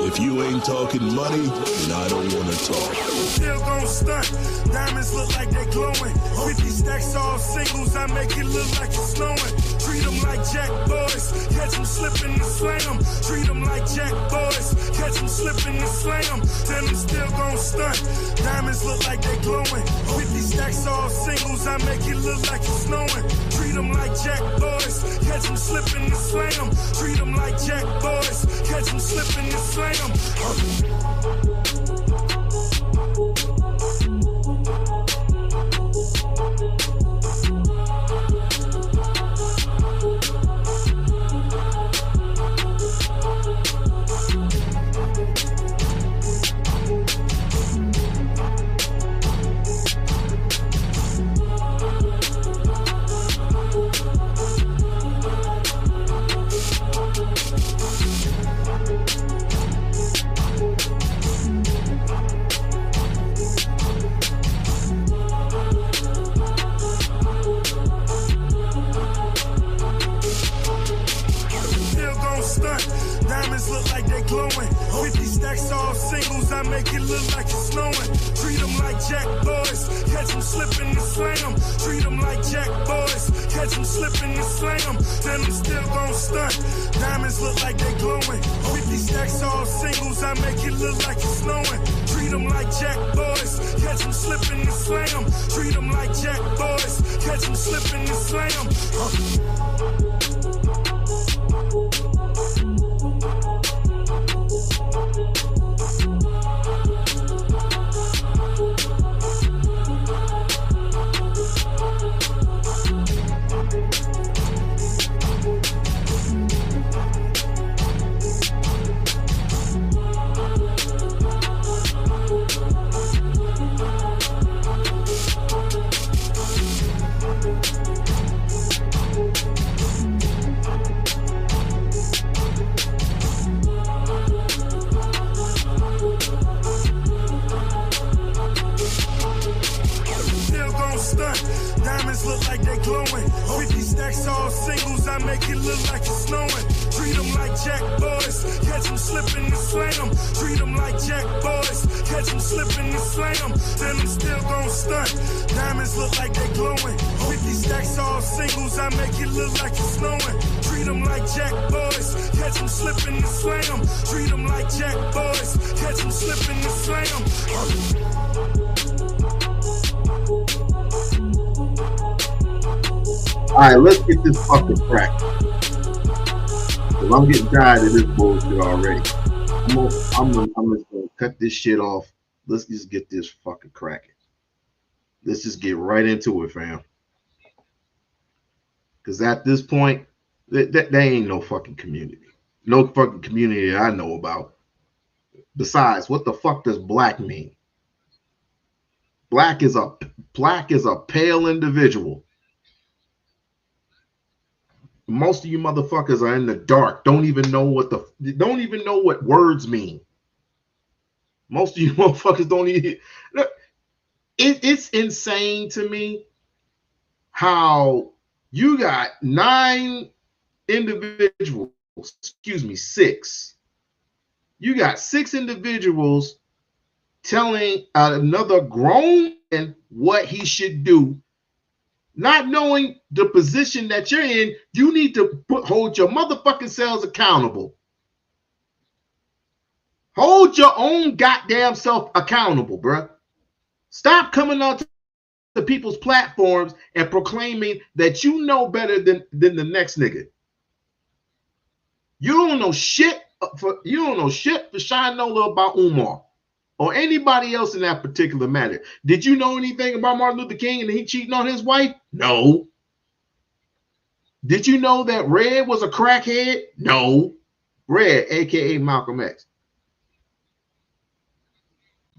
If you ain't talking money, then I don't want to talk. Still gon' stunt. Diamonds look like they glowing. 50 stacks all singles, I make it look like it's snowing. Treat them like Jack boys, catch them slipping and slam. Treat them like Jack boys, catch them slipping and slam. Then I'm still gon' stunt. Diamonds look like they glowing. 50 stacks all singles, I make it look like it's snowing. Treat them like Jack boys, catch them slipping and slam. Treat them like Jack boys, catch them slipping and slam. Diamonds look like they glowing. 50 stacks all singles, I make it look like it's snowing. Treat them like Jack boys, catch them slipping and slam. Treat them like Jack boys, catch them slipping and slam. Then I'm still gon' stunt. Diamonds look like they glowing. 50 stacks all singles, I make it look like it's snowing. Treat them like Jack boys, catch them slipping and slam. Treat them like Jack boys, catch them slipping and slam. Diamonds look like they glowing. 50 stacks all singles, I make it look like it's snowing. Treat them like Jack boys, catch them slipping and slam. Treat them like Jack boys, catch them slipping and slam. Then I'm still gon' stunt. Diamonds look like they glowing. 50 stacks all singles, I make it look like it's snowing. Treat them like Jack boys, catch them slipping and slam. Treat them like Jack boys, catch them slipping and slam. All right, let's get this fucking crack. Cause I'm getting tired of this bullshit already. I'm just gonna cut this shit off. Let's just get this fucking cracking. Let's just get right into it, fam. Cause at this point, there ain't no fucking community. No fucking community I know about. Besides, what the fuck does black mean? Black is a pale individual. Most of you motherfuckers are in the dark. Don't even know what words mean. Most of you motherfuckers don't even. Look, it's insane to me how you got 9 individuals. Excuse me, 6. You got 6 individuals telling another grown man what he should do. Not knowing the position that you're in, you need to hold your motherfucking selves accountable. Hold your own goddamn self accountable, bruh. Stop coming on to people's platforms and proclaiming that you know better than the next nigga. You don't know shit for Shinola about Umar or anybody else in that particular matter. Did you know anything about Martin Luther King and he cheating on his wife? No. Did you know that Red was a crackhead? No. Red, aka Malcolm X.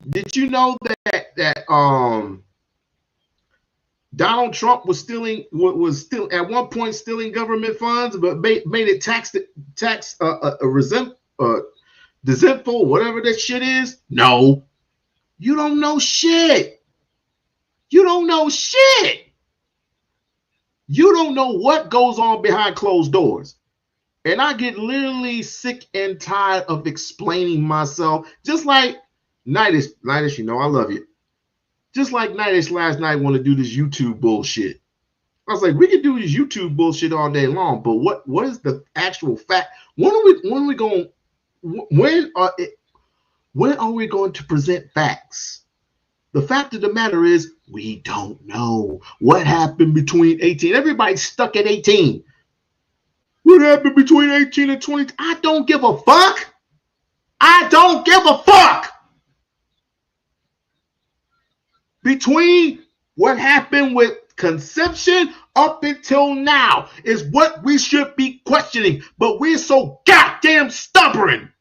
Did you know that Donald Trump was still at one point stealing government funds, but made it tax resentful, whatever that shit is? No. You don't know shit. You don't know shit. You don't know what goes on behind closed doors. And I get literally sick and tired of explaining myself. Just like Nightish, you know I love you. Just like Nightish last night want to do this YouTube bullshit. I was like, we can do this YouTube bullshit all day long, but what is the actual fact? When are we going? When are we going to present facts? The fact of the matter is, we don't know what happened between 18. Everybody's stuck at 18. What happened between 18 and 20? I don't give a fuck. I don't give a fuck. Between what happened with conception up until now is what we should be questioning, but we're so goddamn stubborn.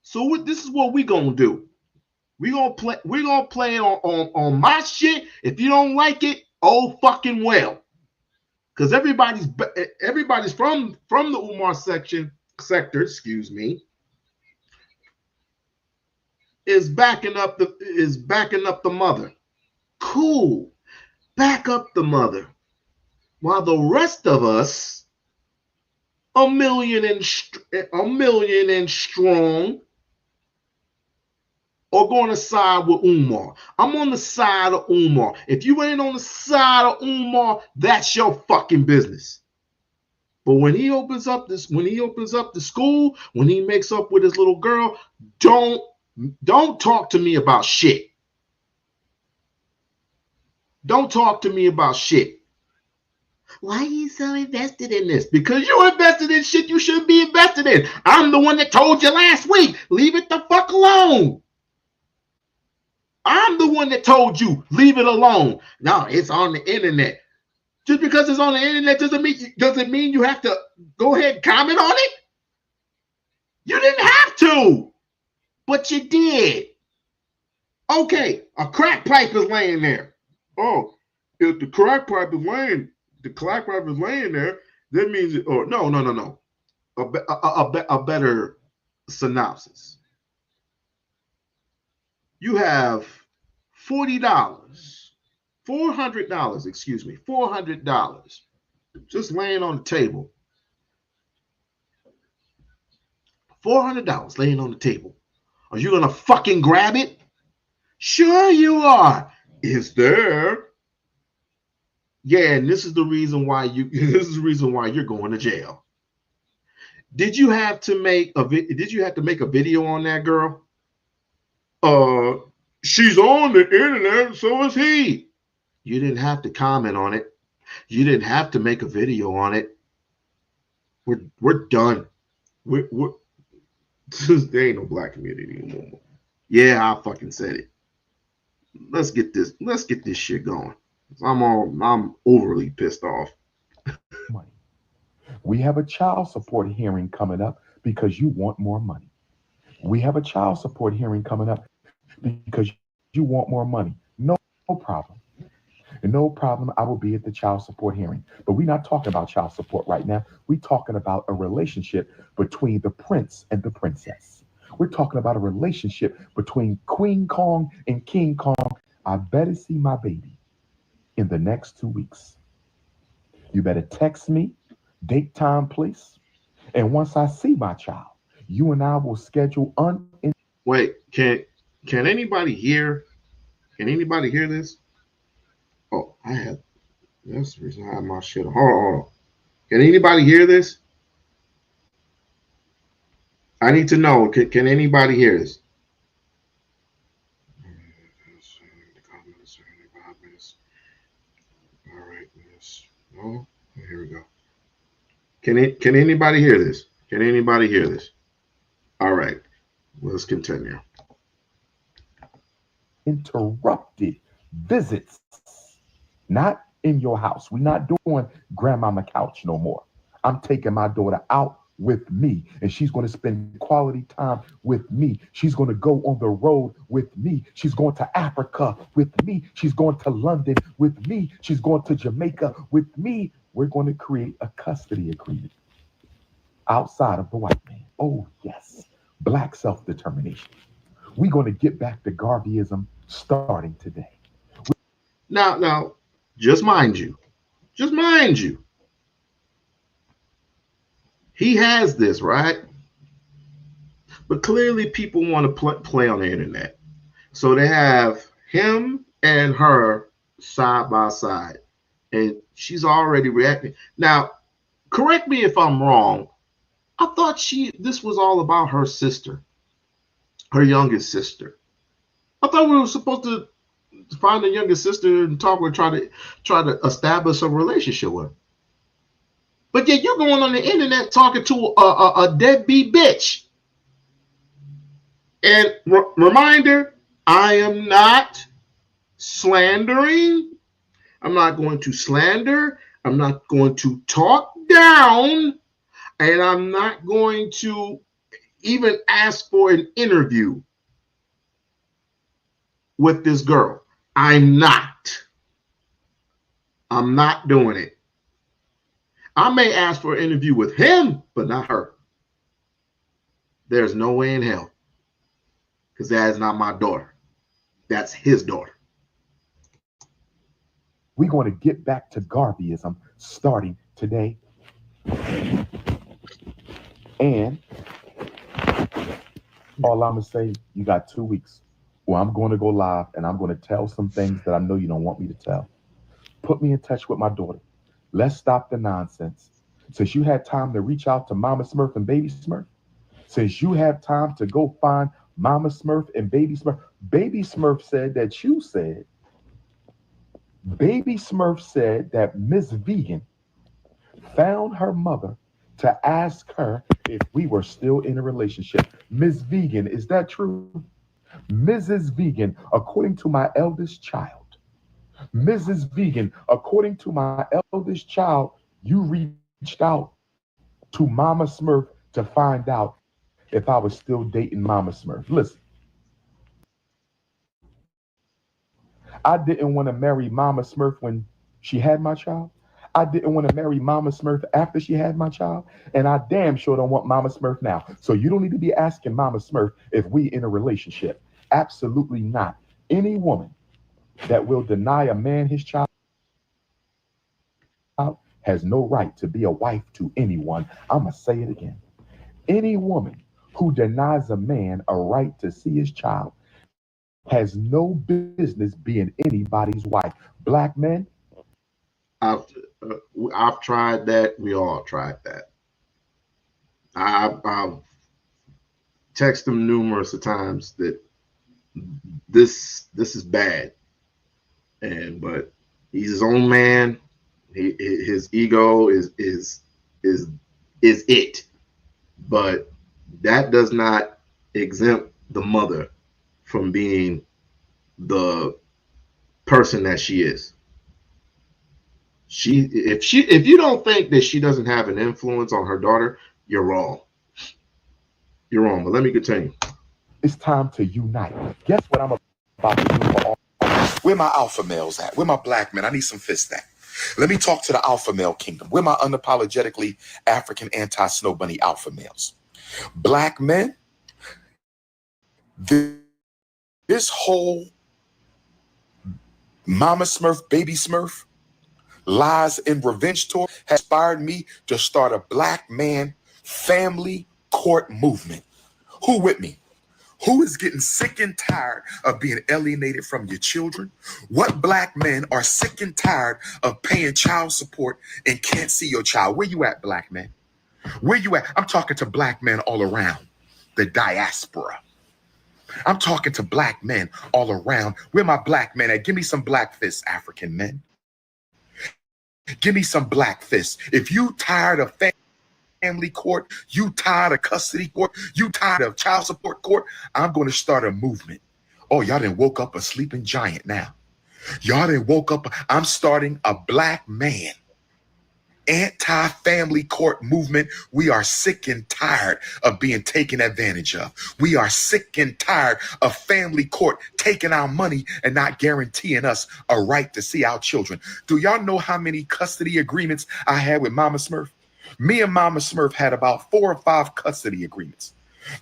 So this is what we're gonna do. We're gonna play it on my shit. If you don't like it, oh fucking well. Because everybody's from the Umar sector, excuse me, is backing up the mother. Cool. Back up the mother. While the rest of us, a million and strong, are going to side with Umar. I'm on the side of Umar. If you ain't on the side of Umar, that's your fucking business. But when he opens up the school, when he makes up with his little girl, don't talk to me about shit. Don't talk to me about shit. Why are you so invested in this? Because you invested in shit you shouldn't be invested in. I'm the one that told you last week, leave it the fuck alone. I'm the one that told you, leave it alone. No, it's on the internet. Just because it's on the internet doesn't mean you have to go ahead and comment on it. You didn't have to, but you did. Okay, a crack pipe is laying there. Oh, if the crack pipe is laying there, that means it. Oh, no. A better synopsis. You have $400, just laying on the table. $400 laying on the table. Are you gonna fucking grab it? Sure you are. Is there? Yeah, and this is the reason why you're going to jail. Did you have to make a video on that girl? She's on the internet, so is he. You didn't have to comment on it. You didn't have to make a video on it. We're done. We're there ain't no black community anymore. Yeah, I fucking said it. Let's get this shit going. I'm overly pissed off. Money. We have a child support hearing coming up because you want more money. We have a child support hearing coming up because you want more money. No problem. No problem. I will be at the child support hearing. But we're not talking about child support right now. We're talking about a relationship between the prince and the princess. We're talking about a relationship between Queen Kong and King Kong. I better see my baby in the next 2 weeks. You better text me, date, time, place. And once I see my child, you and I will schedule Wait, can anybody hear? Can anybody hear this? Oh, that's the reason I have my shit. Hold on. Can anybody hear this? I need to know. Can anybody hear this? All right. Oh, here we go. Can anybody hear this? Can anybody hear this? All right. Let's continue. Interrupted visits, not in your house. We're not doing grandmama couch no more. I'm taking my daughter out with me, and she's going to spend quality time with me. She's going to go on the road with me. She's going to Africa with me. She's going to London with me. She's going to Jamaica with me. We're going to create a custody agreement outside of the white man. Oh, yes. Black self-determination. We're going to get back to Garveyism starting today. Now, just mind you, He has this, right? But clearly people want to play on the internet. So they have him and her side by side. And she's already reacting. Now, correct me if I'm wrong. I thought this was all about her sister, her youngest sister. I thought we were supposed to find the youngest sister and talk with, try to establish a relationship with her. But yet you're going on the internet talking to a deadbeat bitch. And reminder, I am not slandering. I'm not going to slander. I'm not going to talk down. And I'm not going to even ask for an interview with this girl. I'm not doing it. I may ask for an interview with him, but not her. There's no way in hell. Because that is not my daughter. That's his daughter. We're going to get back to Garveyism starting today. And all I'm going to say, you got 2 weeks where I'm going to go live and I'm going to tell some things that I know you don't want me to tell. Put me in touch with my daughter. Let's stop the nonsense. Since you had time to reach out to Mama Smurf and Baby Smurf, since you have time to go find Mama Smurf and Baby Smurf, Baby Smurf said that you said, Baby Smurf said that Miss Vegan found her mother to ask her if we were still in a relationship. Miss Vegan, is that true? Mrs. Vegan, according to my eldest child, Mrs. Vegan, according to my eldest child, you reached out to Mama Smurf to find out if I was still dating Mama Smurf. Listen, I didn't want to marry Mama Smurf when she had my child. I didn't want to marry Mama Smurf after she had my child. And I damn sure don't want Mama Smurf now. So you don't need to be asking Mama Smurf if we in a relationship. Absolutely not. Any woman that will deny a man his child has no right to be a wife to anyone. I'm going to say it again. Any woman who denies a man a right to see his child has no business being anybody's wife. Black men, I've tried that. We all tried that. I've texted him numerous of times that this is bad, but he's his own man. His ego is it, but that does not exempt the mother from being the person that she is. If you don't think that she doesn't have an influence on her daughter, you're wrong. You're wrong. But let me continue. It's time to unite. Guess what I'm about to do for all? Where my alpha males at? Where my black men? I need some fists at. Let me talk to the alpha male kingdom. Where my unapologetically African anti-snow bunny alpha males? Black men, this whole Mama Smurf, Baby Smurf, lies and revenge tour has inspired me to start a black man family court movement. Who with me? Who is getting sick and tired of being alienated from your children? What black men are sick and tired of paying child support and can't see your child? Where you at, black men? Where you at? I'm talking to black men all around the diaspora. I'm talking to black men all around. Where my black men at? Give me some black fists, African men. Give me some black fists. If you tired of family court, you tired of custody court, you tired of child support court, I'm going to start a movement. Oh, y'all done woke up a sleeping giant now. Y'all done woke up. I'm starting a black man anti-family court movement. We are sick and tired of being taken advantage of. We are sick and tired of family court taking our money and not guaranteeing us a right to see our children. Do y'all know how many custody agreements I had with Mama Smurf? Me and Mama Smurf had about 4 or 5 custody agreements.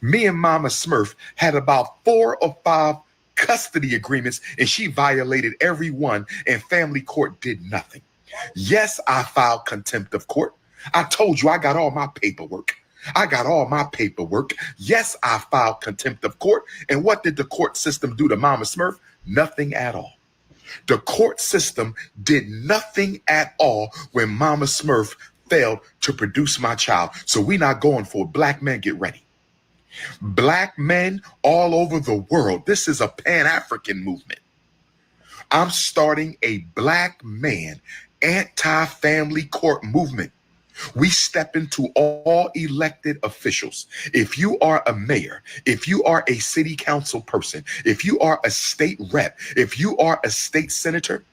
Me and Mama Smurf had about 4 or 5 custody agreements, and she violated every one, and family court did nothing. Yes, I filed contempt of court. I told you I got all my paperwork. I got all my paperwork. Yes, I filed contempt of court. And what did the court system do to Mama Smurf? Nothing at all. The court system did nothing at all when Mama Smurf failed to produce my child. So we're not going for it. Black men, get ready. Black men all over the world. This is a Pan-African movement. I'm starting a black man anti-family court movement. We step into all elected officials. If you are a mayor, if you are a city council person, if you are a state rep, if you are a state senator,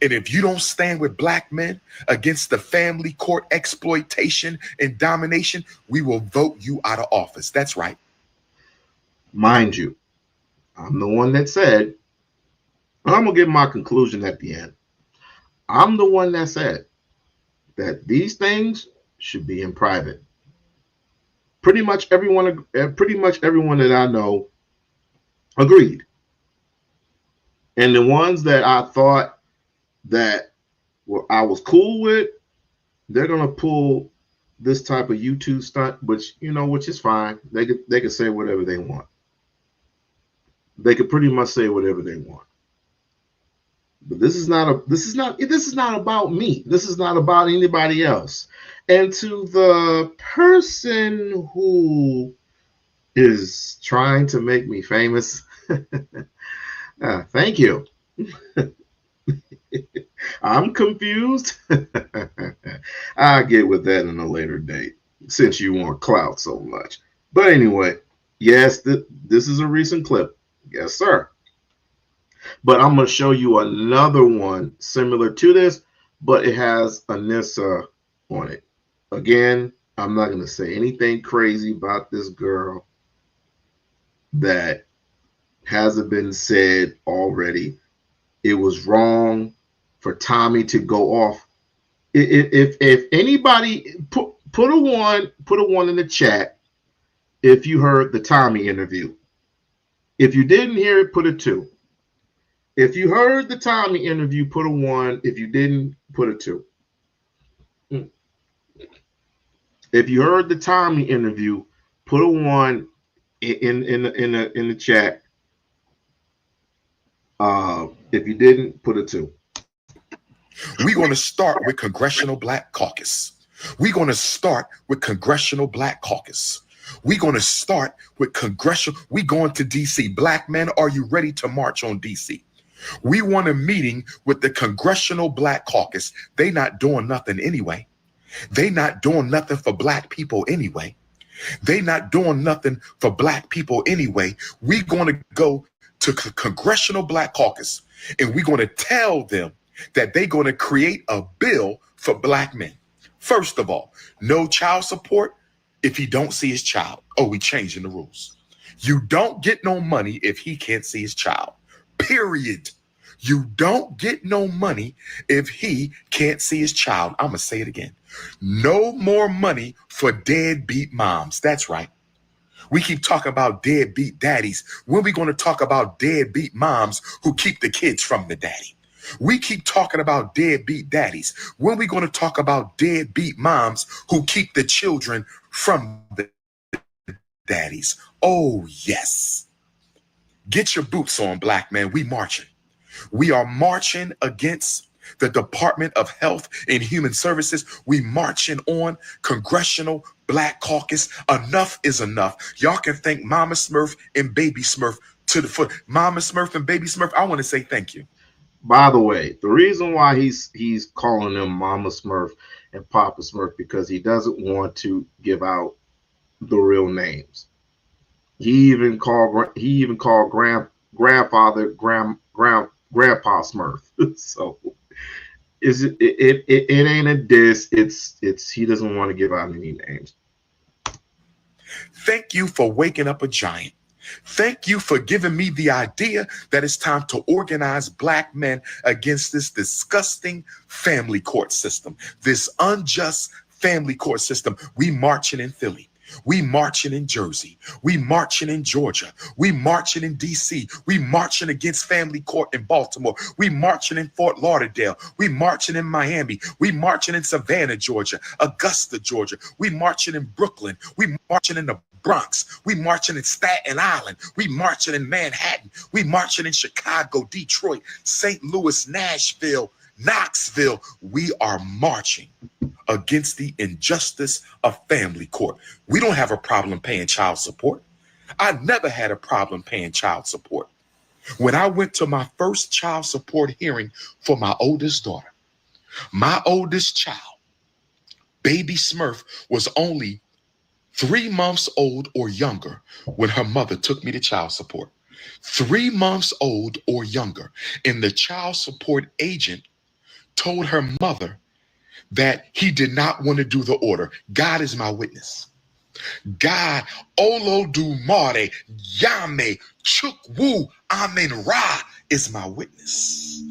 and if you don't stand with black men against the family court exploitation and domination, we will vote you out of office. That's right. Mind you, I'm the one that said, I'm going to give my conclusion at the end. I'm the one that said that these things should be in private. Pretty much everyone that I know agreed. And the ones that I thought that I was cool with, they're gonna pull this type of YouTube stunt, which is fine. They could say whatever they want. They could pretty much say whatever they want. But this is not about me. This is not about anybody else. And to the person who is trying to make me famous, thank you. I'm confused. I'll get with that in a later date, since you want clout so much. But anyway, yes, this is a recent clip. Yes, sir. But I'm going to show you another one similar to this, but it has Anissa on it. Again, I'm not going to say anything crazy about this girl that hasn't been said already. It was wrong for Tommy to go off. If anybody put a one in the chat if you heard the Tommy interview. If you didn't hear it, put a 2. If you heard the Tommy interview, put a 1. If you didn't, put a 2. If you heard the Tommy interview, put a 1 in the chat. If you didn't, put a 2. We're going to start with Congressional Black Caucus. We're going to start with Congressional Black Caucus. We're going to start with Congressional. We're going to D.C. Black men, are you ready to march on D.C.? We want a meeting with the Congressional Black Caucus. They not doing nothing anyway. They not doing nothing for black people anyway. They not doing nothing for black people anyway. We're going to go to Congressional Black Caucus, and we're going to tell them that they're going to create a bill for black men. First of all, no child support if he don't see his child. Oh, we changing the rules. You don't get no money if he can't see his child. Period. You don't get no money if he can't see his child. I'm going to say it again. No more money for deadbeat moms. That's right. We keep talking about deadbeat daddies. When are we going to talk about deadbeat moms who keep the kids from the daddy? We keep talking about deadbeat daddies. When are we going to talk about deadbeat moms who keep the children from the daddies? Oh, yes. Get your boots on, black man. We marching. We are marching against the Department of Health and Human Services. We marching on Congressional Black Caucus. Enough is enough. Y'all can thank Mama Smurf and Baby Smurf to the foot. Mama Smurf and Baby Smurf, I want to say thank you. By the way, the reason why he's calling them Mama Smurf and Papa Smurf, because he doesn't want to give out the real names. He even called grandfather Grandpa Smurf. So it ain't a diss. It's he doesn't want to give out any names. Thank you for waking up a giant. Thank you for giving me the idea that it's time to organize black men against this disgusting family court system, this unjust family court system. We marching in Philly. We marching in Jersey. We marching in Georgia. We marching in DC. We marching against family court in Baltimore. We marching in Fort Lauderdale. We marching in Miami. We marching in Savannah, Georgia, Augusta, Georgia. We marching in Brooklyn. We marching in the Bronx. We marching in Staten Island. We marching in Manhattan. We marching in Chicago, Detroit, St. Louis, Nashville, Knoxville. We are marching against the injustice of family court. We don't have a problem paying child support. I never had a problem paying child support. When I went to my first child support hearing for my oldest daughter, my oldest child, baby Smurf, was only 3 months old or younger when her mother took me to child support. 3 months old or younger. And the child support agent told her mother that he did not want to do the order. God is my witness. God, Olodumare, Yame, Chukwu, Amen Ra is my witness.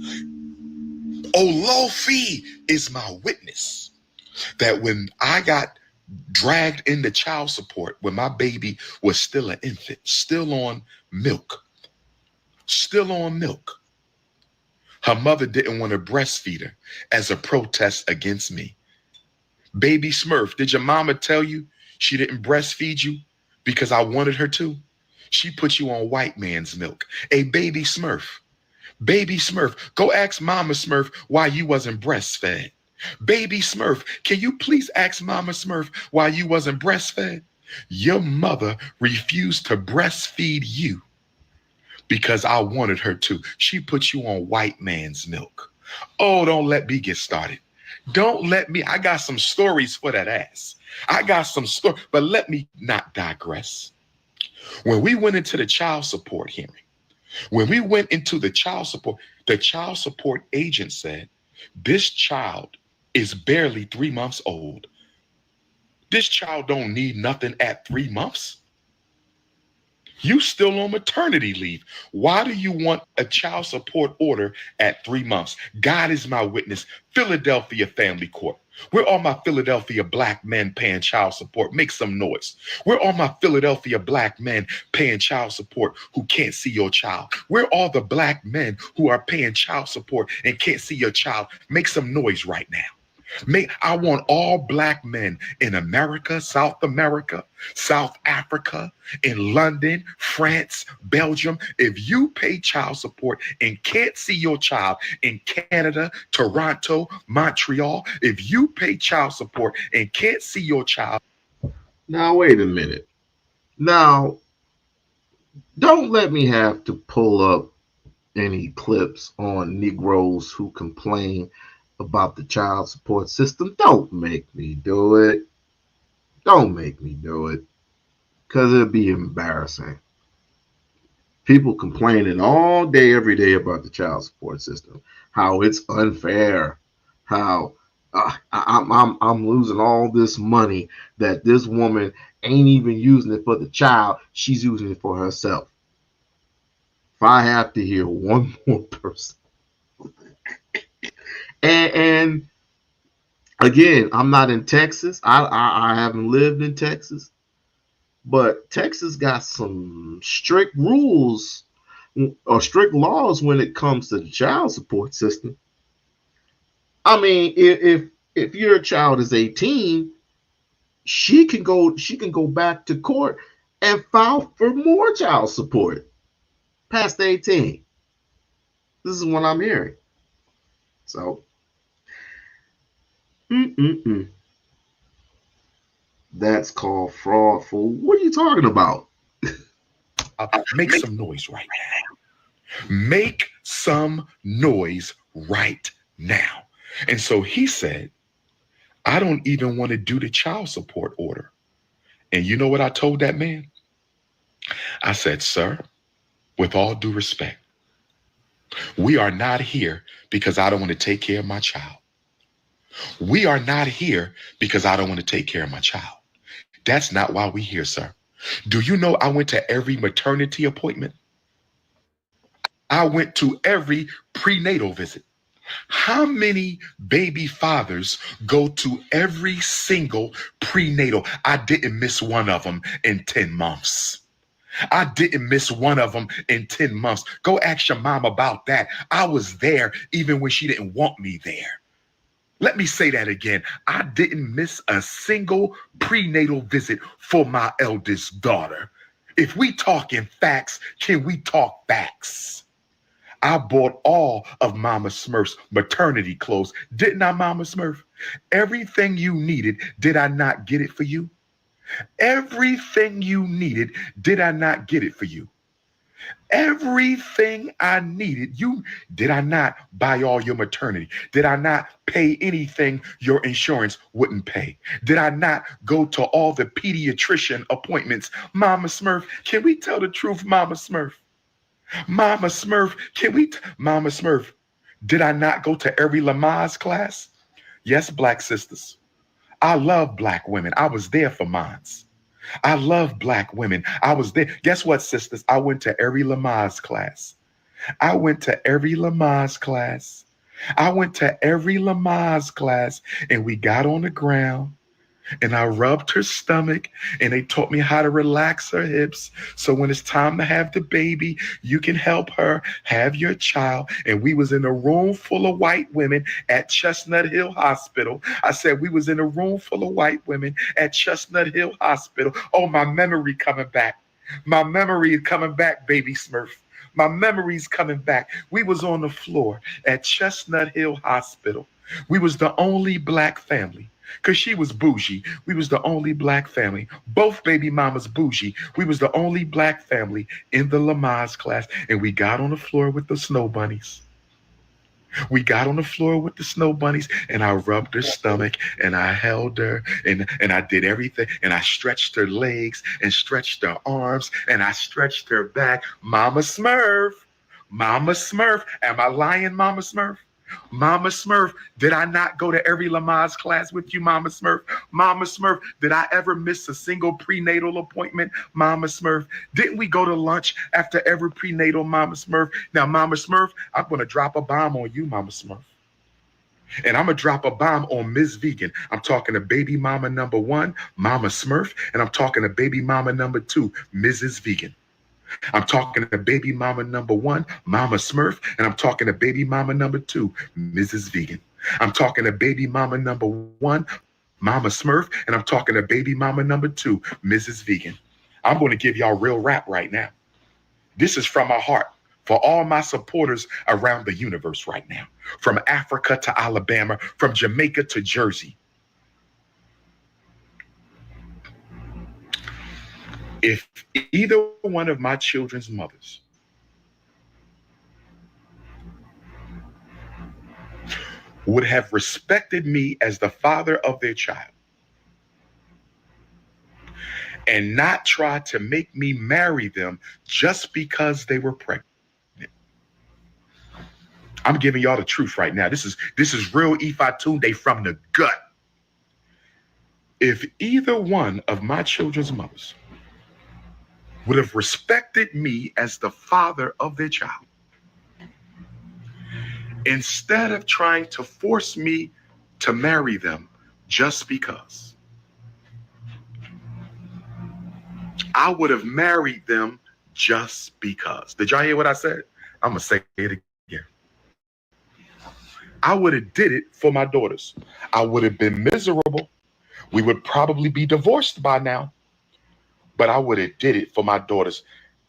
Olofi is my witness. That when I got dragged into child support, when my baby was still an infant, still on milk, her mother didn't want to breastfeed her as a protest against me. Baby Smurf, did your mama tell you she didn't breastfeed you because I wanted her to? She put you on white man's milk. Hey, baby Smurf, go ask Mama Smurf why you wasn't breastfed. Baby Smurf, can you please ask Mama Smurf why you wasn't breastfed? Your mother refused to breastfeed you because I wanted her to. She put you on white man's milk. Oh, don't let me get started. Don't let me. I got some stories for that ass. I got some stories, but let me not digress. When we went into the child support hearing, the child support agent said, this child is barely 3 months old. This child don't need nothing at 3 months. You still on maternity leave. Why do you want a child support order at 3 months? God is my witness. Philadelphia Family Court. Where are my Philadelphia black men paying child support? Make some noise. Where are my Philadelphia black men paying child support who can't see your child? Where are the black men who are paying child support and can't see your child? Make some noise right now. I want all black men in America, South Africa, in London, France, Belgium. If you pay child support and can't see your child in Canada, Toronto, Montreal, if you pay child support and can't see your child. Now, wait a minute. Now, don't let me have to pull up any clips on Negroes who complain about the child support system. Don't make me do it. Don't make me do it. Because it'll be embarrassing. People complaining all day, every day about the child support system. How it's unfair. How I'm losing all this money that this woman ain't even using it for the child. She's using it for herself. If I have to hear one more person. And again, I'm not in Texas. I haven't lived in Texas, but Texas got some strict rules or strict laws when it comes to the child support system. I mean, if your child is 18, she can go back to court and file for more child support past 18. This is what I'm hearing. So. That's called fraud, fool. What are you talking about? Make some noise right now. Make some noise right now. And so he said, I don't even want to do the child support order. And you know what I told that man? I said, sir, with all due respect, we are not here because I don't want to take care of my child. We are not here because I don't want to take care of my child. That's not why we're here, sir. Do you know I went to every maternity appointment? I went to every prenatal visit. How many baby fathers go to every single prenatal? I didn't miss one of them in 10 months. I didn't miss one of them in 10 months. Go ask your mom about that. I was there even when she didn't want me there. Let me say that again. I didn't miss a single prenatal visit for my eldest daughter. If we talking facts, can we talk facts? I bought all of Mama Smurf's maternity clothes. Didn't I, Mama Smurf? Everything you needed, did I not get it for you? Everything you needed, did I not get it for you? Everything I needed, did I not buy all your maternity? Did I not pay anything your insurance wouldn't pay? Did I not go to all the pediatrician appointments? Mama Smurf, can we tell the truth, Mama Smurf? Mama Smurf, Mama Smurf, did I not go to every Lamaze class? Yes, Black sisters. I love Black women. I was there for mines. I love Black women. I was there. Guess what, sisters? I went to every Lamaze class. I went to every Lamaze class. I went to every Lamaze class, and we got on the ground and I rubbed her stomach, and they taught me how to relax her hips. So when it's time to have the baby, you can help her have your child. And we was in a room full of white women at Chestnut Hill Hospital. I said we was in a room full of white women at Chestnut Hill Hospital. Oh, my memory coming back. My memory is coming back, baby Smurf. My memory's coming back. We was on the floor at Chestnut Hill Hospital. We was the only Black family. Because she was bougie. We was the only Black family. Both baby mamas bougie. We was the only Black family in the Lamaze class. And we got on the floor with the snow bunnies. We got on the floor with the snow bunnies, and I rubbed her stomach, and I held her, and I did everything. And I stretched her legs and stretched her arms, and I stretched her back. Mama Smurf. Mama Smurf. Am I lying, Mama Smurf? Mama Smurf, did I not go to every Lamaze class with you, Mama Smurf? Mama Smurf, did I ever miss a single prenatal appointment, Mama Smurf? Didn't we go to lunch after every prenatal, Mama Smurf? Now, Mama Smurf, I'm going to drop a bomb on you, Mama Smurf. And I'm going to drop a bomb on Ms. Vegan. I'm talking to baby mama number 1, Mama Smurf, and I'm talking to baby mama number 2, Mrs. Vegan. I'm talking to baby mama number 1, Mama Smurf, and I'm talking to baby mama number 2, Mrs. Vegan. I'm talking to baby mama number 1, Mama Smurf, and I'm talking to baby mama number 2, Mrs. Vegan. I'm going to give y'all real rap right now. This is from my heart for all my supporters around the universe right now, from Africa to Alabama, from Jamaica to Jersey. If either one of my children's mothers would have respected me as the father of their child and not tried to make me marry them just because they were pregnant. I'm giving y'all the truth right now. This is real Ifatunde from the gut. If either one of my children's mothers would have respected me as the father of their child, instead of trying to force me to marry them just because, I would have married them just because. Did y'all hear what I said? I'm going to say it again. I would have did it for my daughters. I would have been miserable. We would probably be divorced by now. But I would have did it for my daughters.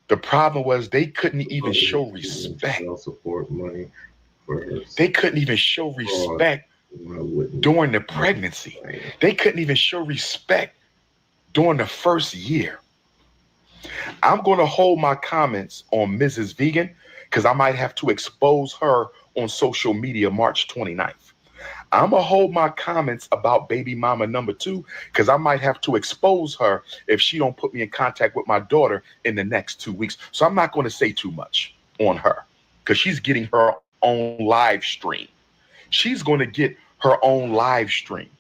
The problem was they couldn't even show respect. Support money for they couldn't even show respect during the pregnancy. They couldn't even show respect during the first year. I'm going to hold my comments on Mrs. Vegan because I might have to expose her on social media March 29th. I'm going to hold my comments about baby mama number 2 because I might have to expose her if she don't put me in contact with my daughter in the next 2 weeks. So I'm not going to say too much on her because she's getting her own live stream. She's going to get her own live stream.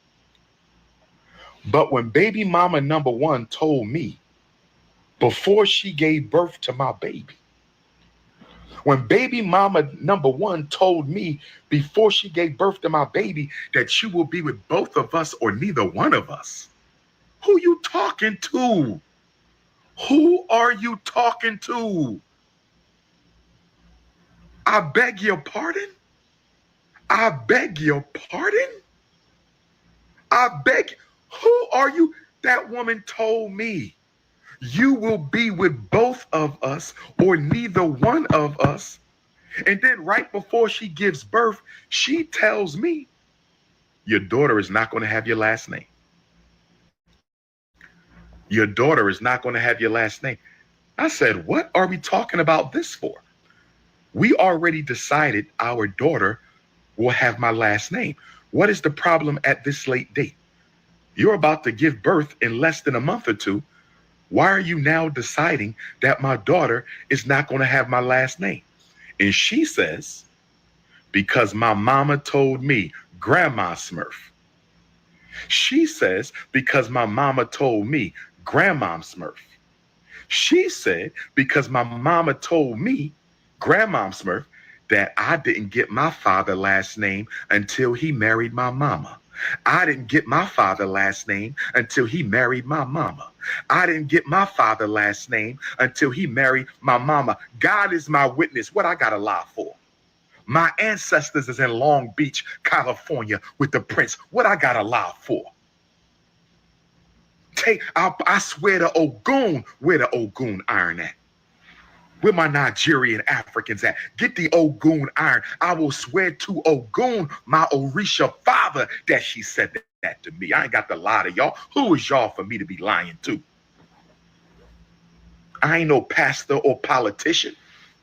But when baby mama number 1 told me before she gave birth to my baby, When baby mama number one told me before she gave birth to my baby that you will be with both of us or neither one of us, who you talking to? Who are you talking to? I beg your pardon? I beg your pardon? I beg. Who are you? That woman told me, you will be with both of us or neither one of us. And then right before she gives birth, she tells me, your daughter is not going to have your last name. Your daughter is not going to have your last name. I said, what are we talking about this for? We already decided our daughter will have my last name. What is the problem at this late date? You're about to give birth in less than a month or two. Why are you now deciding that my daughter is not going to have my last name? And she says, because my mama told me, Grandma Smurf. She says, because my mama told me, Grandma Smurf. She said, because my mama told me, Grandma Smurf, that I didn't get my father's last name until he married my mama. I didn't get my father's last name until he married my mama. I didn't get my father's last name until he married my mama. God is my witness. What I got to lie for? My ancestors is in Long Beach, California with the prince. What I got to lie for? I swear to Ogun, where the Ogun iron at? Where my Nigerian Africans at? Get the Ogun iron. I will swear to Ogun, my Orisha father, that she said that to me. I ain't got to lie to y'all. Who is y'all for me to be lying to? I ain't no pastor or politician.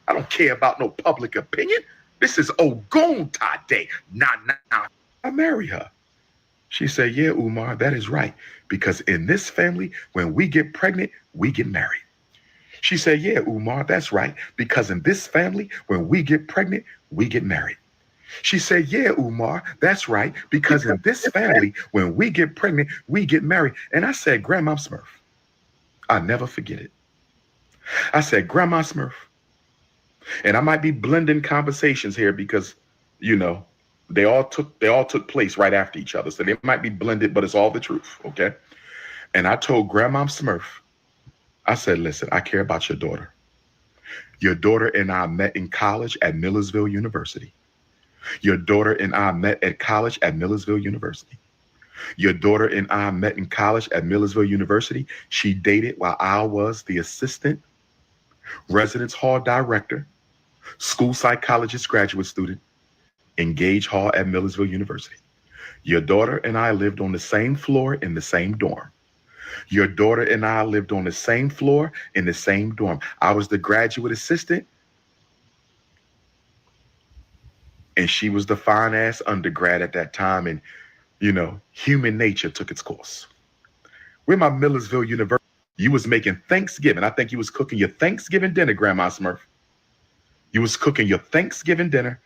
I don't care about no public opinion. This is Ogun Tade. Nah. I marry her. She said, yeah, Umar, that is right. Because in this family, when we get pregnant, we get married. She said, yeah, Umar, that's right. Because in this family, when we get pregnant, we get married. She said, yeah, Umar, that's right. Because in this family, when we get pregnant, we get married. And I said, Grandma Smurf, I'll never forget it. I said, Grandma Smurf. And I might be blending conversations here because, you know, they all took place right after each other. So they might be blended, but it's all the truth. Okay. And I told Grandma Smurf, I said, listen, I care about your daughter. Your daughter and I met in college at Millersville University. Your daughter and I met at college at Millersville University. Your daughter and I met in college at Millersville University. She dated while I was the assistant residence hall director, school psychologist graduate student in Gage Hall at Millersville University. Your daughter and I lived on the same floor in the same dorm. Your daughter and I lived on the same floor in the same dorm. I was the graduate assistant, and she was the fine-ass undergrad at that time. And, you know, human nature took its course. We're my Millersville University. You was making Thanksgiving. I think you was cooking your Thanksgiving dinner, Grandma Smurf. You was cooking your Thanksgiving dinner,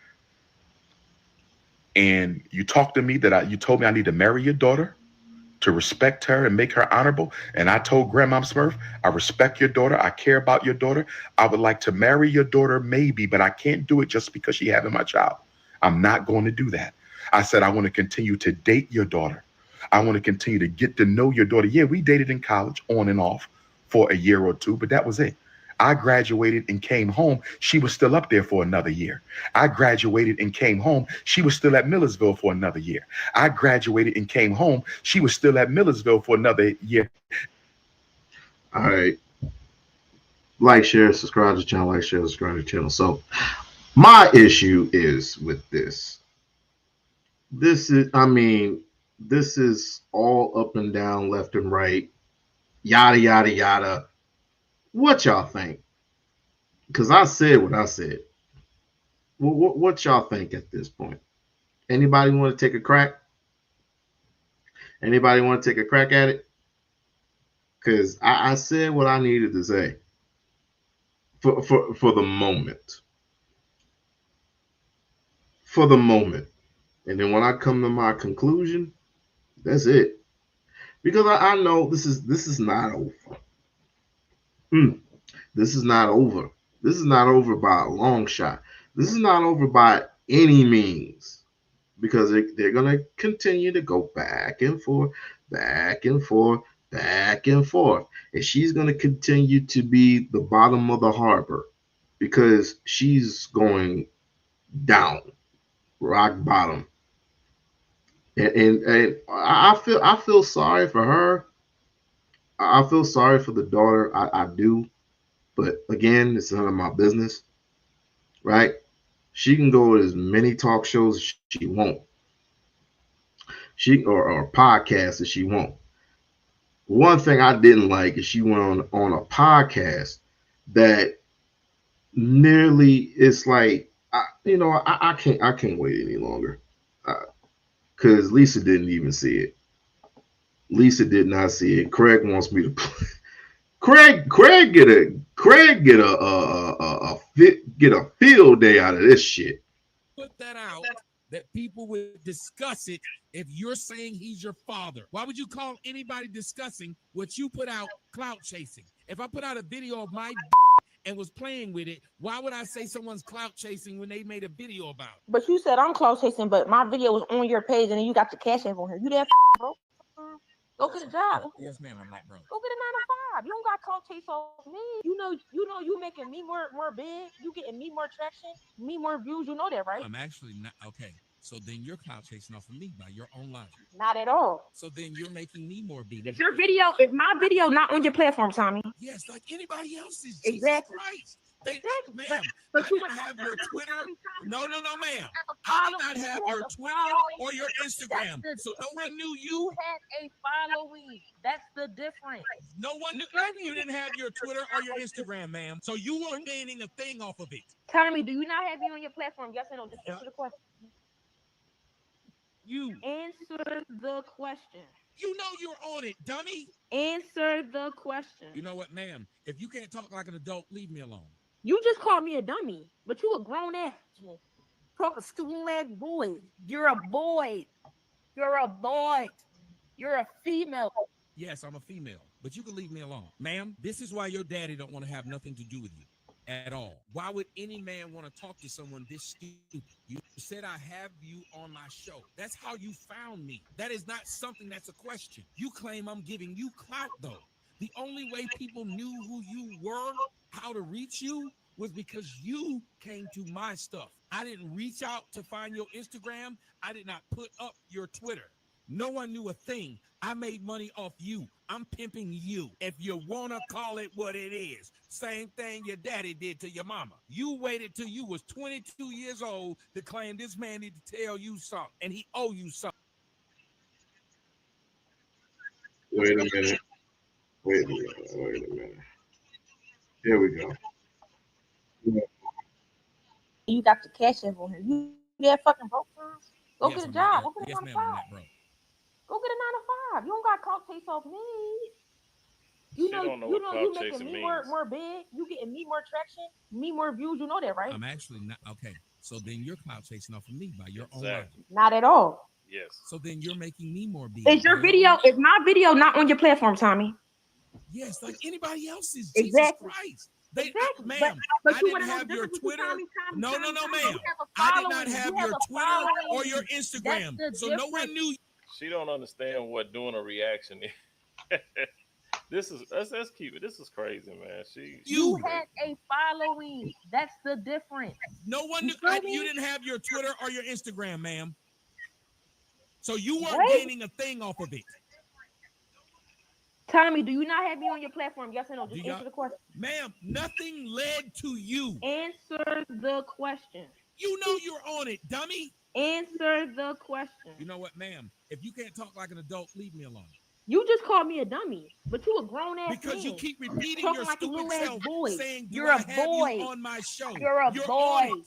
and you talked to me you told me I need to marry your daughter, to respect her and make her honorable. And I told Grandma Smurf, I respect your daughter. I care about your daughter. I would like to marry your daughter, maybe, but I can't do it just because she having my child. I'm not going to do that. I said, I want to continue to date your daughter. I want to continue to get to know your daughter. Yeah, we dated in college on and off for a year or two, but that was it. I graduated and came home. She was still up there for another year. I graduated and came home. She was still at Millersville for another year. I graduated and came home. She was still at Millersville for another year. All right. Like, share, subscribe to the channel. Like, share, subscribe to the channel. So my issue is with this. This is all up and down, left and right, yada, yada, yada. What y'all think? Because I said what I said. What y'all think at this point? Anybody want to take a crack? Anybody want to take a crack at it? Because I said what I needed to say for the moment. For the moment. And then when I come to my conclusion, that's it. Because I know this is not over. This is not over. This is not over by a long shot. This is not over by any means because they're going to continue to go back and forth, back and forth, back and forth. And she's going to continue to be the bottom of the harbor because she's going down, rock bottom. And I feel sorry for her. I feel sorry for the daughter. I do. But again, it's none of my business, right? She can go to as many talk shows as she wants. Or podcasts as she wants. One thing I didn't like is she went on a podcast that nearly it's like I can't wait any longer because Lisa didn't even see it. Lisa did not see it. Craig wants me to play. Craig get a field day out of this shit. Put that out that people would discuss it if you're saying he's your father. Why would you call anybody discussing what you put out clout chasing? If I put out a video of my and was playing with it, why would I say someone's clout chasing when they made a video about it? But you said I'm clout chasing, but my video was on your page and then you got the cash app on here. You that bro? Go get a job. Yes, ma'am, I'm not broke. Go get a 9 to 5. You don't got clout chase off me. You making me more big. You getting me more traction, me more views. You know that, right? I'm actually not okay. So then you're clout chasing off of me by your own logic. Not at all. So then you're making me more big. If my video not on your platform, Tommy. Yes, like anybody else's. Exactly. Jesus Christ. Ma'am, But I you didn't have your Twitter. No, ma'am. I follow- did not have you your have a Twitter following. or your Instagram. That's So no one knew You you. had a following. That's the difference. No one knew you didn't have your Twitter or your Instagram, ma'am. So you weren't gaining a thing off of it. Tommy, do you not have me on your platform? Yes or no? Just answer the question. You Answer the question. know you're on it, dummy. Answer the question. You know what, ma'am? If you can't talk like an adult, leave me alone. You just called me a dummy, but you a grown ass. Talk a student ass boy. You're a boy. You're a boy. You're a female. Yes, I'm a female, but you can leave me alone. Ma'am, this is why your daddy don't want to have nothing to do with you at all. Why would any man want to talk to someone this stupid? You said I have you on my show. That's how you found me. That is not something that's a question. You claim I'm giving you clout, though. The only way people knew who you were, how to reach you, was because you came to my stuff. I didn't reach out to find your Instagram. I did not put up your Twitter. No one knew a thing. I made money off you. I'm pimping you. If you want to call it what it is. Same thing your daddy did to your mama. You waited till you was 22 years old to claim this man need to tell you something, and he owe you something. Wait a minute. Here we go. You got the cash app on here. You that fucking broke. Go Yes, get a I'm job. not- Go get a yes, 9 to ma'am, I'm 5. not broke. Go get a 9 to 5. You don't got clout chase off me. You She know, don't know you what know, clout you making chasing me means. more big. You getting me more traction, me more views. You know that, right? I'm actually not okay. So then you're clout chasing off of me by your own Exactly. logic. Not at all. Yes. So then you're making me more big. Is your video? Is my video not on your platform, Tommy? Yes, like anybody else's. Exactly. Jesus Christ. Exactly. Ma'am, But I you didn't wanna know have the your difference between Twitter. Tommy, No, Tommy, ma'am. you have a I did not following. have You your a Twitter or following. your Instagram. That's the So no one difference. knew. She don't understand what doing a reaction is. Let's keep it. This is crazy, man. You had a following. That's the difference. No one You knew. feel me? You didn't have your Twitter or your Instagram, ma'am. So you weren't Right? gaining a thing off of it. Tommy, do you not have me on your platform? Yes or no? Just Do y'all- answer the question. Ma'am, nothing led to you. Answer the question. You know you're on it, dummy. Answer the question. You know what, ma'am? If you can't talk like an adult, leave me alone. You just called me a dummy, but you a grown ass Because you man. keep repeating Talking your like a stupid little ass self, boy. saying, "Do You're I a have boy. you on my show?" You're a on boy. it.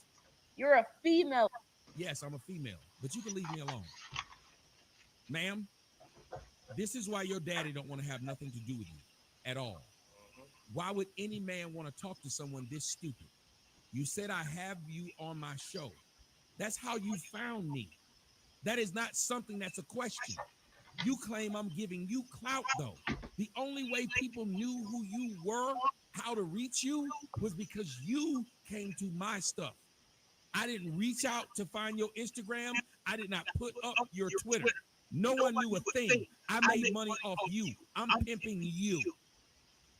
You're a female. Yes, I'm a female, but you can leave me alone, ma'am. This is why your daddy don't want to have nothing to do with you at all. Why would any man want to talk to someone this stupid? You said I have you on my show. That's how you found me. That is not something that's a question. You claim I'm giving you clout, though. The only way people knew who you were, how to reach you was because you came to my stuff. I didn't reach out to find your Instagram. I did not put up your Twitter. No one knew a thing. I made money off you. I'm pimping you.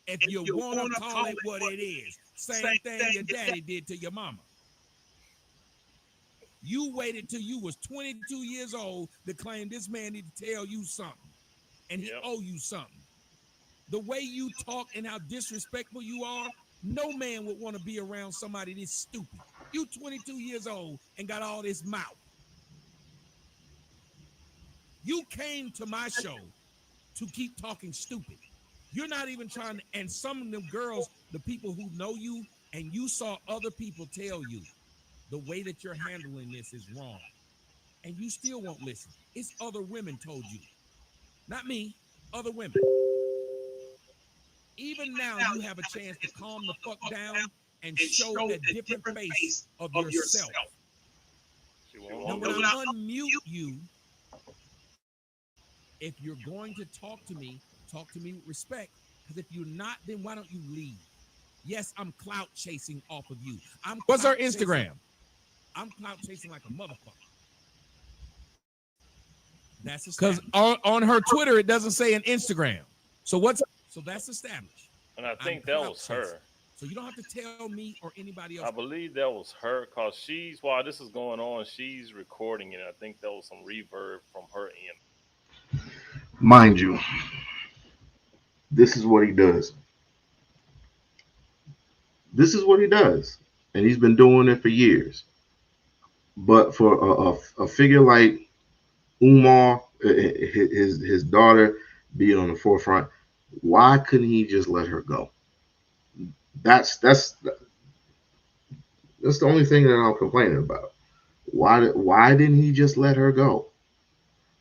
If you want to call it what it is, same thing your daddy did to your mama. You waited till you was 22 years old to claim this man need to tell you something, and he owe you something. The way you talk and how disrespectful you are, no man would want to be around somebody this stupid. You 22 years old and got all this mouth. You came to my show to keep talking stupid. You're not even trying to, and some of them girls, the people who know you, and you saw other people tell you the way that you're handling this is wrong. And you still won't listen. It's other women told you. Not me, other women. Even now, you have a chance to calm the fuck down and show a different face of yourself. Now, when I unmute you, if you're going to talk to me with respect. Because if you're not, then why don't you leave? Yes, I'm clout chasing off of you. What's her Instagram? I'm clout chasing like a motherfucker. That's because on her Twitter it doesn't say an Instagram. So that's established. And I think that was her. So you don't have to tell me or anybody else. I believe that was her because while this is going on, she's recording it. I think there was some reverb from her end. Mind you, this is what he does. This is what he does. And he's been doing it for years. But for a figure like Umar, his daughter being on the forefront, why couldn't he just let her go? That's the only thing that I'm complaining about. Why didn't he just let her go?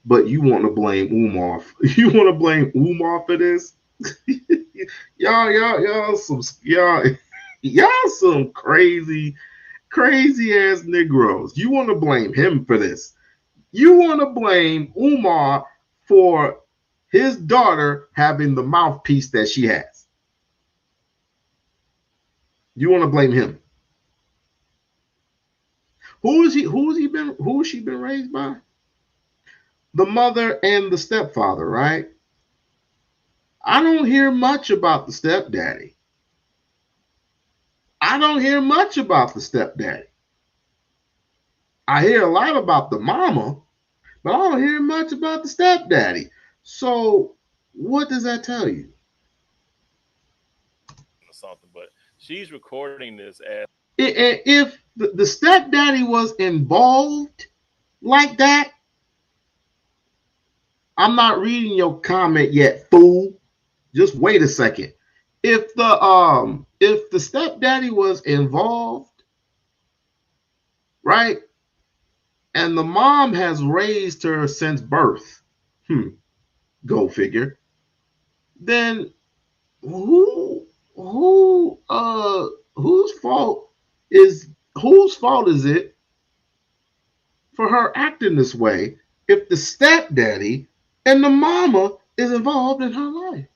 But you want to blame Umar? You want to blame Umar for this? y'all some crazy ass Negroes. You want to blame him for this? You want to blame Umar for his daughter having the mouthpiece that she has? You want to blame him? Who has she been raised by? The mother and the stepfather, right? I don't hear much about the stepdaddy. I hear a lot about the mama, but I don't hear much about the stepdaddy. So what does that tell you? Something, but she's recording this as if the stepdaddy was involved like that. I'm not reading your comment yet, fool. Just wait a second. If the stepdaddy was involved, right, and the mom has raised her since birth, go figure. Then whose fault is it for her acting this way if the stepdaddy and the mama is involved in her life?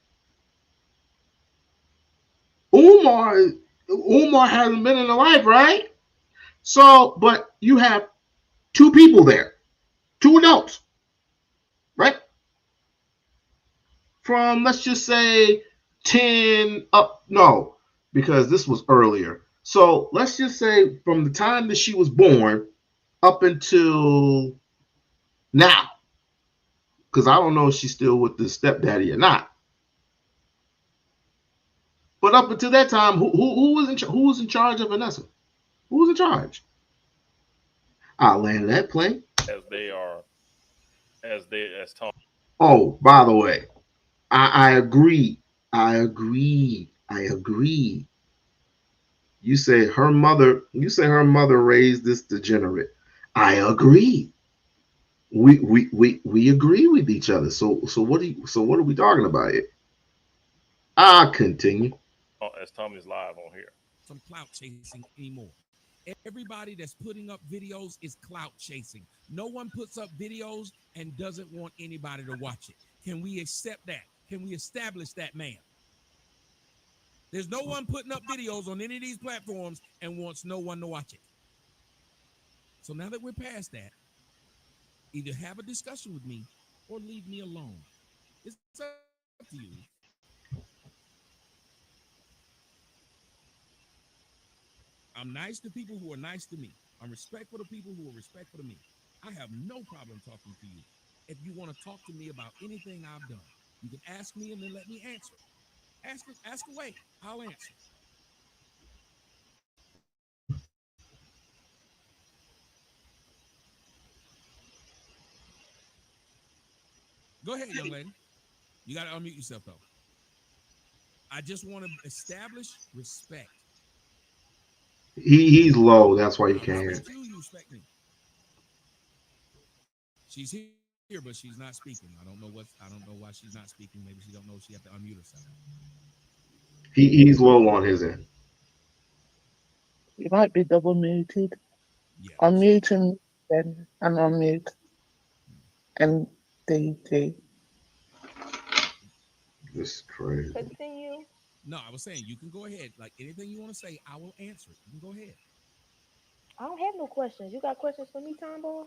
Umar hasn't been in the life, right? So, but you have two people there, two adults, right? From, let's just say 10 up, no, because this was earlier. So let's just say from the time that she was born up until now, because I don't know if she's still with the stepdaddy or not. But up until that time, who was in charge of Vanessa? Who was in charge? I'll land that plane. As Tom. Oh, by the way, I agree. You say her mother raised this degenerate. I agree. We agree with each other. So what are we talking about here? I'll continue. As Tommy's live on here. Some clout chasing anymore. Everybody that's putting up videos is clout chasing. No one puts up videos and doesn't want anybody to watch it. Can we accept that? Can we establish that, man? There's no one putting up videos on any of these platforms and wants no one to watch it. So now that we're past that, either have a discussion with me or leave me alone. It's up to you. I'm nice to people who are nice to me. I'm respectful to people who are respectful to me. I have no problem talking to you. If you want to talk to me about anything I've done, you can ask me and then let me answer. Ask away. I'll answer. Go ahead, young lady. You got to unmute yourself, though. I just want to establish respect. He's low. That's why you I can't hear. respect you. You respect me. She's here, but she's not speaking. I don't know why she's not speaking. Maybe she don't know she have to unmute herself. He's low on his end. You might be double muted. Yeah. Unmute him then and unmute. And DJ. This is crazy. Continue. No, I was saying you can go ahead. Like anything you want to say, I will answer it. You can go ahead. I don't have no questions. You got questions for me, Tom Boy?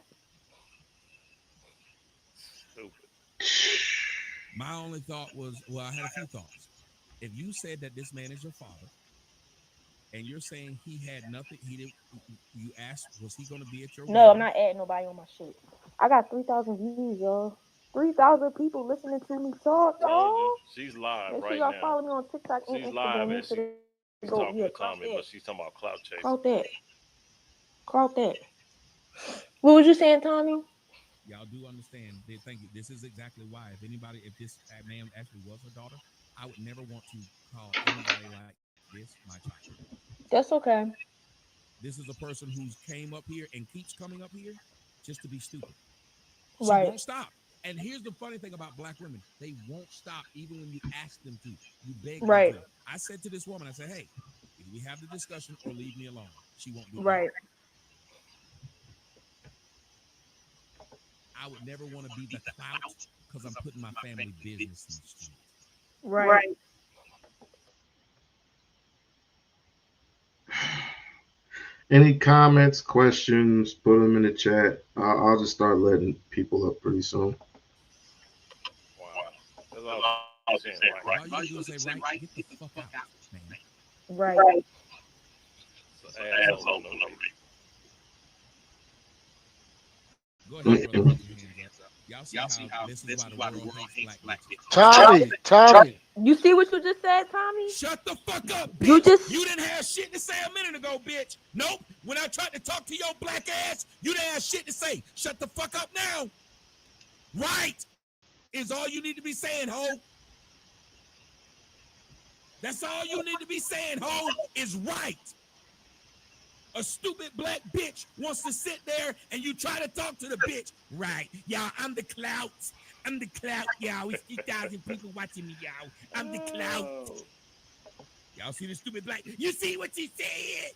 Stupid. My only thought was, well, I had a few thoughts. If you said that this man is your father, and you're saying he had nothing, he didn't. You asked, was he going to be at your No, I'm wedding? not adding nobody on my shit. I got 3,000 views, y'all. 3,000 people listening to me talk, Told y'all. you. She's live Make sure right y'all now. follow me on TikTok and She's Instagram. live Make and sure she's go, talking yeah, to crop Tommy, that. but she's talking about clout chasing. Crop that. Crop that. What was you saying, Tommy? Y'all do understand. Thank you. This is exactly why. If this man actually was her daughter, I would never want to call anybody like this my child. That's okay. This is a person who's came up here and keeps coming up here just to be stupid. She Right. won't stop. And here's the funny thing about black women. They won't stop even when you ask them to. You beg Right. them to. I said to this woman, I said, hey, either we have the discussion or leave me alone. She won't do it. Right. I would never want to be the clout because I'm putting my family business in the street. Right. Any comments, questions? Put them in the chat. I'll just start letting people up pretty soon. Wow. That's all I'm saying, right? All you do is say, right, get the fuck out, man. Right. So, asshole, no reason. Go ahead, brother. Put your hands up. Y'all see how this is why the world hates black bitches. Tommy. You see what you just said, Tommy? Shut the fuck up, bitch. You didn't have shit to say a minute ago, bitch. Nope. When I tried to talk to your black ass, you didn't have shit to say. Shut the fuck up now. Right is all you need to be saying, ho. That's all you need to be saying, ho, is right. A stupid black bitch wants to sit there and you try to talk to the bitch. Right. Y'all, I'm the clout. I'm the clout, y'all. It's 3,000 people watching me, y'all. I'm the clout. Y'all see the stupid black? You see what she said?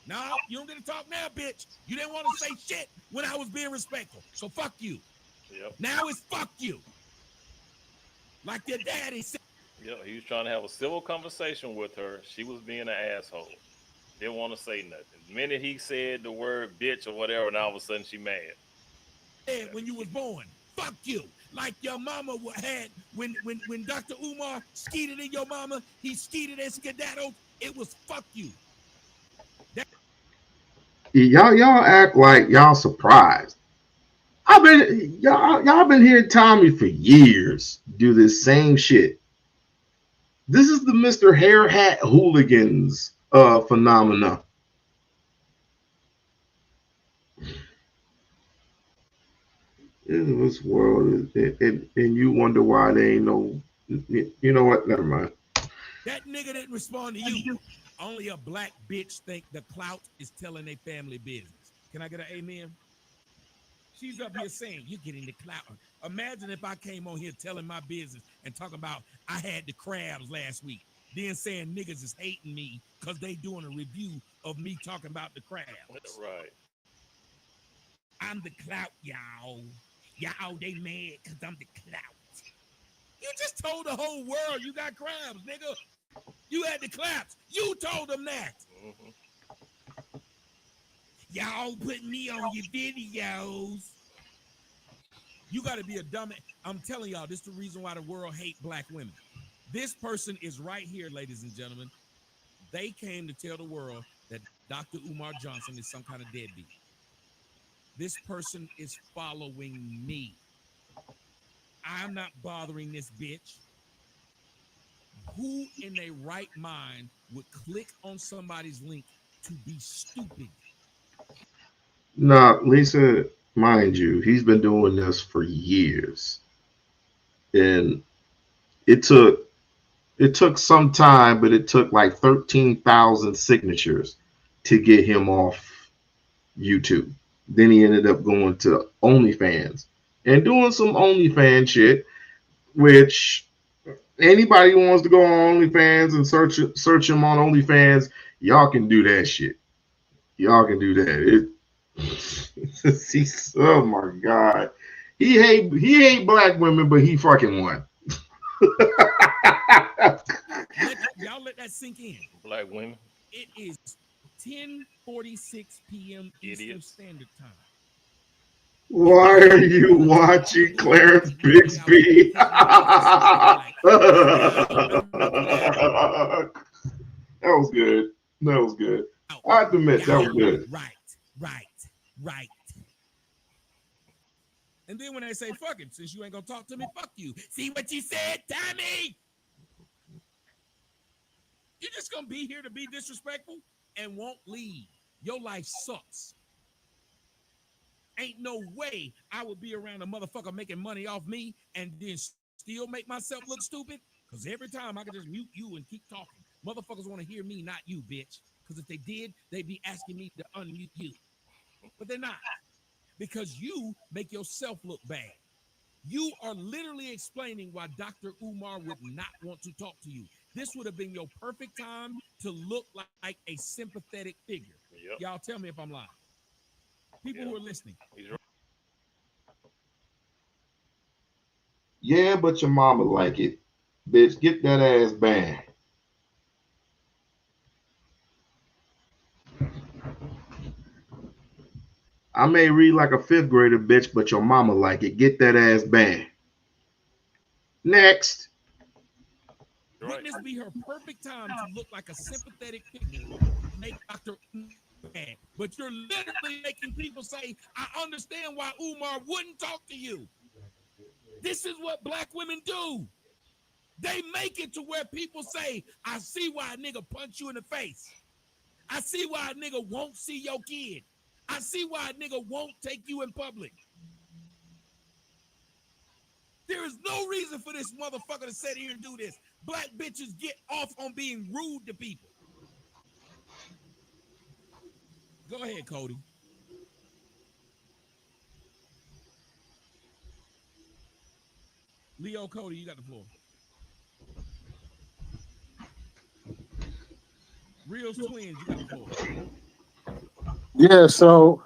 No, you don't get to talk now, bitch. You didn't want to say shit when I was being respectful. So fuck you. Yep. Now it's fuck you. Like your daddy said. Yeah, he was trying to have a civil conversation with her. She was being an asshole. Didn't want to say nothing. The minute he said the word bitch or whatever, and all of a sudden she mad. When you was born, fuck you. Like your mama had when Dr. Umar skeeted in your mama, he skeeted and skedaddled. It was fuck you. Y'all act like y'all surprised. Y'all been hearing Tommy for years do this same shit. This is the Mr. Hair Hat Hooligans phenomena. In this world, and you wonder why they ain't no. You know what? Never mind. That nigga didn't respond to you. Only a black bitch think the clout is telling their family business. Can I get an amen? She's up here saying, you're getting the clout. Imagine if I came on here telling my business and talking about I had the crabs last week. Then saying niggas is hating me because they doing a review of me talking about the crabs. Right. I'm the clout, y'all. Y'all, they mad because I'm the clout. You just told the whole world you got crabs, nigga. You had the claps. You told them that. Y'all put me on your videos. You got to be a dumb. I'm telling y'all, this is the reason why the world hate black women. This person is right here, ladies and gentlemen. They came to tell the world that Dr. Umar Johnson is some kind of deadbeat. This person is following me. I'm not bothering this bitch. Who in their right mind would click on somebody's link to be stupid? Now, Lisa, mind you, he's been doing this for years. And it took some time, but it took like 13,000 signatures to get him off YouTube. Then he ended up going to OnlyFans and doing some OnlyFans shit, which anybody who wants to go on OnlyFans and search him on OnlyFans, y'all can do that shit. Y'all can do that. Oh my God. He hate black women, but he fucking won. Y'all let that sink in. Black women. It is 10:46 p.m. Eastern Standard Time. Why are you watching Clarence Bixby? That was good. That was good. I have to admit, that was good. Right. And then when they say, fuck it, since you ain't gonna talk to me, fuck you. See what you said, Tommy? You're just gonna be here to be disrespectful and won't leave. Your life sucks. Ain't no way I would be around a motherfucker making money off me and then still make myself look stupid. Because every time I could just mute you and keep talking. Motherfuckers want to hear me, not you, bitch. Because if they did, they'd be asking me to unmute you. But they're not. Because you make yourself look bad. You are literally explaining why Dr. Umar would not want to talk to you. This would have been your perfect time to look like a sympathetic figure. Yep. Y'all tell me if I'm lying. People who are listening. Yeah, but your mama like it. Bitch, get that ass banned. I may read like a 5th grader, bitch, but your mama like it. Get that ass banned. Next. Wouldn't this be her perfect time to look like a sympathetic figure? Make Dr. Umar, but you're literally making people say, I understand why Umar wouldn't talk to you. This is what black women do. They make it to where people say, I see why a nigga punch you in the face. I see why a nigga won't see your kid. I see why a nigga won't take you in public. There is no reason for this motherfucker to sit here and do this. Black bitches get off on being rude to people. Go ahead, Cody. Leo, Cody, you got the floor. Real twins, you got the floor. Yeah, so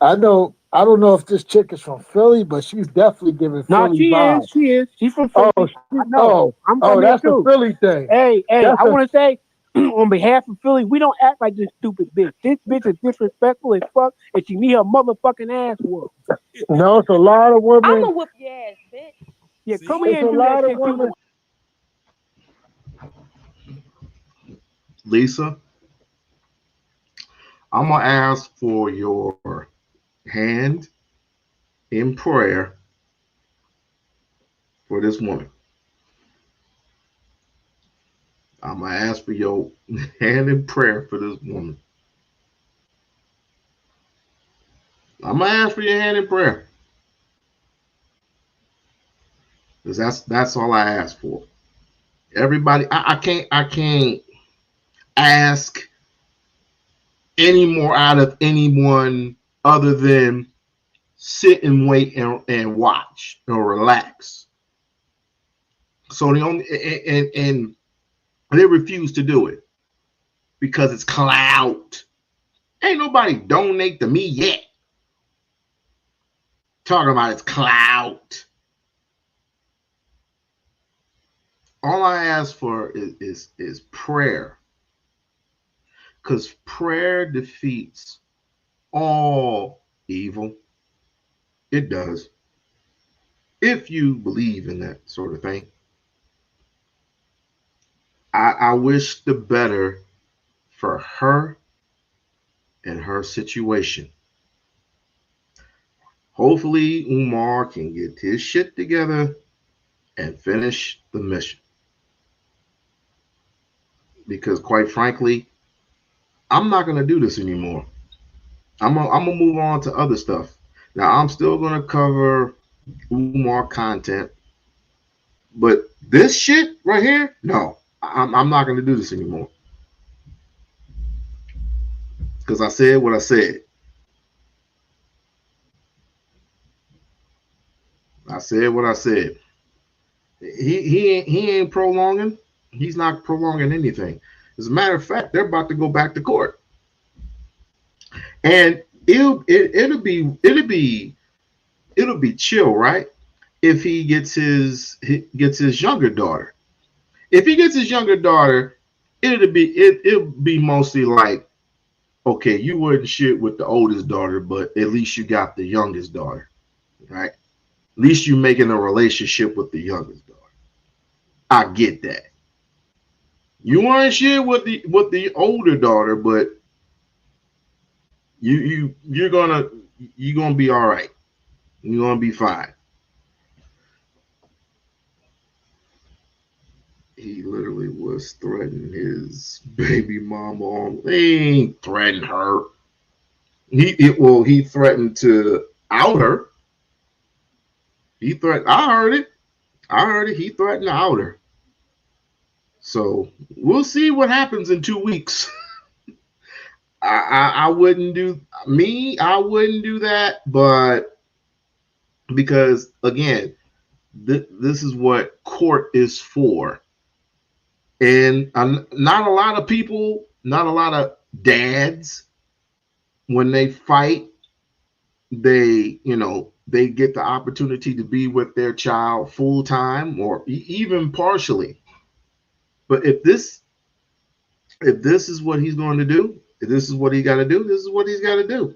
I don't know if this chick is from Philly, but she's definitely giving Philly vibes. She is. She's from Philly. I'm from here that's too. a Philly thing. Hey, I want to say, on behalf of Philly, we don't act like this stupid bitch. This bitch is disrespectful as fuck, and she need her motherfucking ass whooped. No, it's a lot of women. I'm gonna whoop your ass, bitch. Yeah, See? come here and It's a do that lot of shit women. too. Lisa, I'm going to ask for your hand in prayer for this woman. I'm going to ask for your hand in prayer for this woman. I'm going to ask for your hand in prayer. Because that's all I ask for. Everybody, I can't ask any more out of anyone other than sit and wait and watch or relax. So the only and they refuse to do it because it's clout. Ain't nobody donate to me yet. Talking about it's clout. All I ask for is prayer, because prayer defeats all evil. It does. If you believe in that sort of thing. I wish the better for her and her situation. Hopefully, Umar can get his shit together and finish the mission. Because, quite frankly, I'm not going to do this anymore. I'm gonna move on to other stuff. Now, I'm still going to cover Umar content, but this shit right here, no, I'm not going to do this anymore. Because I said what I said. I said what I said. He ain't prolonging. He's not prolonging anything. As a matter of fact, they're about to go back to court, and it'll be chill, right? If he gets his younger daughter. If he gets his younger daughter, it'll be mostly like, okay, you wouldn't shit with the oldest daughter, but at least you got the youngest daughter, right? At least you making a relationship with the youngest daughter. I get that. You want to share with the older daughter, but you're gonna be all right. You're gonna be fine. He literally was threatening his baby mama. He ain't threatened her. He threatened to out her. He threatened. I heard it. I heard it. He threatened to out her. So we'll see what happens in 2 weeks. I wouldn't do me. I wouldn't do that, but because again, this is what court is for, and not a lot of people, not a lot of dads, when they fight, they get the opportunity to be with their child full time or even partially. But if this is what he's going to do, if this is what he got to do, this is what he's got to do.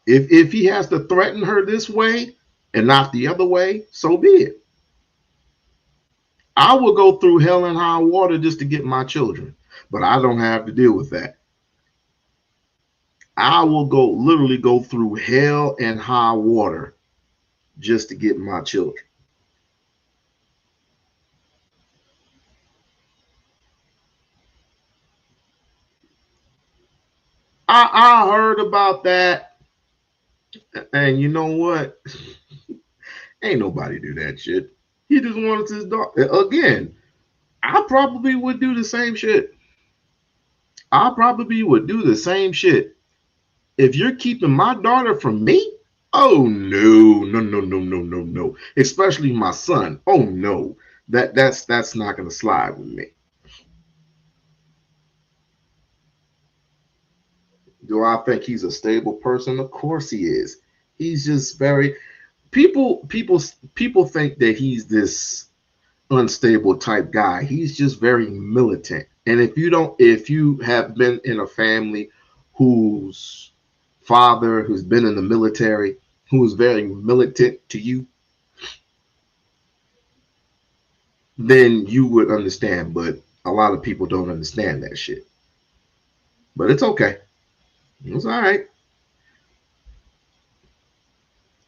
If he has to threaten her this way and not the other way, so be it. I will go through hell and high water just to get my children, but I don't have to deal with that. I will literally go through hell and high water just to get my children. I heard about that, and you know what? Ain't nobody do that shit. He just wanted his daughter. Again, I probably would do the same shit. I probably would do the same shit. If you're keeping my daughter from me, oh no, no, no, no, no, no, no. Especially my son. Oh no. That's not gonna slide with me. Do I think he's a stable person? Of course he is. He's just very people think that he's this unstable type guy. He's just very militant. And if you have been in a family whose father who's been in the military, who is very militant to you, then you would understand. But a lot of people don't understand that shit. But it's okay. It's all right.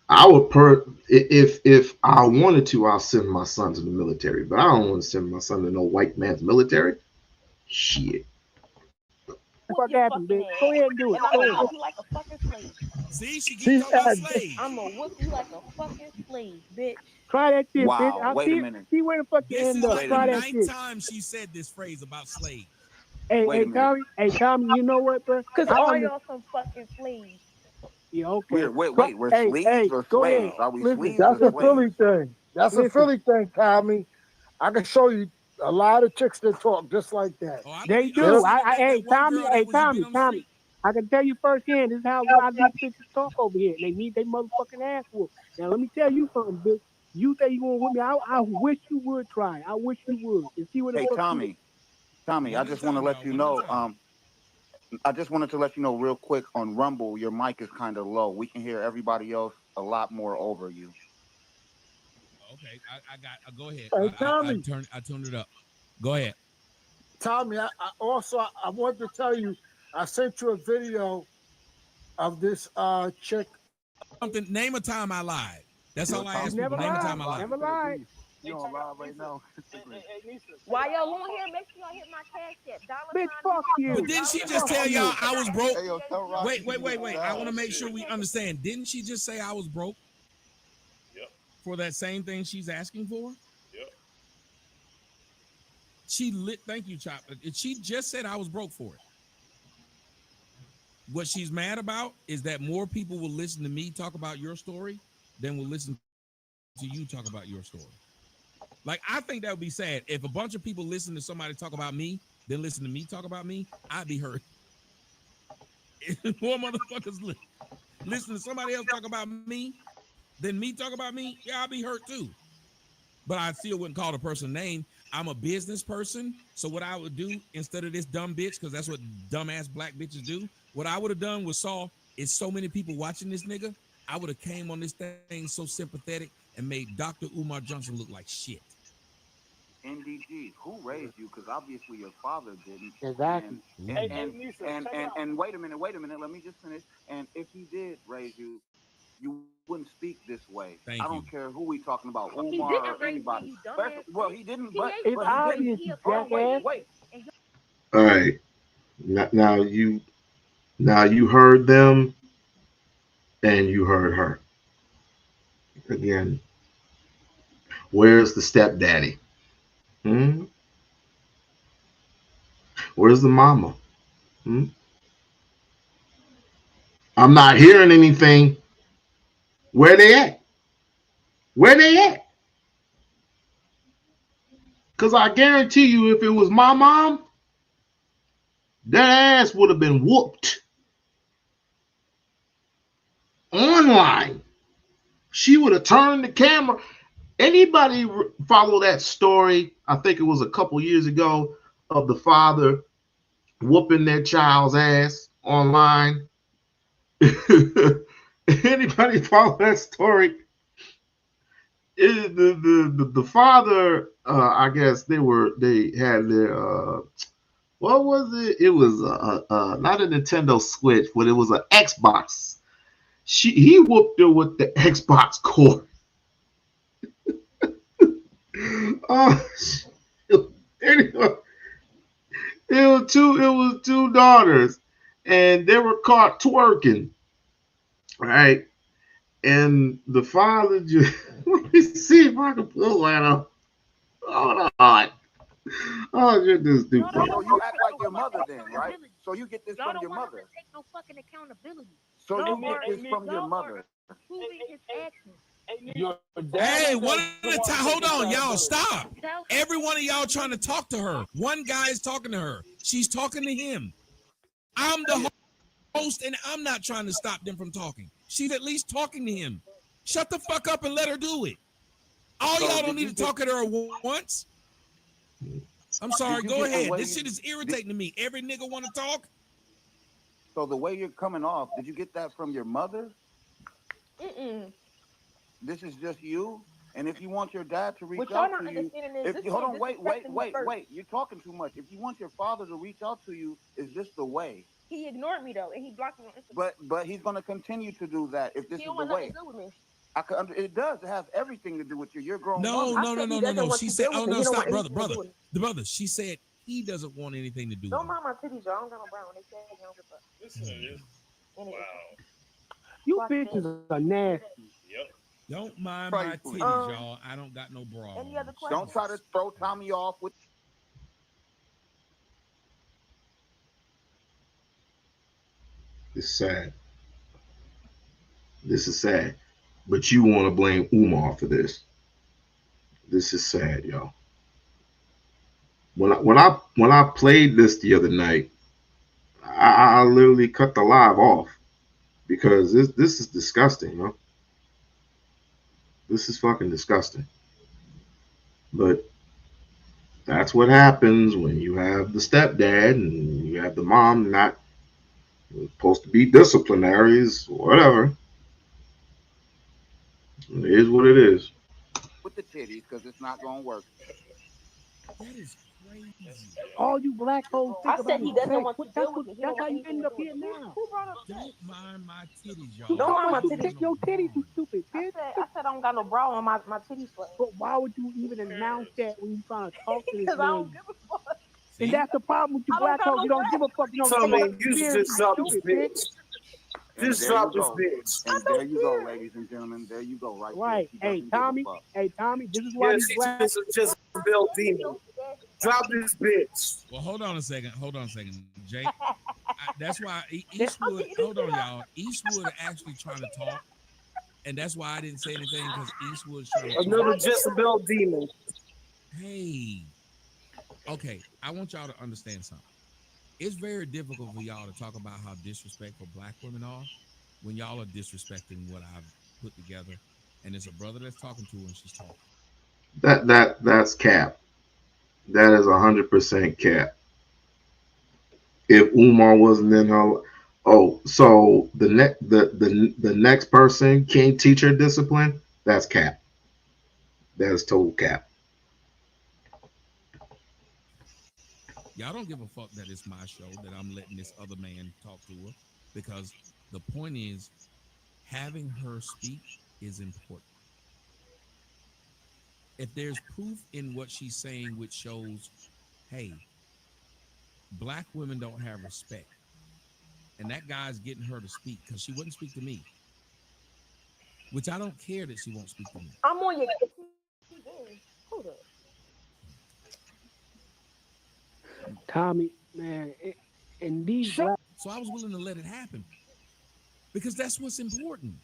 I would if I wanted to, I'll send my son to the military, but I don't want to send my son to no white man's military. Shit. Fuck happened, bitch. Go ahead and do it. And I'm gonna whoop you like a fucking slave. See, she keeps talking about slaves. I'm gonna whoop you like a fucking slave, bitch. Try that shit, Wow, bitch. I'll wait a minute. see where the fuck you This end is up. like Try the that shit. 9th time she said this phrase about slaves. Hey, Tommy, you know what, bro? Cause all y'all some fucking slaves. Yeah, okay. We're Hey, sleeves or go slaves? ahead. Are we Listen, sleeves That's or a Philly slaves? thing. That's a Philly thing, Tommy. I can show you a lot of chicks that talk just like that. Oh, They believe- do. that Hey, one Tommy, girl that was you beat on the Tommy. street. I can tell you firsthand, this is how a lot of these bitches talk over here. They need they motherfucking ass whooped. Now let me tell you something, bitch. You say you going with me? I wish you would try. I wish you would and see what the Hey, fuck. Tommy, I just want to let you know. I just wanted to let you know real quick on Rumble, your mic is kind of low. We can hear everybody else a lot more over you. Okay, I got. Go ahead. Hey, I Tommy. I turned it up. Go ahead. Tommy, I wanted to tell you, I sent you a video of this chick. Something. Name a time I lied. That's all I asked Never people. Name a lied. time I lied. Never lied. You on live right now? While y'all on here, make sure y'all hit my cash app. Bitch, fuck you. But didn't she just tell y'all I was broke? Hey, yo, tell Rocky Wait. I want to make sure we understand. Didn't she just say I was broke? Yep. For that same thing she's asking for? Yep. Thank you, Chop. She just said I was broke for it. What she's mad about is that more people will listen to me talk about your story than will listen to you talk about your story. Like, I think that would be sad. If a bunch of people listen to somebody talk about me, then listen to me talk about me, I'd be hurt. If more motherfuckers listen to somebody else talk about me than me talk about me, yeah, I'd be hurt too. But I still wouldn't call the person name. I'm a business person. So what I would do instead of this dumb bitch, because that's what dumbass black bitches do, what I would have done was it's so many people watching this nigga, I would have came on this thing so sympathetic and made Dr. Umar Johnson look like shit. NDG, who raised you? Because obviously your father didn't. Exactly. And wait a minute. Let me just finish. And if he did raise you, you wouldn't speak this way. Thank I don't you. care who we talking about, He Umar didn't or raise anybody. me, you dumbass Well, bitch. he didn't. He But raised It's me. obvious, He you a grown jackass. wait. All right. Now you heard them and you heard her. Again, where's the stepdaddy? Where's the mama? I'm not hearing anything. Where they at? Where they at? Because I guarantee you, if it was my mom, that ass would have been whooped online. She would have turned the camera. Anybody follow that story? I think it was a couple years ago of the father whooping their child's ass online. Anybody follow that story? The father, I guess they had their what was it? It was not a Nintendo Switch, but it was an Xbox. He whooped her with the Xbox cord. Anyway, it was two daughters, and they were caught twerking. Right, and the father just let me see if I can pull that up. Hold on. Oh, you're just stupid. So you act like your mother then, right? So you get this from your mother. Take no fucking accountability. So you get this from your mother. Proving his actions. Hey, one at a time. Hold on, y'all. Stop. Every one of y'all trying to talk to her. One guy is talking to her. She's talking to him. I'm the host, and I'm not trying to stop them from talking. She's at least talking to him. Shut the fuck up and let her do it. All y'all don't need to talk to her once. I'm sorry. Go ahead. This shit is irritating to me. Every nigga want to talk. So the way you're coming off, did you get that from your mother? This is just you. And if you want your dad to reach out to you, hold on, wait. You're talking too much. If you want your father to reach out to you, is this the way? He ignored me though, and he blocked me on Instagram. But he's going to continue to do that if this is the way. It does. It has everything to do with you. You're grown. No. She said, "Oh no, stop, brother." She said he doesn't want anything to do. Don't mind my titties, y'all. I don't got no brown. They say I don't give a fuck. Wow. You bitches are nasty. Yep. Don't mind my titties, y'all. I don't got no bra. Any other questions? Don't try to throw Tommy off with. It's sad. This is sad. But you want to blame Umar for this. This is sad, y'all. When I played this the other night, I literally cut the live off because this is disgusting, yo. This is fucking disgusting. But that's what happens when you have the stepdad and you have the mom not supposed to be disciplinaries or whatever. It is what it is. With the titties, because it's not gonna work. That is crazy. All you black hoes think I said about is he doesn't sex. want to That's deal with what. me. He That's don't how want you anything end to up do with here me. now. Who brought up sex? Don't mind my titties, y'all. You Don't talking mind about my you titties. check your titties, you stupid I bitch. said I don't got no bra on, my titties flat. But why would you even announce that when you trying to talk to this Because I lady? don't give a fuck. And See? that's the problem with you I don't black got hoes. no You don't bra. give a fuck. You don't Tell take me, no you serious, just you drop this stupid bitch. bitch. And Just there drop you this go. bitch. And I there don't you go, care. ladies and gentlemen. There you go, right Right. there. She Hey, doesn't Tommy. give a fuck. Hey, Tommy. This is why Yeah, these she's black. just a Jezebel demon. Drop this bitch. Well, hold on a second. Jake. That's why I'm Eastwood, beating hold the on, shit out. y'all. Eastwood actually trying to talk. And that's why I didn't say anything, because Eastwood's trying to Another talk. Jezebel demon. Hey. Okay, I want y'all to understand something. It's very difficult for y'all to talk about how disrespectful black women are when y'all are disrespecting what I've put together. And it's a brother that's talking to her and she's talking. That's cap. That is 100% cap. If Umar wasn't in her, oh, so the next person can't teach her discipline. That's cap. That is total cap. Y'all don't give a fuck that it's my show, that I'm letting this other man talk to her, because the point is having her speak is important. If there's proof in what she's saying which shows, hey, black women don't have respect, and that guy's getting her to speak because she wouldn't speak to me, which I don't care that she won't speak to me. I'm on your TV. Hold up. Tommy, man, and these black. So I was willing to let it happen because that's what's important.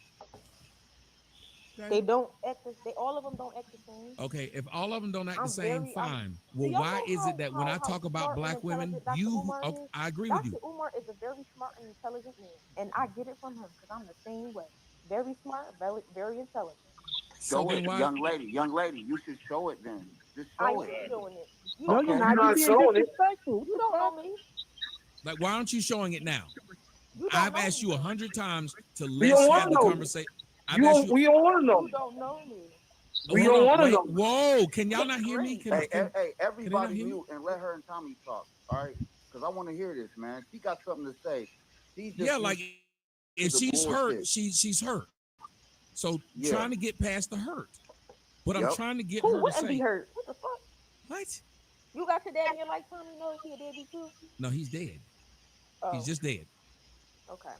They don't act. They all of them don't act the same. Okay, if all of them don't act the I'm same, very. fine. Do Well, y'all why know is it that when I how talk about smart and black women, intelligent Dr. Umar is? I agree with you. Dr. Umar is a very smart and intelligent man, and I get it from him because I'm the same way. Very smart, very intelligent. So Show then it, why? young lady. You should show it then. Just I show am it. doing it. You No, don't you're know Okay. not. me. You're being showing it. disrespectful. You don't know me. Like, why aren't you showing it now? You don't I've know asked me. you 100 times to We don't let's want have to the know. conversation. I've asked you. We don't want to know. You don't know me. We Hold don't on, want to wait, know. whoa! Can y'all Good not hear me? grief. Hey, Can they not everybody hear me? mute and let her and Tommy talk. All right, because I want to hear this, man. She got something to say. She's just Yeah, used like to if the she's hurt, bullshit. she's hurt. So Yeah. trying to get past the hurt, but I'm Yep. trying to get Who her to wouldn't be say hurt? What the fuck? what? You got your daddy in your lifetime? You know he a deadbeat too. No, he's dead. He's Oh, just dead. okay.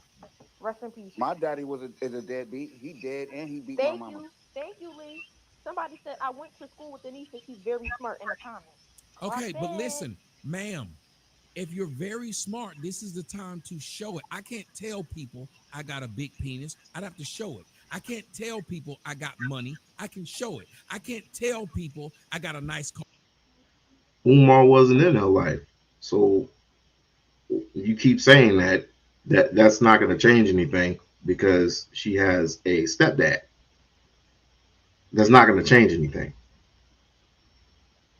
Rest in peace. My daddy is a deadbeat. He dead and he beat my Thank mama. thank you, Lee. Somebody said I went to school with Denise and she's very smart in the comments. Clock Okay, but that. listen, ma'am, if you're very smart, this is the time to show it. I can't tell people I got a big penis. I'd have to show it. I can't tell people I got money. I can show it. I can't tell people I got a nice car. Umar wasn't in her life, so you keep saying that's not going to change anything because she has a stepdad. That's not going to change anything.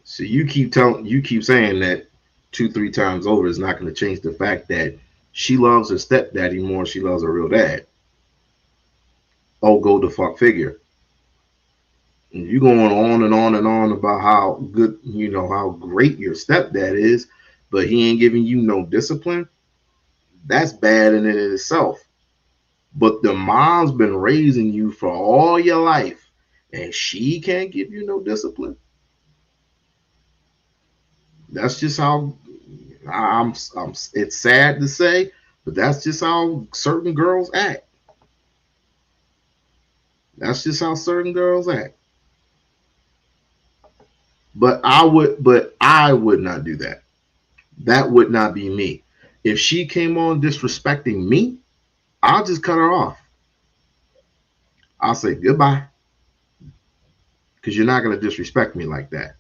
So you keep saying that 2-3 times over is not going to change the fact that she loves her stepdaddy more than she loves her real dad. Oh, go the fuck figure. And you going on and on and on about how good, how great your stepdad is, but he ain't giving you no discipline. That's bad in it itself. But the mom's been raising you for all your life, and she can't give you no discipline. That's just how I'm. It's sad to say, but that's just how certain girls act. That's just how certain girls act. But I would not do that. That would not be me. If she came on disrespecting me, I'll just cut her off. I'll say goodbye because you're not gonna disrespect me like that.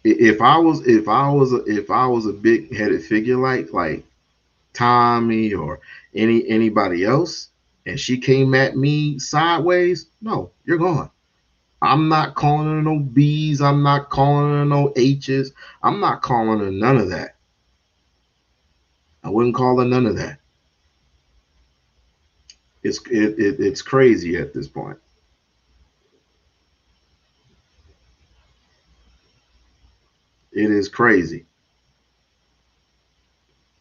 If I was a big headed figure like Tommy or anybody else, and she came at me sideways, no, you're gone. I'm not calling her no B's. I'm not calling her no H's. I'm not calling her none of that. I wouldn't call her none of that. It's crazy at this point. It is crazy.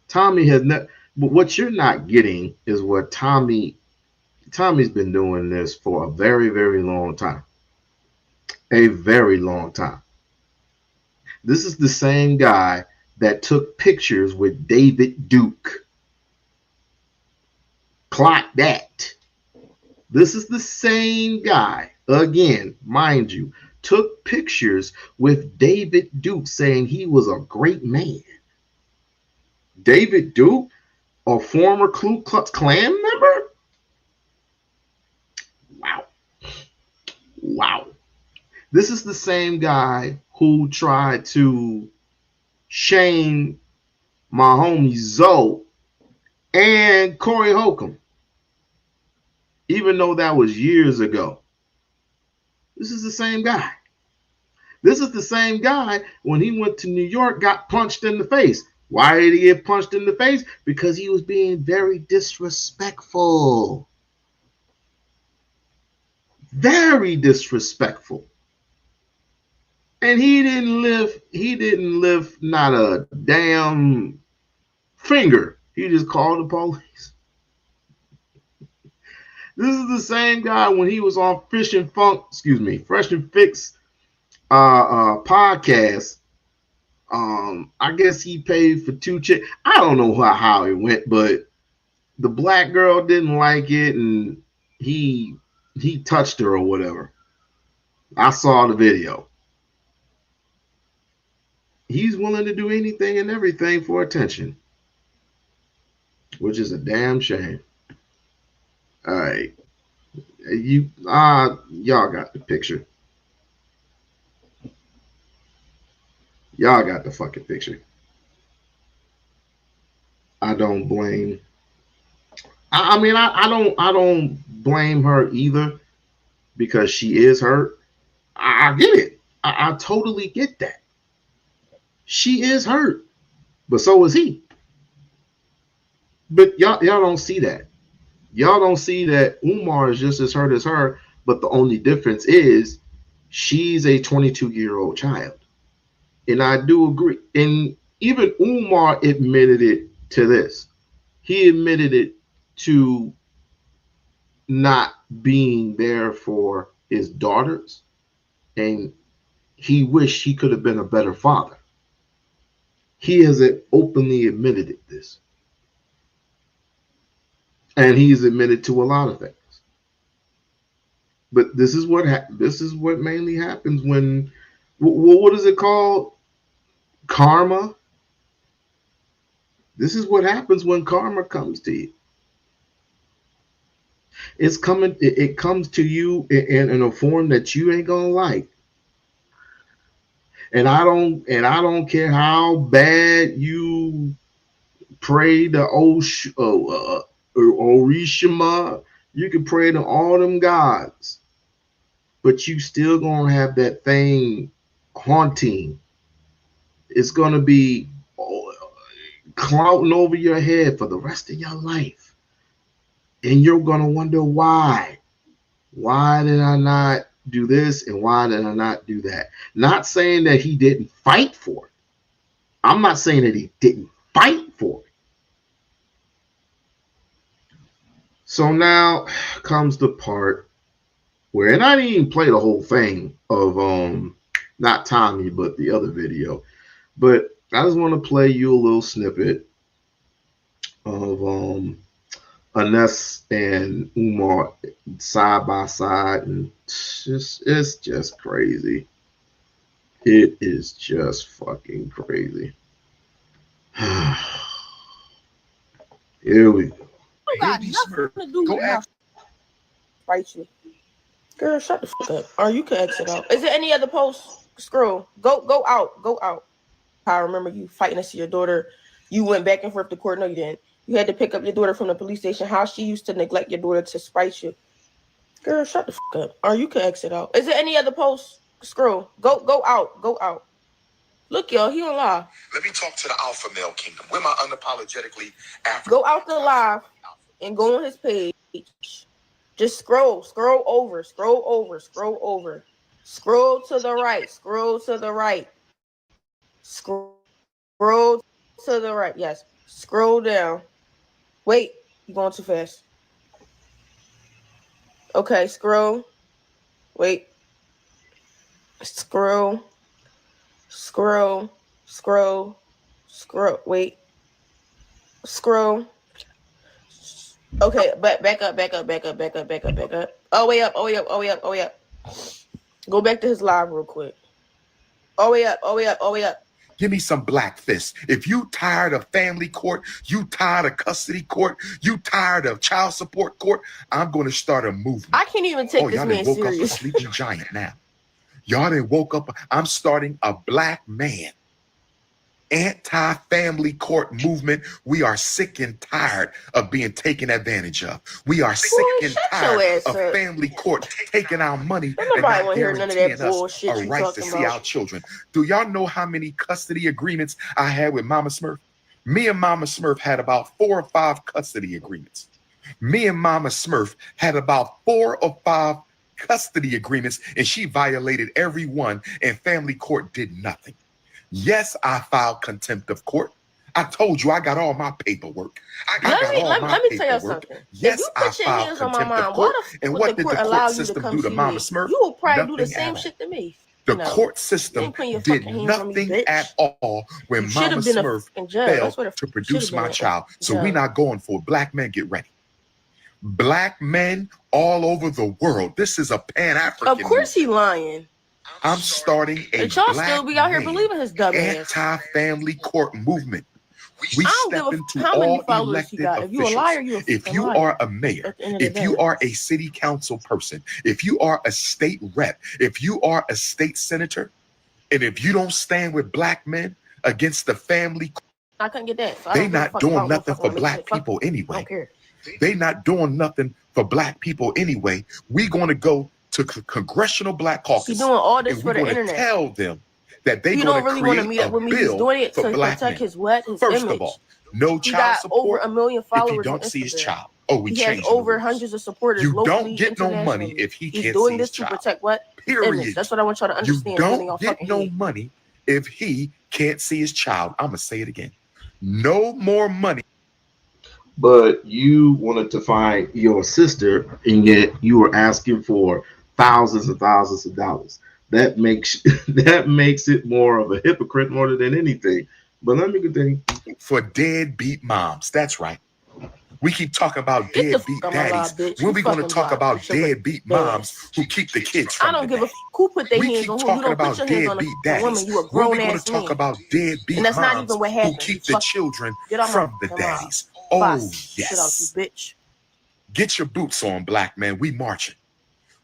Tommy has not. But what you're not getting is what Tommy's been doing this for a very, very long time. A very long time. This is the same guy that took pictures with David Duke. Clock that. This is the same guy, again, mind you, took pictures with David Duke saying he was a great man. David Duke, a former Ku Klux Klan member? Wow. Wow. This is the same guy who tried to shame my homie Zoe and Corey Holcomb, even though that was years ago. This is the same guy. This is the same guy when he went to New York, got punched in the face. Why did he get punched in the face? Because he was being very disrespectful. Very disrespectful. And he didn't lift not a damn finger. He just called the police. This is the same guy when he was on Fresh and Fix podcast. I guess he paid for 2 chicks. I don't know how it went, but the black girl didn't like it, and he touched her or whatever. I saw the video. He's willing to do anything and everything for attention, which is a damn shame. All right, y'all got the picture. Y'all got the fucking picture. I don't blame. I mean, I don't blame her either, because she is hurt. I get it. I totally get that. She is hurt, but so is he. But y'all don't see that. Y'all don't see that Umar is just as hurt as her, but the only difference is she's a 22-year-old child. And I do agree. And even Umar admitted it to this. He admitted it to not being there for his daughters, and he wished he could have been a better father. He has openly admitted this. And he's admitted to a lot of things. But this is what mainly happens when, what is it called? Karma. This is what happens when karma comes to you. It's coming. It comes to you in a form that you ain't gonna like. And I don't care how bad you pray to Orishima. You can pray to all them gods, but you still gonna have that thing haunting. It's gonna be clouding over your head for the rest of your life, and you're gonna wonder why. Why did I not do this, and why did I not do that? Not saying that he didn't fight for it. I'm not saying that he didn't fight for it. So now comes the part where, and I didn't even play the whole thing of not Tommy, but the other video. But I just want to play you a little snippet of Ines and Umar side by side, and it's just crazy. It is just fucking crazy. Here we go. Got nothing to do with my fight you. Girl, shut the fuck up. Or you can exit out. Is there any other posts? Scroll. Go out. Go out. I remember you fighting us to your daughter. You went back and forth to court. No, you didn't. You had to pick up your daughter from the police station. How she used to neglect your daughter to spite you. Girl, shut the fuck up. Or you can exit out. Is there any other posts? Scroll. Go out. Go out. Look, y'all, he on live. Let me talk to the alpha male kingdom. We're my unapologetically African. Go out the live and go on his page. Just scroll over. Scroll to the right. Scroll to the right. Yes. Scroll down. Wait, you're going too fast. Okay, scroll. Wait. Scroll. Wait. Scroll. Okay, back up. Oh, way up. Go back to his live real quick. Oh, way up. Give me some black fists. If you tired of family court, you tired of custody court, you tired of child support court, I'm going to start a movement. I can't even take this y'all man done woke serious. up a sleeping giant now. Y'all done woke up. I'm starting a black man anti-family court movement. We are sick and tired of being taken advantage of. We are sick and tired of family court taking our money and not guaranteeing us a right to see our children. Do y'all know how many custody agreements I had with Mama Smurf? Me and Mama Smurf had about 4 or 5 custody agreements. Me and Mama Smurf had about 4 or 5 custody agreements, and she violated every one, and family court did nothing. Yes, I filed contempt of court. I told you I got all my paperwork. Let me tell you something. Yes, if you put your hands on my mom, what did the court allow you to come do to see Mama me? Smurf? You will probably do the Nothing same at shit to me. The court system did nothing at all when Mama Smurf failed to produce my child. So we're not going for it. Black men, get ready. Black men all over the world. This is a Pan-African Of course he lying. I'm starting a y'all black still be out here believing his dumb ass. anti-family court movement. We I don't step give into how many all followers you elected got. If you a officials. liar, you If you are a mayor, if you are a city council person, if you are a state rep, if you are a state senator, and if you don't stand with black men against the family, I couldn't get that. So they not doing nothing for black people anyway. I don't care. They not doing nothing for black people anyway. We're going to go to Congressional Black Caucus. He's doing all this and for we're the going internet. to tell them that they're He going don't to really want to create meet up a with me. He's bill doing it for to black protect men. his First image. of all, no He child got support over 1 million if he followers on don't see his Instagram. child. Oh, we He has changing over the rules. hundreds of supporters You locally, don't get no money internationally. if he He's can't doing see this his to child. protect what? His image. Period. That's what I want y'all to You understand. It's in y'all don't get fucking no head. money if he can't see his child. I'm going to say it again. No more money. But you wanted to find your sister, and yet you were asking for thousands and thousands of dollars. That makes it more of a hypocrite more than anything. But let me continue. For deadbeat moms. That's right. We keep talking about Get the deadbeat fuck out my daddies. live, bitch. When You we going to fucking talk blocked. about You should look deadbeat moms ass. who keep the kids I from don't the give a daddy? who put their We hands keep on who. You talking don't put about your hands on deadbeat a woman. daddies. You a When grown we going ass to talk man. about deadbeat And that's not moms even what who happened. keep You the fuck- children Get out my from the fucking mouth. daddies? Oh, Shit out yes. you, bitch. Get your boots on, black man. We marching.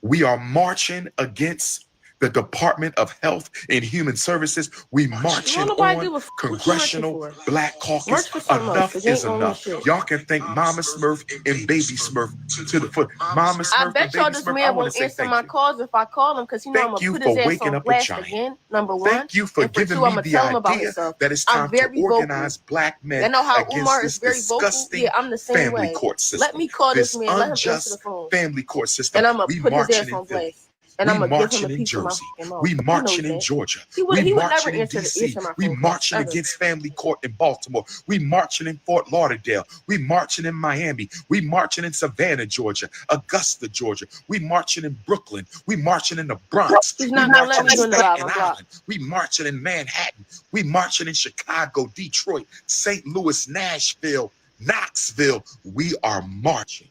We are marching against the Department of Health and Human Services. We marching nobody give a on fuck what you marching Congressional for. Black March Caucus. for something else, Enough 'cause you is ain't gonna win enough. shit. Y'all can thank Mama Smurf and Baby Smurf to the foot. Mama I Smurf bet and y'all Baby this Smurf, I man want won't to say answer thank my you. calls if I call him, because you know I'm Thank gonna you put for his ass waking on up a blast giant. again. Number one. Thank you for And for giving two, I'm me gonna the tell him about idea himself. that it's I'm time to very vocal. organize black men You know how against Umar this is very vocal? disgusting Yeah, I'm the same family way. court system. Let me call this man. Let him answer the Unjust phone. family court system. And I'm gonna We put his marching ass in on Philly. blast. And We I'm gonna give him marching a in piece of my Jersey. fucking mouth. We He knows marching in that. Georgia. He We would never marching in answer DC. my We phone call, marching ever. against family court in Baltimore. We marching in Fort Lauderdale. We marching in Miami. We marching in Savannah, Georgia, Augusta, Georgia. We marching in Brooklyn. We marching in the Bronx. He's We not gonna let marching me in do the live. Staten I'm blocked. Island. We marching in Manhattan. We marching in Chicago, Detroit, St. Louis, Nashville, Knoxville. We are marching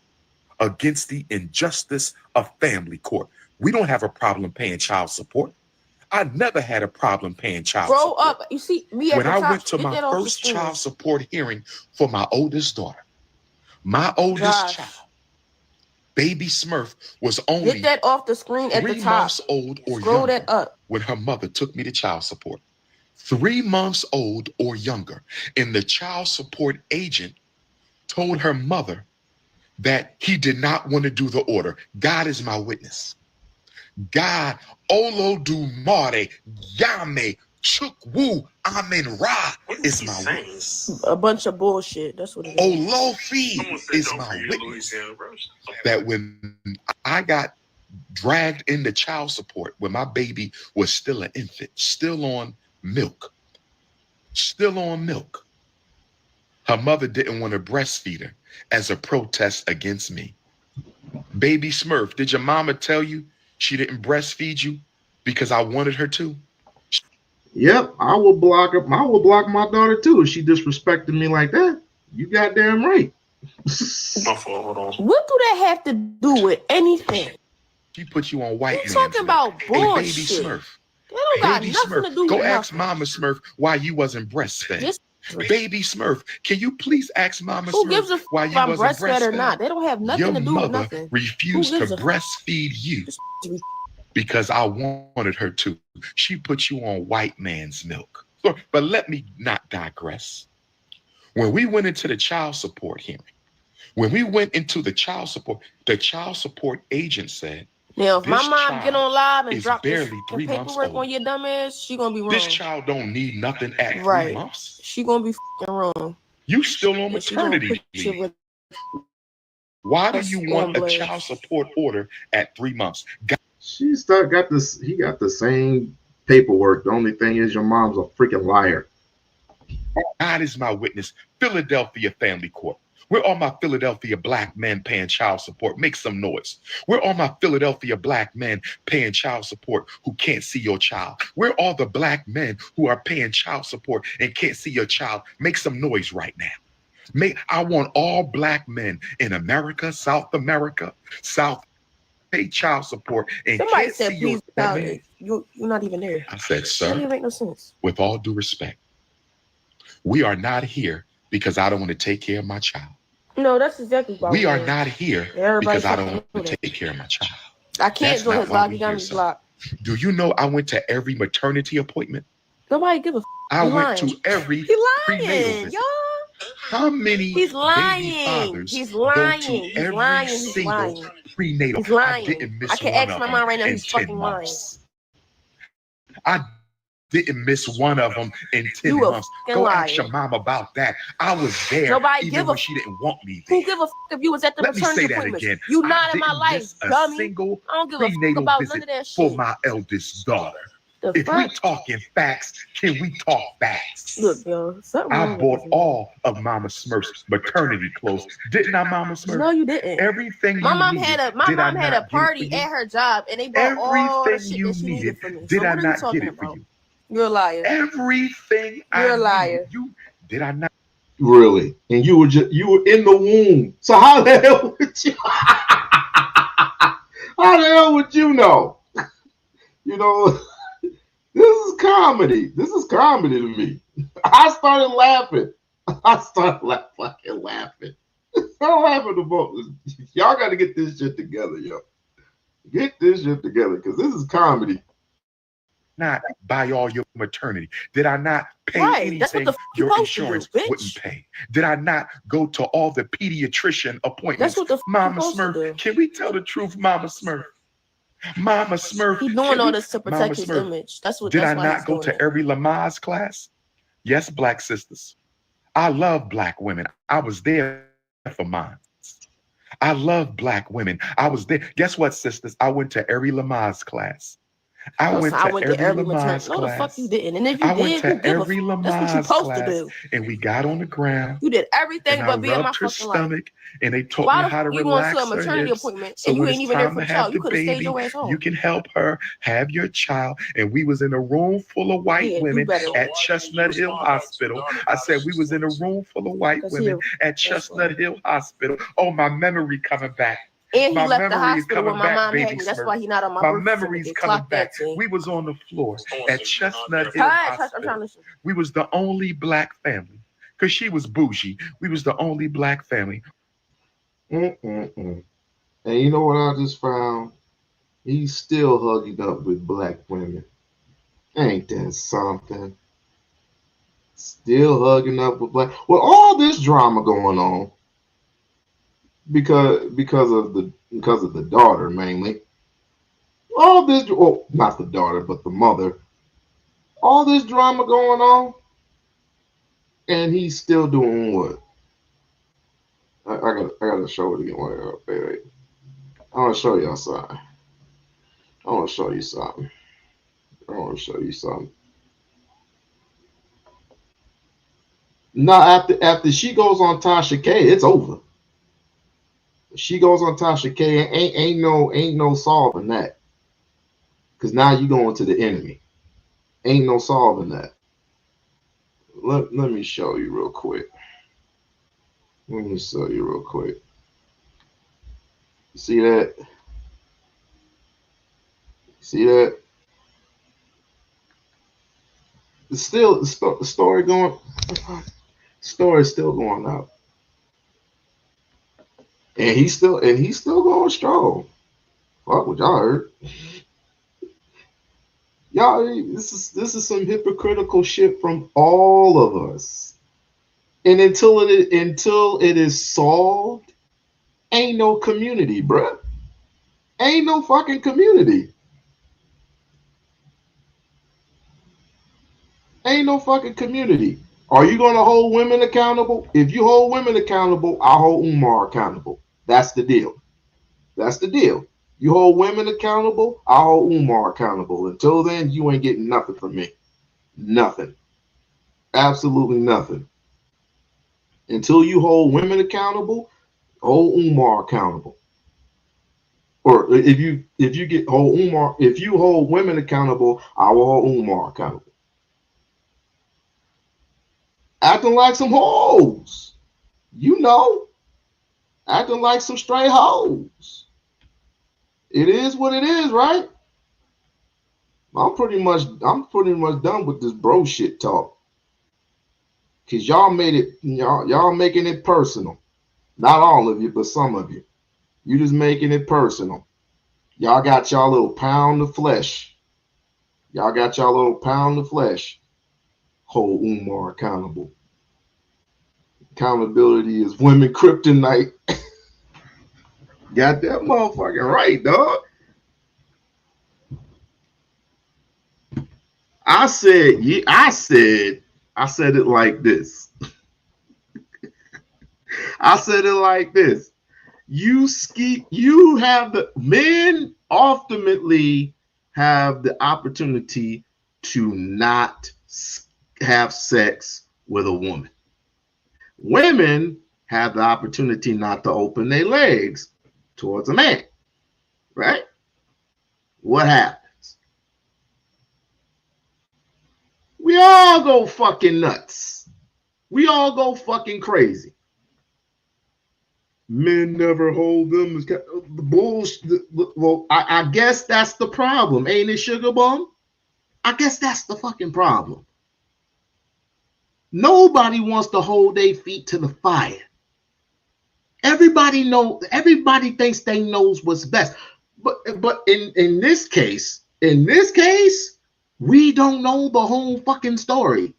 against the injustice of family court. We don't have a problem paying child support. I never had a problem paying child Grow support. up. You see me at When the I top. went to Get my that off the first screen. child support hearing for my oldest daughter, my oldest Josh, child, Baby Smurf, was get only that off the screen at the 3 top. months old or Scroll younger that up. when her mother took me to child support. 3 months old or younger. And the child support agent told her mother that he did not want to do the order. God is my witness. God, Olodumare, Yame, Chukwu, Amen Ra is my witness. A bunch of bullshit. That's what it is. Olofi is my witness. That when I got dragged into child support, when my baby was still an infant, still on milk, her mother didn't want to breastfeed her as a protest against me. Baby Smurf, did your mama tell you she didn't breastfeed you because I wanted her to? Yep, I will block her. I will block my daughter too if she disrespected me like that. You goddamn right. What do that have to do with anything? She put you on white. You talking about bullshit? Hey, Baby Smurf. That don't got Baby nothing Smurf, to do go with ask nothing. Mama Smurf why you wasn't breastfed. Just Baby Smurf, can you please ask Mama who Smurf gives a f why if you I'm wasn't breastfed or not? They don't have nothing Your to do with mother nothing. refused to breastfeed you because I wanted her to. She put you on white man's milk. But let me not digress. When we went into the child support hearing, the child support agent said, now if my this mom get on live and is drop this barely 3 months paperwork old. on your dumb ass, she gonna be wrong. This child don't need nothing at 3 right. months. She gonna be wrong. You still on maternity leave. Why do you want a child support order at 3 months? She got this. He got the same paperwork. The only thing is, your mom's a freaking liar. God is my witness. Philadelphia Family Court. Where are my Philadelphia black men paying child support? Make some noise. Where are my Philadelphia black men paying child support who can't see your child? Where are the black men who are paying child support and can't see your child? Make some noise right now. I want all black men in America, South pay child support and somebody can't said see please your man. you're not even there. I said, sir, that didn't make no sense. With all due respect, we are not here because I don't want to take care of my child. No, that's exactly why we are not here because I don't want to take care of my child. I can't join his blog. He got me blocked. Do you know I went to every maternity appointment? Nobody give a f. I went to every prenatal visit. Y'all. How many He's lying. baby fathers He's lying. go to He's every lying. single prenatal? He's lying. I didn't miss I can one ask of my them mom right now. in He's 10 fucking months. lying. I didn't miss one of them in 10 months. Go ask your mom about that. I was there. Nobody even when she didn't want me there. Who give a f if you was at the Let me maternity say that appointments? again. You not in my didn't life, miss a dummy. single I don't give a f prenatal about visit none of that for shit. my eldest daughter. The If fuck? we talking facts, can we talk facts? Look, yo, something I wrong with bought this, man. all of Mama Smurf's maternity clothes. Didn't I, Mama Smurf? No, you didn't. Everything My you mom needed, had a did I mom had not a get it for party you? at her job, and they bought all the Everything shit you that she needed, needed for me. did So I what are you not talking get it for about? you? You're a liar. Everything You're I a liar. needed, you did I not? Really? And you were in the womb. So how the hell would you? How the hell would you know? You know, this is comedy. This is comedy to me. I started laughing. Fucking laughing. I'm laughing about this. Y'all got to get this shit together, yo. Get this shit together because this is comedy. Not buy all your maternity? Did I not pay Right, that's what anything the f you your supposed to do, insurance bitch. wouldn't pay? Did I not go to all the pediatrician appointments? That's what the f Mama you supposed to Smurf, do. can we tell the truth, Mama Smurf? Mama Smurf, He doing can all we- this to Mama protect his Smurf, image. That's what. did That's I why not he's go doing to it. every Lamaze class? Yes, black sisters. I love black women. I was there for mine. I love black women. I was there. Guess what, sisters? I went to every Lamaze class. I went to every Lamaze No, the fuck class. you didn't. And if you I went did, who to give a every f? That's what you Lamaze supposed to class, do. and we got on the ground, You did everything and I but be in my rubbed her fucking life. stomach, and they taught Why me the how to f you going to a relax her maternity hips. appointment So and you when ain't it's even there time for to the have child? the You could have stayed baby, your ass home. you can help her have your child. And we was in a room full of white Yeah, do women better. at Chestnut Hill Hospital. I said we was in a room full of white 'Cause women he- at Chestnut Hill Hospital. Oh, my memory coming back. And he My left the memory is hospital when coming my back, mom baby had me. That's Smurf. why he not on my My birth memory's certificate. coming Clock back. that, team. We was on the floor at Chestnut Hill Hush, hush, I'm Hospital. trying to listen. We was the only black family because she was bougie. We was the only black family. And you know what I just found? He's still hugging up with black women. Ain't that something? Still hugging up with black. With all this drama going on, because of the daughter mainly. All this, well, not the daughter, but the mother. All this drama going on, and he's still doing what? I gotta show it again. Wait. I want to show y'all something. I want to show you something. Now, after she goes on Tasha K, it's over. She goes on Tasha K, ain't no solving that. Because now you going to the enemy. Ain't no solving that. Let me show you real quick. See that? It's still the story going. Story is still going out, and he's still going strong. Fuck what y'all heard. Y'all, this is some hypocritical shit from all of us. And until it is solved, ain't no community, bruh. Ain't no fucking community. Ain't no fucking community. Are you going to hold women accountable? If you hold women accountable, I'll hold Umar accountable. That's the deal. You hold women accountable, I'll hold Umar accountable. Until then, you ain't getting nothing from me. Nothing. Absolutely nothing. Until you hold women accountable, hold Umar accountable. Or if you hold women accountable, I will hold Umar accountable. Acting like some hoes. Acting like some stray hoes. It is what it is, right? I'm pretty much done with this bro shit talk. Cause y'all making it personal. Not all of you, but some of you. You just making it personal. Y'all got y'all little pound of flesh. Hold Umar accountable. Accountability is women kryptonite. Got that motherfucking right, dog. I said it like this. You have men ultimately have the opportunity to not have sex with a woman. Women have the opportunity not to open their legs towards a man, right? What happens? We all go fucking nuts. We all go fucking crazy. Men never hold them. The bullshit. Well, I guess that's the problem, ain't it, Sugar Bum? I guess that's the fucking problem. Nobody wants to hold their feet to the fire. Everybody thinks they knows what's best. But in this case, we don't know the whole fucking story.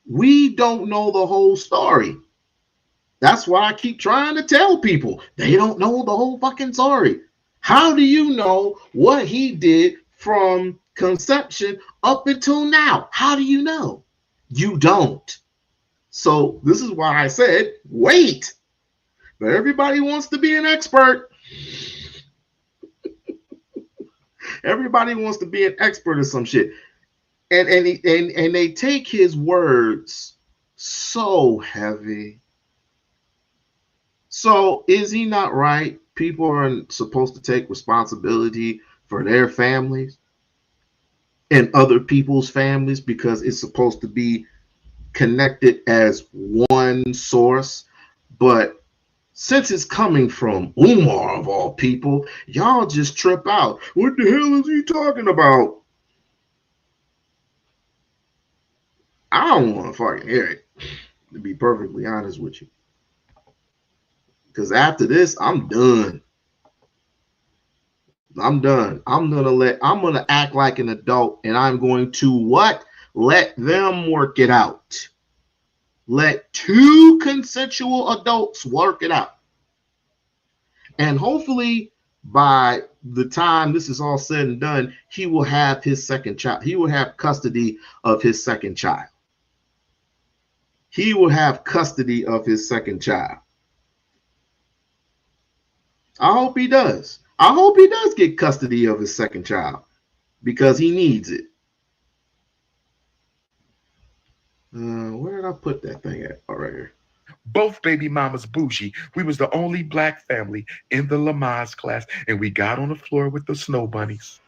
We don't know the whole story. That's why I keep trying to tell people they don't know the whole fucking story. How do you know what he did from conception up until now? How do you know? You don't. So this is why I said, wait. But everybody wants to be an expert. Everybody wants to be an expert at some shit. And they take his words so heavy. So is he not right? People are supposed to take responsibility for their families and other people's families because it's supposed to be connected as one source. But since it's coming from Umar of all people, y'all just trip out. What the hell is he talking about? I don't want to fucking hear it, to be perfectly honest with you. Because after this, I'm done. I'm gonna act like an adult, and I'm going to what? Let them work it out. Let two consensual adults work it out. And hopefully by the time this is all said and done, he will have his second child. He will have custody of his second child. He will have custody of his second child. I hope he does. I hope he does get custody of his second child because he needs it. Where did I put that thing at? Oh, right here. Both baby mamas bougie. We was the only black family in the Lamaze class, and we got on the floor with the snow bunnies.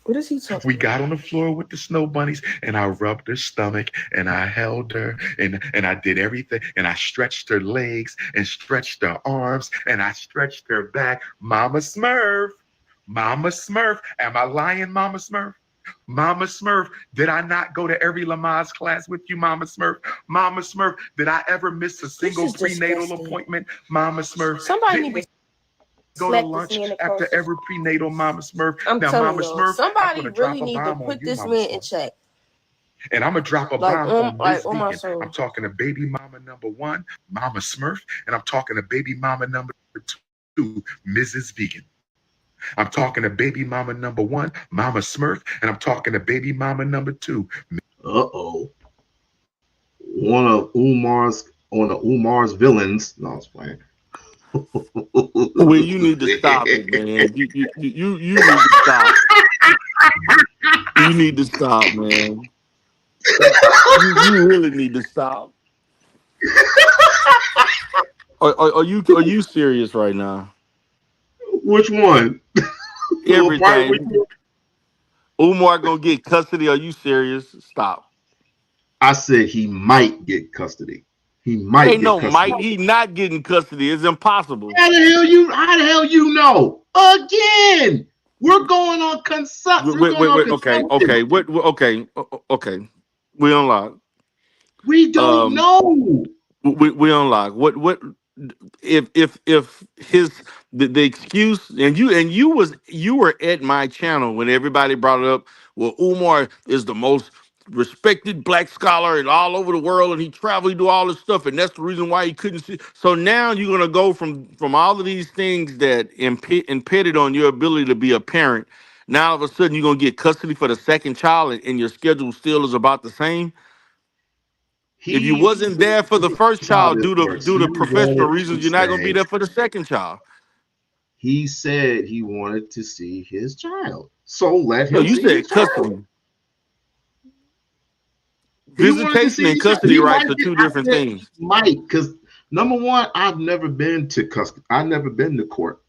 What is he talking We got on the floor with the snow bunnies, and I rubbed her stomach, and I held her, and I did everything, and I stretched her legs, and stretched her arms, and I stretched her back. Mama Smurf, Mama Smurf. Am I lying, Mama Smurf? Mama Smurf, did I not go to every Lamaze class with you, Mama Smurf? Mama Smurf, did I ever miss a single prenatal disgusting. appointment, Mama Smurf? Somebody Didn't need to go to slap this lunch man after across. every prenatal, Mama Smurf? I'm Now, telling Mama y'all, Smurf, I'm somebody gonna drop really a need to bomb on put you, this Mama man in Smurf. check. And I'm gonna drop a Like bomb on this on my vegan. soul. I'm talking to baby mama number 1, Mama Smurf, and I'm talking to baby mama number 2, Mrs. Vegan. I'm talking to baby mama number 1, Mama Smurf, and I'm talking to baby mama number 2. Uh-oh. One of Umar's villains. No, I was playing. Well, you need to stop it, man. You need to stop. You need to stop, man. You really need to stop. Are you serious right now? Which one? Everything. Umar gonna get custody. Are you serious? Stop. I said he might get custody. He might Ain't get no custody. might. He not getting custody. It's impossible. How the hell you know? Again, we're going on consumption. Wait. Okay. Okay. We unlock. We don't know. We unlock. What if his the excuse, and you were at my channel when everybody brought it up. Well, Umar is the most respected black scholar and all over the world, and he traveled, he do all this stuff, and that's the reason why he couldn't see. So now you're gonna go from all of these things that impeded on your ability to be a parent. Now all of a sudden you're gonna get custody for the second child, and your schedule still is about the same. If you wasn't there for the first child due to professional reasons, you're not gonna be there for the second child. He said he wanted to see his child, so let him. No, you see said his child. custody. Visitation and custody rights are two different things. Might, because number one, I've never been to custody. I've never been to court.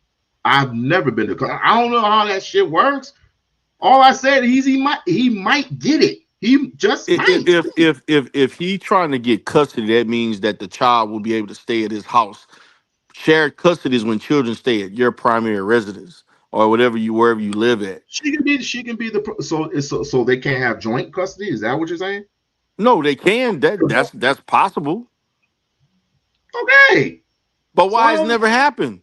I've never been to court. I don't know how that shit works. All I said is he might get it. He just might. If he's trying to get custody, that means that the child will be able to stay at his house. Shared custody is when children stay at your primary residence or wherever you live at. She can be the so they can't have joint custody. Is that what you're saying? No, they can. That's possible. Okay, but why it's never happened?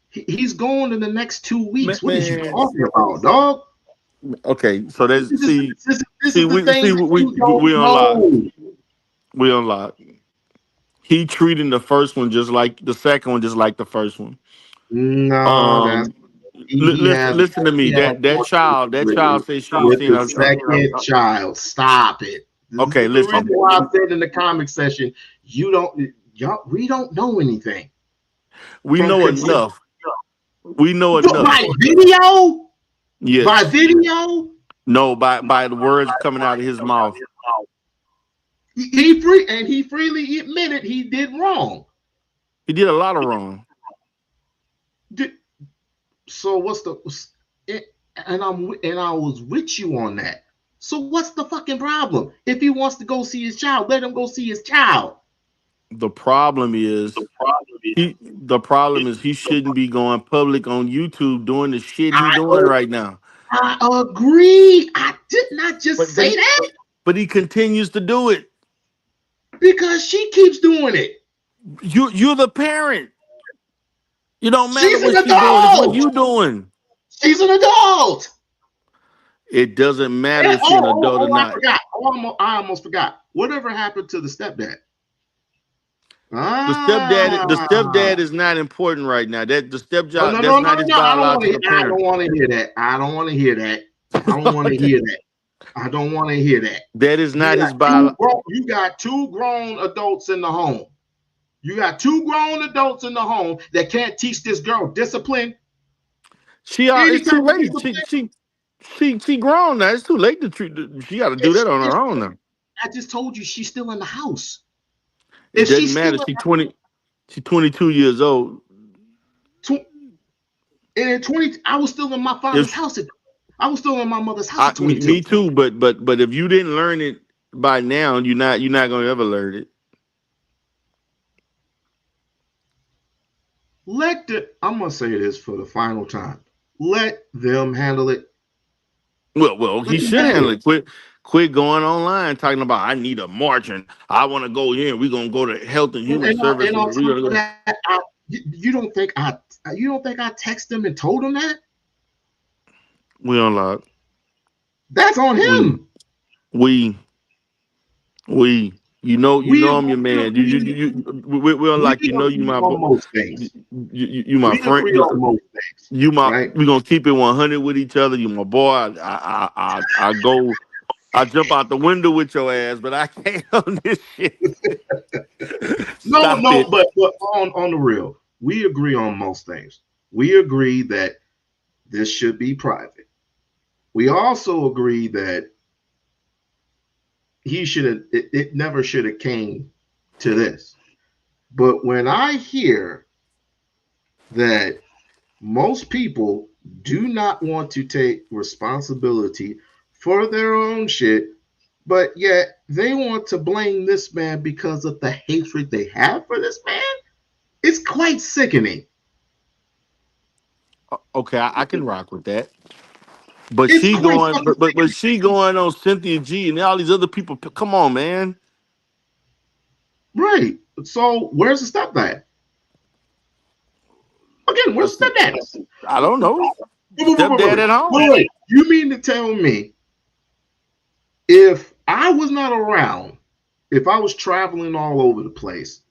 He's going in the next 2 weeks. What is you talking about, dog? Okay, so there's we unlock. We unlock. He treating the first one just like the second one, just like the first one. No, listen to me. That child says she ain't seen the second child. Stop it. Okay, listen. The reason why I said in the comment section, we don't know anything. We know enough. We know enough. By video? Yes. By video? No, by the words coming out of his mouth. He freely admitted he did wrong. He did a lot of wrong. So what's and I was with you on that. So what's the fucking problem? If he wants to go see his child, let him go see his child. The problem is he shouldn't be going public on YouTube doing the shit he's doing right now. I agree. I did not just say that. But he continues to do it. Because she keeps doing it. You're the parent. You don't matter She's what an she's doing. adult. It's what you doing. She's an adult. It doesn't matter if she's an adult or not. I almost forgot. Whatever happened to the stepdad? The Ah. stepdad is not important right now. That the No, stepchild, no, that's no, no, not no, his no. I don't want to. biological I parent. don't want to hear that. I don't want to hear that. I don't want to hear that. I don't want to hear that. That is not his You got two grown adults in the home. You got two grown adults in the home that can't teach this girl discipline. It's too late. She grown now. It's too late to treat. She got to do that on her own now. I just told you she's still in the house. It doesn't matter. She's 22 years old. And at 20, I was still in my father's house. I was still in my mother's house at 22. Me too. But if you didn't learn it by now, you're not gonna ever learn it. I'm gonna say this for the final time. Let them handle it. Well, he should handle it. Quit going online talking about I need a march and I want to go here and we're gonna go to Health and Human Services. You don't think I texted him and told him that? We-On-Loc. That's on him. You know I'm your man. We-On-Loc. You know you my most things. You my friend. You my. Right? We gonna keep it 100 with each other. You my boy. I jump out the window with your ass, but I can't on this shit. But on the real, we agree on most things. We agree that this should be private. We also agree that it never should have came to this. But when I hear that most people do not want to take responsibility for their own shit, but yet they want to blame this man because of the hatred they have for this man, it's quite sickening. Okay, I can rock with that. But she going on Cynthia G and all these other people. Come on, man. Right. So where's the stepdad? Again, where's the stepdad? I don't know. Stepdad at home. Wait. You mean to tell me if I was not around, if I was traveling all over the place,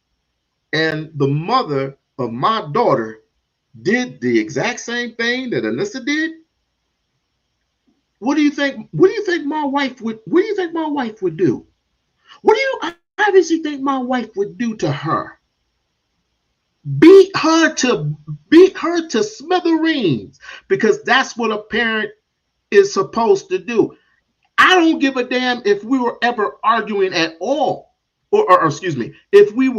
and the mother of my daughter did the exact same thing that Anissa did, what do you think my wife would do? How does you think my wife would do to her? Beat her to smithereens, because that's what a parent is supposed to do. I don't give a damn if we were ever arguing at all, or excuse me, if we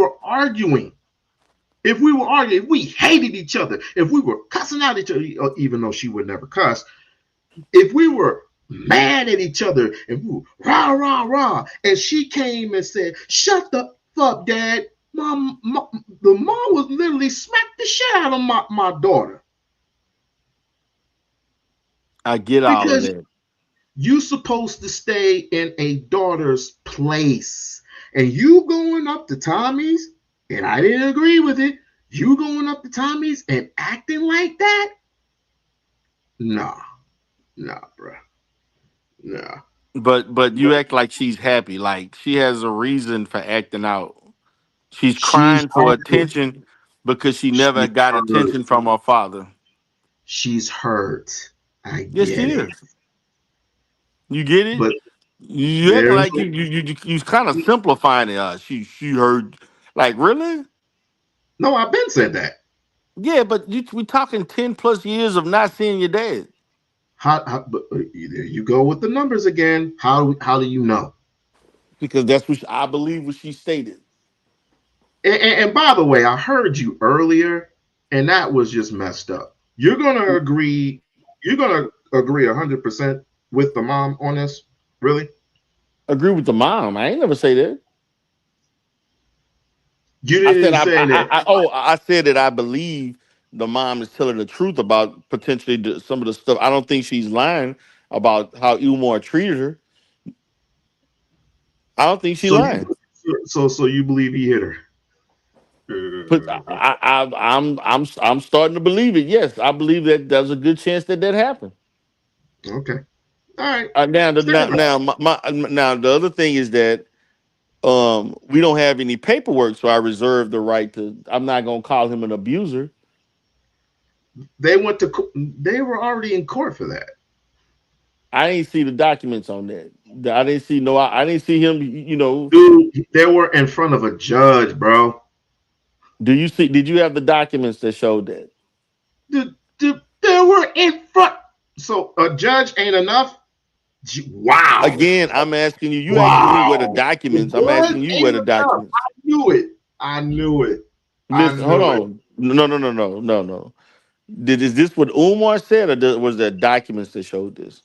hated each other, if we were cussing out each other, even though she would never cuss, if we were mad at each other and we were rah, rah, rah, and she came and said, "Shut the fuck up, Dad. The mom was literally smacked the shit out of my daughter." I get all of that. You supposed to stay in a daughter's place, and you going up to Tommy's, and I didn't agree with it. You going up to Tommy's and acting like that? Nah, bro. Nah. But you act like she's happy. Like she has a reason for acting out. She's crying for attention because she never got attention from her father. She's hurt. I yes, get she it. Is. You get it? But you act like you kind of simplifying it. She heard. Like, really? No, I've been said that. Yeah, but we talking 10 plus years of not seeing your dad. But there you go with the numbers again. How do you know? Because that's what I believe what she stated. And by the way, I heard you earlier, and that was just messed up. You're gonna agree 100% with the mom on this? Really? Agree with the mom? I ain't never say that. You didn't say that. I said that I believe the mom is telling the truth about potentially some of the stuff. I don't think she's lying about how Umar treated her. I don't think she's lying. So you believe he hit her? But I'm starting to believe it. Yes, I believe that there's a good chance that happened. Okay. All right. Now the other thing is that we don't have any paperwork, so I reserve the right to. I'm not gonna call him an abuser. They went to. They were already in court for that. I didn't see the documents on that. I didn't see no. I didn't see him. Dude, they were in front of a judge, bro. Do you see? Did you have the documents that showed that? They were in front. So a judge ain't enough. Wow. Again, I'm asking you. You asking me where the Wow. documents. I'm asking you where the documents. I knew it. I knew it. Listen, hold on. No. Is this what Umar said, or was there documents that showed this?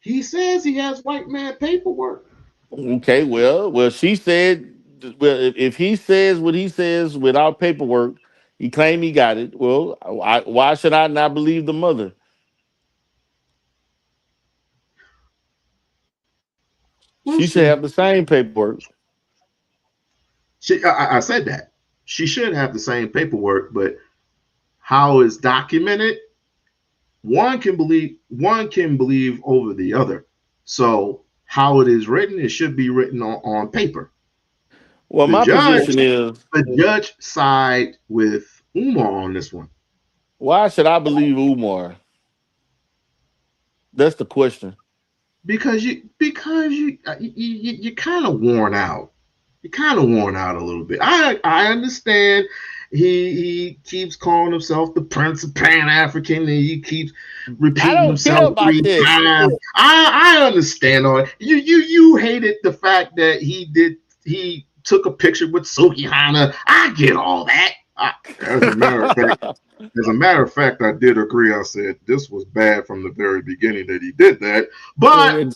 He says he has white man paperwork. Okay, well, she said, well, if he says what he says without paperwork, he claimed he got it. Well, why should I not believe the mother? We'll She should see. have the same paperwork. I said that. She should have the same paperwork, but how it's documented, one can believe over the other. So how it is written, it should be written on paper. Well, my position is the judge side with Umar on this one. Why should I believe Umar? That's the question. Because you're kind of worn out. You're kind of worn out a little bit. I understand. He keeps calling himself the Prince of Pan African, and he keeps repeating himself 3 times. I understand all that. You hated the fact that he took a picture with Suki Hana. I get all that. As a matter of fact, I did agree. I said this was bad from the very beginning that he did that. But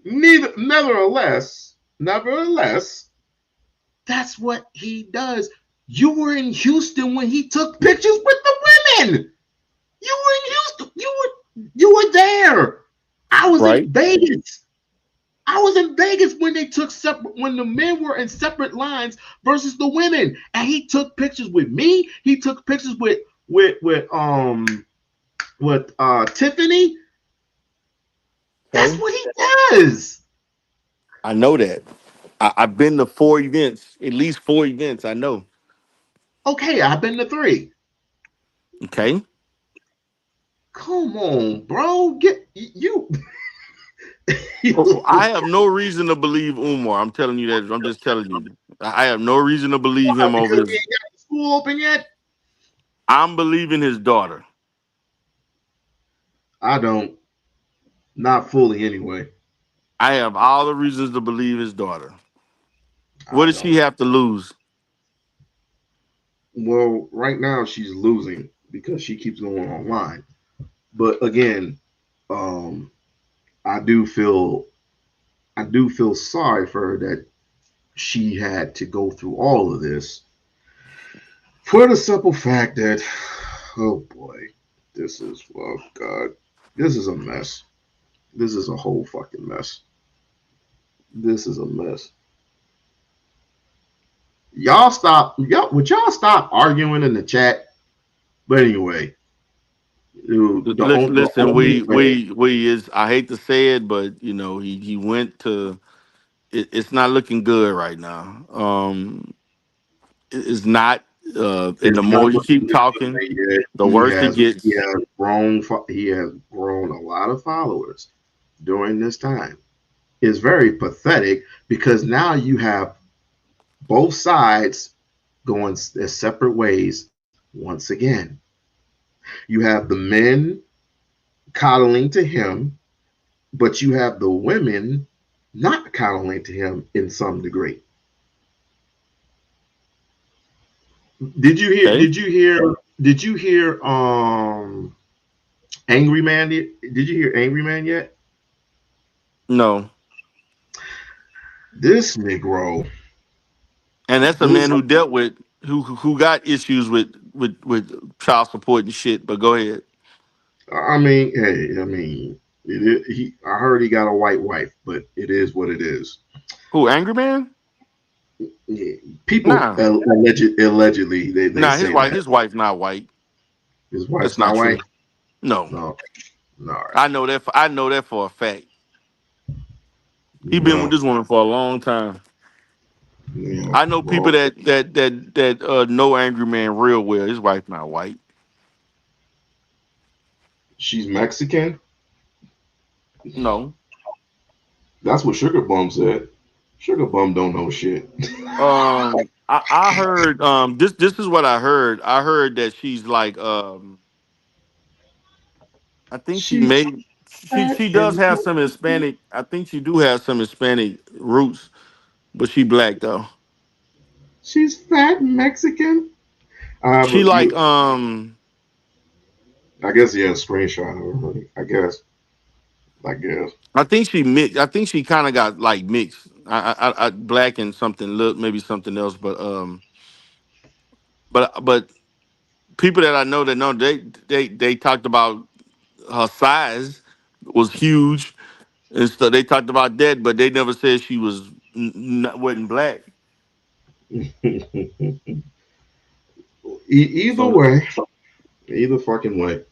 nevertheless, that's what he does. You were in Houston when he took pictures with the women. You were in Houston. You were there. I was in Vegas. I was in Vegas when they took when the men were in separate lines versus the women, and he took pictures with me. He took pictures with Tiffany. That's what he does. I know that. I've been to 4 events, at least 4 events. I know. Okay, I've been to 3. Okay. Come on, bro. Get you. I have no reason to believe Umar. I'm telling you that. I'm just telling you. I have no reason to believe him over Because his. he ain't got the school open yet. I'm believing his daughter. I don't. Not fully, anyway. I have all the reasons to believe his daughter. What does she have to lose? Well, right now she's losing because she keeps going online. But again, I do feel sorry for her that she had to go through all of this for the simple fact that, oh boy, this is a mess. This is a whole fucking mess. This is a mess. Would y'all stop arguing in the chat? But anyway, listen, we is. I hate to say it, but he went to. It's not looking good right now. It's not. And the more you keep talking, the worse it gets. He has grown a lot of followers during this time. It's very pathetic because now you have both sides going their separate ways once again. You have the men coddling to him, but you have the women not coddling to him in some degree. Did you hear Angry Man? Did you hear Angry Man yet? No. This Negro. And that's a man who dealt with who got issues with child support and shit. But go ahead. I mean, I heard he got a white wife, but it is what it is. Who, Angry Man? Yeah, people allegedly they his say wife. that. His wife not white. His wife's not white. True. No. All right. I know that. I know that for a fact. He been with No. this woman for a long time. Yeah. I know people Well, that know Angry Man real well. His wife not white. she's Mexican. No. That's what Sugar Bum said. Sugar Bum don't know shit. I heard this is what I heard. I heard that she's like I think she She's made fat she does and have some Hispanic. I think she do have some Hispanic roots, but she black though. she's fat and Mexican. She But like I guess he has a screenshot of her. I guess. I guess. I think she mixed. I think she kind of got like mixed. I black and something look maybe something else, but people that I know that know they talked about her size was huge and stuff. They talked about that, but they never said she was wasn't black. Either So way, either fucking way,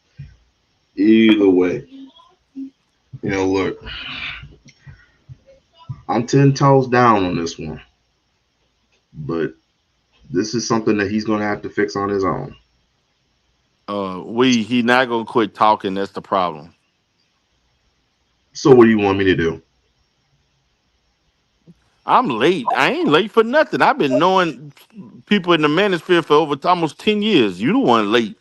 either way. Look, I'm 10 toes down on this one, but this is something that he's gonna have to fix on his own. he not gonna quit talking. That's the problem. So what do you want me to do? I'm late. I ain't late for nothing. I've been knowing people in the manosphere for over almost 10 years. You the one late.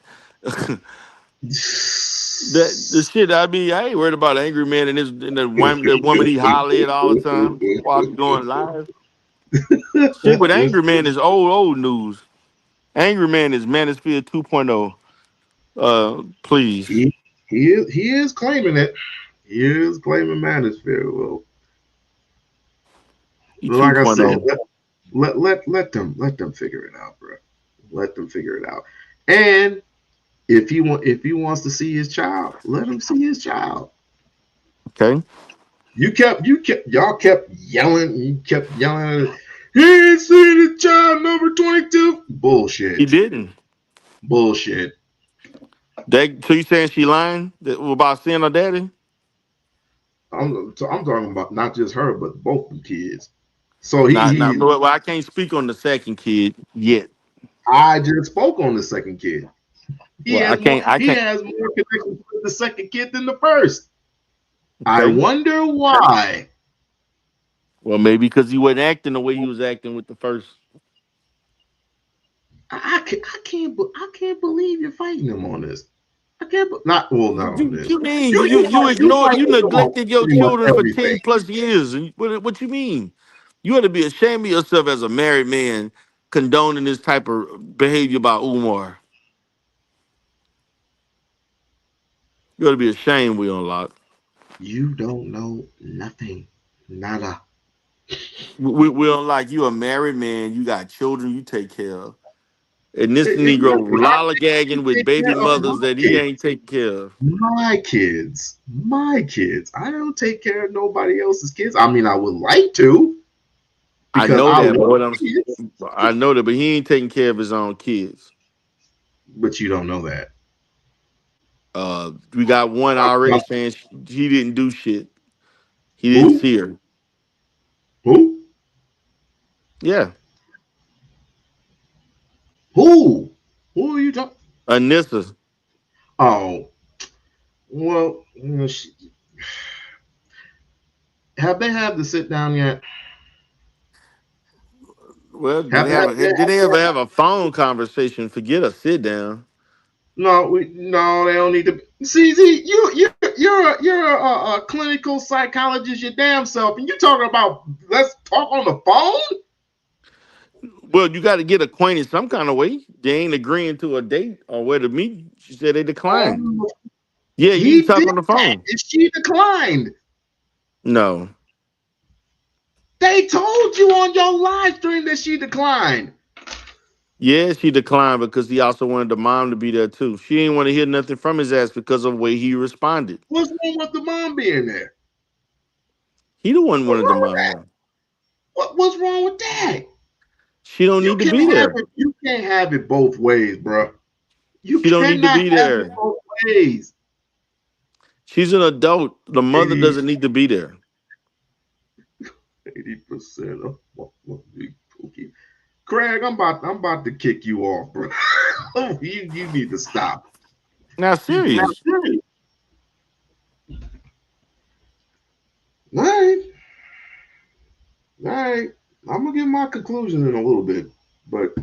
That the shit I ain't worried about Angry Man and that woman he holler at all the time while I'm going live. Shit with Angry Man is old news. Angry Man is Manosphere 2.0. Please. He is claiming it. He is claiming Manosphere. Well, He like I said, 2.0. let them figure it out, bro. Let them figure it out. And if he wants to see his child, let him see his child. Okay. Y'all kept yelling. You kept yelling. He ain't seen his child number 22. He Bullshit. didn't. Bullshit. So you saying she lying about seeing her daddy? I'm talking about not just her, but both the kids. So Not well, I can't speak on the second kid yet. I just spoke on the second kid. He Well, I has more. can't I He can't has more connections with the second kid than the first. I okay. wonder why. Well, maybe because he wasn't acting the way he was acting with the first. I can't believe you're fighting him on this. I can't. Not well, not on this. You mean You ignored fight you him on neglected your pretty much children for everything. 10+ years, and what you mean? You ought to be ashamed of yourself as a married man condoning this type of behavior by Umar. You ought to be ashamed, We-On-Loc. You don't know nothing. Nada. We-On-Loc, you a married man, you got children you take care of. And this Negro I lollygagging with take baby care of mothers my that he kids. ain't taking care of. My kids. My kids. I don't take care of nobody else's kids. I mean, I would like to I because know I that, but love kids, but he ain't taking care of his own kids. but you don't know that. We got one already Like, saying he didn't do shit. He didn't who? see her. Who? Yeah, Who? Who are you talking? Anissa. Oh, well, have they had the sit down yet? Well, Have, have, did they have, ever have a phone conversation? Forget a sit down. no, they don't need to. See, you're a clinical psychologist, your damn self, and you're talking about let's talk on the phone. Well, you got to get acquainted some kind of way. They ain't agreeing to a date or where to meet. She said they declined. Oh, Yeah, you need to he talk did on the that, phone. and she declined. No. They told you on your live stream that she declined. Yeah, she declined because he also wanted the mom to be there too. She didn't want to hear nothing from his ass because of the way he responded. What's wrong with the mom being there? He the one What's wanted the wrong with mom that? there. What's wrong with that? She don't You need to can be have there. it. You can't have it both ways, bro. You She don't need to cannot be have it there. both ways. She's an adult. The mother 80, doesn't need to be there. 80% of okay. Craig, I'm about to kick you off, bro. you need to stop. Now, serious. All right. I'm gonna give my conclusion in a little bit, but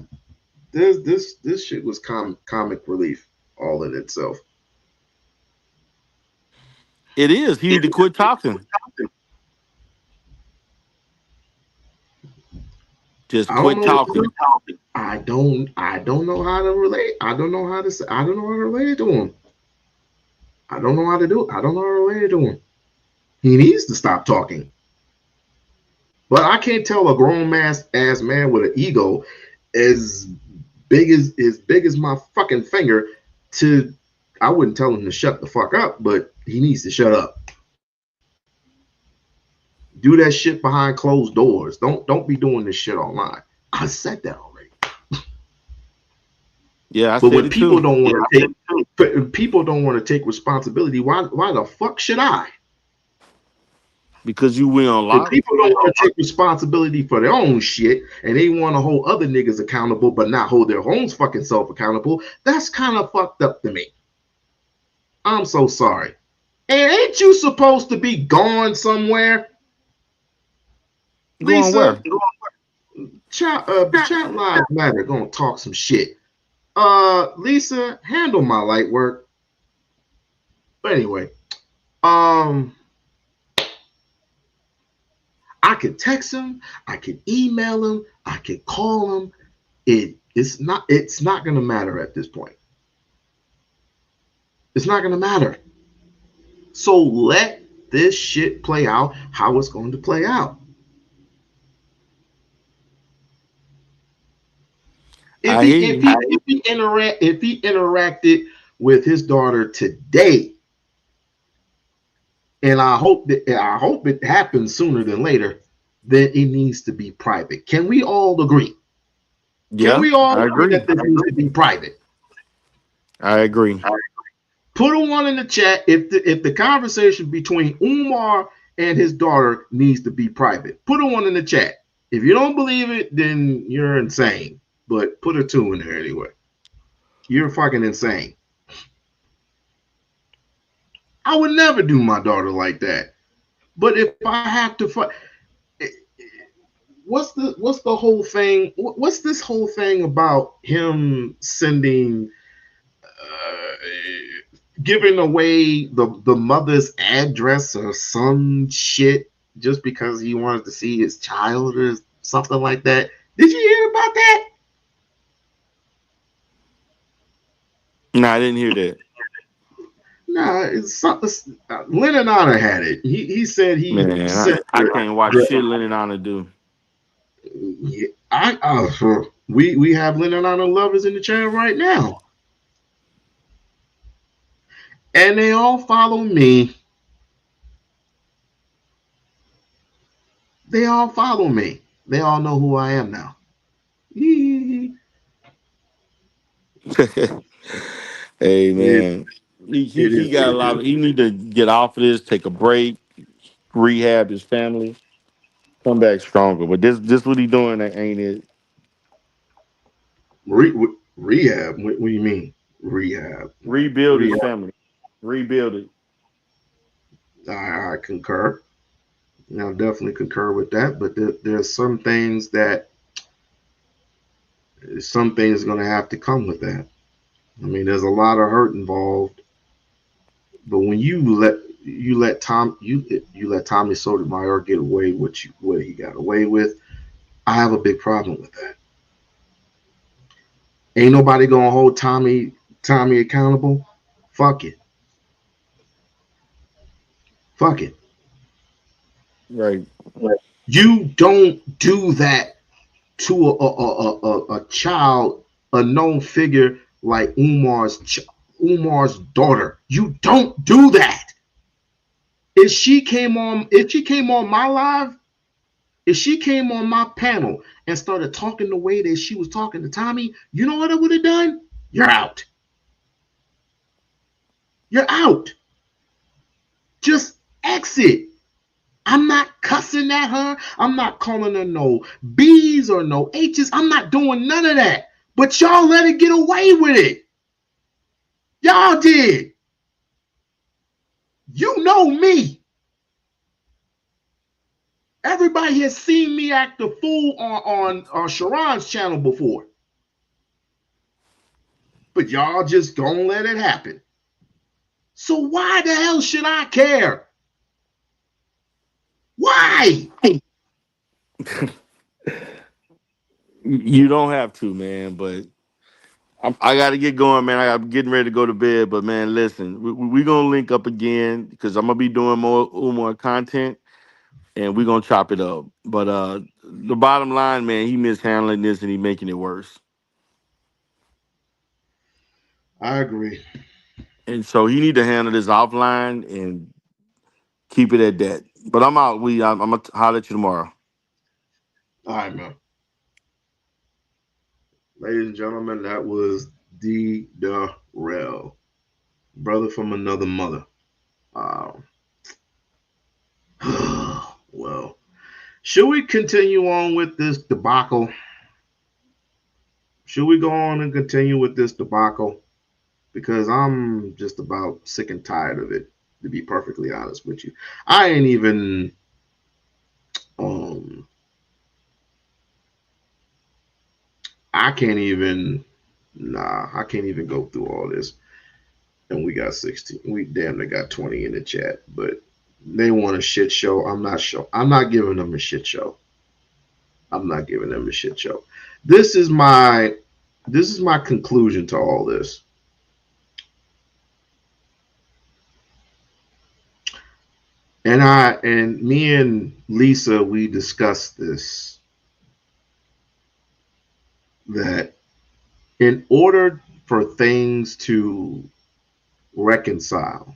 this shit was comic relief all in itself. It is. You need to quit talking. Just quit talking. I don't know how to relate. I don't know how to relate it to him. I don't know how to do it. I don't know how to relate it to him. He needs to stop talking. But I can't tell a grown ass man with an ego as big as my fucking finger to. I wouldn't tell him to shut the fuck up, but he needs to shut up. Do that shit behind closed doors. Don't be doing this shit online. I said that already. Yeah, I but said when it people too. don't want to take responsibility, why the fuck should I? Because you We-On-Loc. If people don't want to take responsibility for their own shit and they want to hold other niggas accountable but not hold their own fucking self accountable, that's kind of fucked up to me. I'm so sorry. And ain't you supposed to be gone somewhere? Going Lisa, where? Chat Lives Matter gonna talk some shit. Lisa, handle my light work. But anyway, I could text him, I could email him, I could call him. It's not gonna matter at this point. It's not gonna matter. So let this shit play out how it's going to play out. If he interacted with his daughter today, and I hope it happens sooner than later, then it needs to be private. Can we all agree? Yeah, Can we all I agree that this needs to be private? I agree. Put a one in the chat if the conversation between Umar and his daughter needs to be private. Put a one in the chat. If you don't believe it, then you're insane. But put a 2 in there anyway. You're fucking insane. I would never do my daughter like that. But if I have to what's the whole thing? What's this whole thing about him sending giving away the mother's address or some shit just because he wanted to see his child or something like that? Did you hear about that? No, I didn't hear that. No, it's something. Lennon Honor had it. He said he. Man, I can't watch shit Lennon Honor do. Yeah, we have Lennon Honor lovers in the chat right now, and they all follow me. They all follow me. They all know who I am now. Hey man, he got a lot. He need to get off of this, take a break, rehab his family, come back stronger. But this what he doing? That ain't it. Rehab? What do you mean rehab? Rebuild his family. Rebuild it. I concur. I'll definitely concur with that. But there's some things that are going to have to come with that. I mean, there's a lot of hurt involved. But when you let Tommy Sotomayor get away with what he got away with, I have a big problem with that. Ain't nobody gonna hold Tommy accountable. Fuck it. Fuck it. Right. You don't do that to a child, a known figure like Umar's daughter. You don't do that. If she came on my live, if she came on my panel and started talking the way that she was talking to Tommy, you know what I would have done? You're out. You're out. Just exit. I'm not cussing at her. I'm not calling her no B's or no H's. I'm not doing none of that. But y'all let it get away with it. Y'all did. You know me. Everybody has seen me act a fool on Sharon's channel before. But y'all just don't let it happen. So why the hell should I care? Why? You don't have to, man, but I got to get going, man. I'm getting ready to go to bed, but man, listen, we're going to link up again because I'm going to be doing more content and we're going to chop it up. But the bottom line, man, he mishandling this and he making it worse. I agree. And so he need to handle this offline and keep it at that. But I'm out. I'm going to holler at you tomorrow. All right, man. Ladies and gentlemen, that was D. Darrell, brother from another mother. Well, should we continue on with this debacle? Should we go on and continue with this debacle? Because I'm just about sick and tired of it, to be perfectly honest with you. I ain't even I can't even go through all this. And we got 16. We damn near got 20 in the chat, but they want a shit show. I'm not giving them a shit show. I'm not giving them a shit show. This is my conclusion to all this. And me and Lisa, we discussed this, that in order for things to reconcile,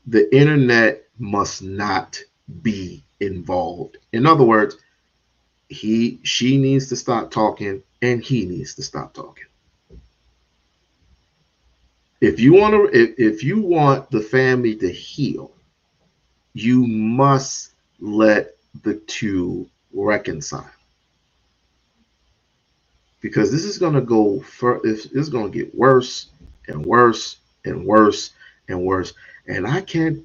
the internet must not be involved. In other words, she needs to stop talking and he needs to stop talking. If you want the family to heal, you must let the two reconcile. Because this is going to go this is going to get worse and worse and worse and worse. And I can't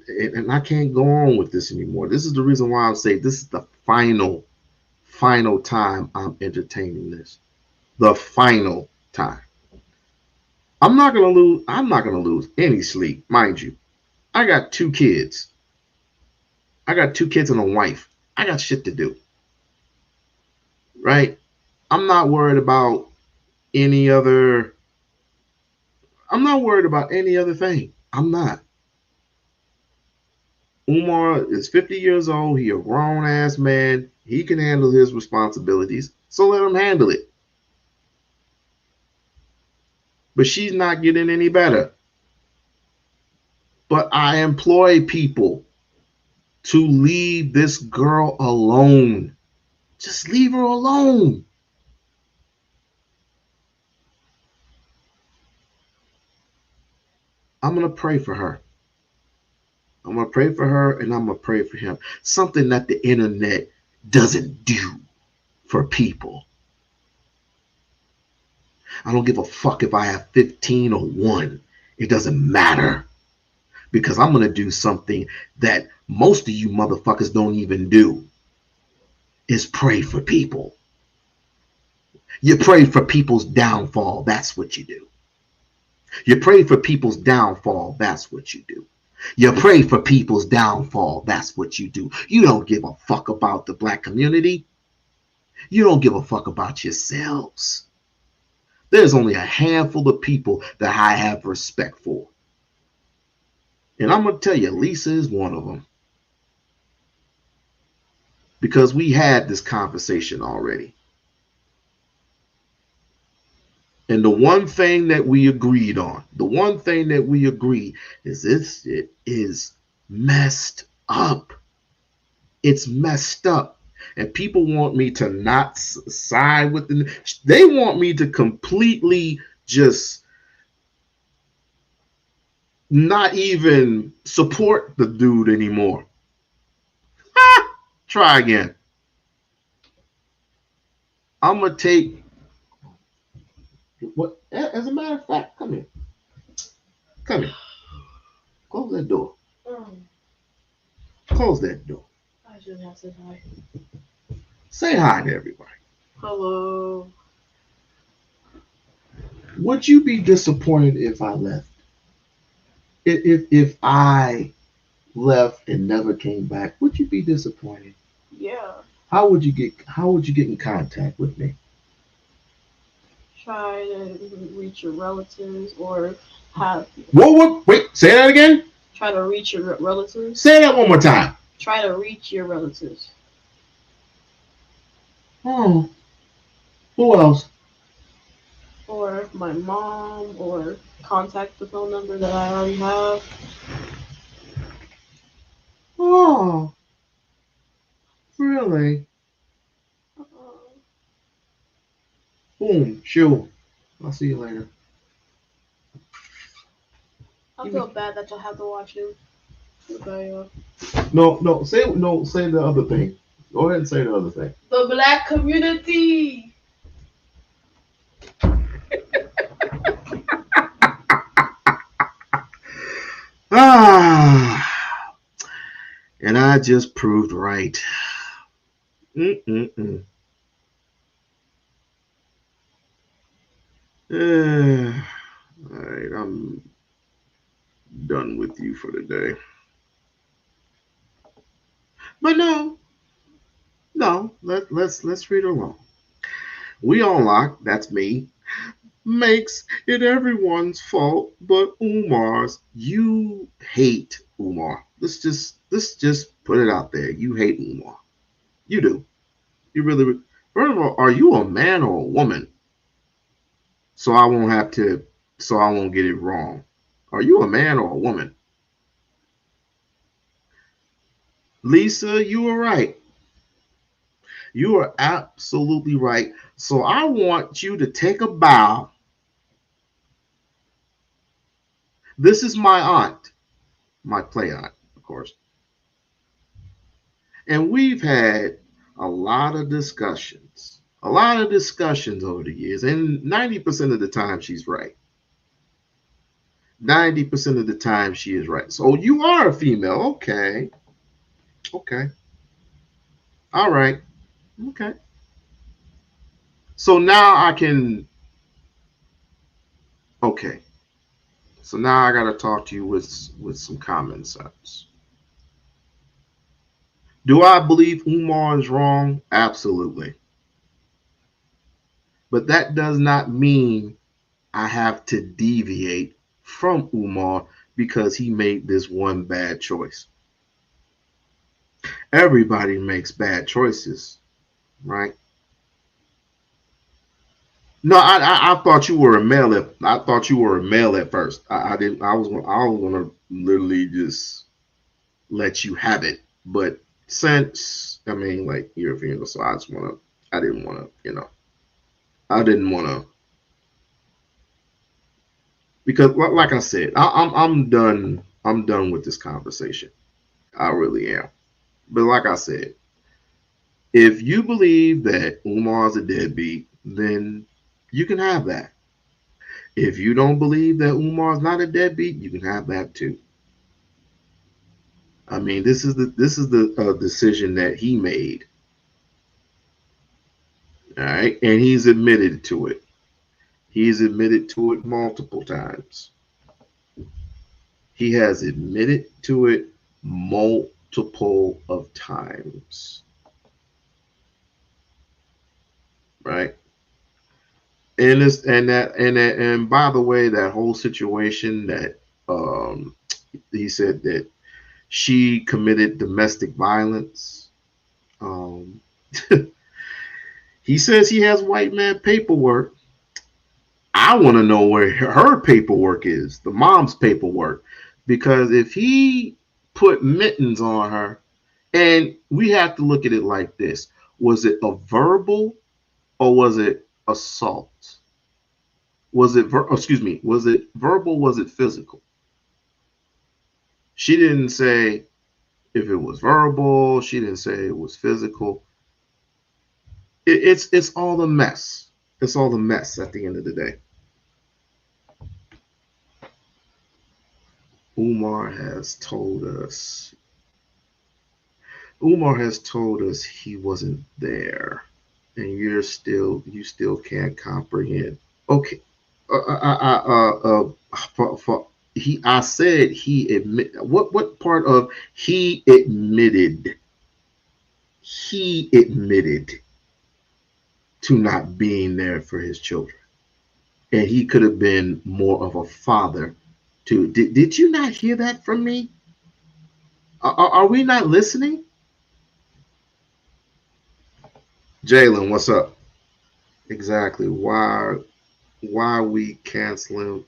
go on with this anymore. This is the reason why I'm saying this is the final time I'm entertaining this. The final time. I'm not gonna lose any sleep, mind you. I got 2 kids. I got 2 kids and a wife. I got shit to do. Right? I'm not worried about any other thing. I'm not. Umar is 50 years old. He a grown ass man. He can handle his responsibilities. So let him handle it. But she's not getting any better. But I employ people to leave this girl alone. Just leave her alone. I'm going to pray for her. I'm going to pray for her and I'm going to pray for him. Something that the internet doesn't do for people. I don't give a fuck if I have 15 or 1. It doesn't matter. Because I'm going to do something that most of you motherfuckers don't even do. Is pray for people. You pray for people's downfall. That's what you do. You pray for people's downfall. That's what you do. You pray for people's downfall. That's what you do. You don't give a fuck about the black community. You don't give a fuck about yourselves. There's only a handful of people that I have respect for. And I'm going to tell you, Lisa is one of them. Because we had this conversation already. And the one thing that we agreed on, is this: it is messed up. It's messed up. And people want me to not side with them. They want me to completely just not even support the dude anymore. Try again. I'm gonna take what? As a matter of fact, come here. Come here. Close that door. Close that door. I shouldn't have said hi. Say hi to everybody. Hello. Would you be disappointed if I left? If I left and never came back, would you be disappointed? Yeah. How would you get in contact with me? Try to reach your relatives or have. What? Wait, say that again? Try to reach your relatives. Say that one more time. Try to reach your relatives. Oh. Who else? Or my mom, or contact the phone number that I already have. Oh. Really? Boom. Sure. I'll see you later. I feel bad that you'll have to watch him. Okay, No. Say the other thing. Go ahead and say the other thing. the black community. And I just proved right. All right, I'm done with you for the day. But no, let's read along. We-On-Loc, that's me, makes it everyone's fault but Umar's. You hate Umar. Let's just put it out there. You hate Umar. You do. You really. First of all, are you a man or a woman? So I won't have to. So I won't get it wrong. Are you a man or a woman? Lisa, you were right. You are absolutely right. So I want you to take a bow. This is my aunt, my play aunt, of course. And we've had a lot of discussions, over the years. And 90% of the time, she's right. 90% of the time, she is right. So you are a female. Okay. Okay. All right. Okay. So now I can. Okay. So now I got to talk to you with some common sense. Do I believe Umar is wrong? Absolutely. But that does not mean I have to deviate from Umar because he made this one bad choice. Everybody makes bad choices, right? No, I thought you were a male. I thought you were a male at first. I didn't. I was gonna literally just let you have it. But since like you're a female, so I just wanna. I didn't wanna. I didn't wanna because, like I said, I'm done. I'm done with this conversation. I really am. But like I said, if you believe that Umar's a deadbeat, then you can have that. If you don't believe that Umar's not a deadbeat, you can have that too. This is the decision that he made. All right, and he's admitted to it. He's admitted to it multiple times. He has admitted to it multiple of times. Right? And by the way, that whole situation that he said that she committed domestic violence. Um, he says he has white man paperwork. I want to know where her paperwork is, the mom's paperwork, because if he put mittens on her, and we have to look at it like this: was it a verbal or was it assault? Was it? Was it verbal? Was it physical? She didn't say if it was verbal. She didn't say it was physical. It's all the mess. It's all the mess at the end of the day. Umar has told us. Umar has told us he wasn't there, and you still can't comprehend. Okay, I said he admit. What part of he admitted? He admitted to not being there for his children, and he could have been more of a father. Did you not hear that from me? Are we not listening? Jalen, what's up? Exactly. Why are we canceling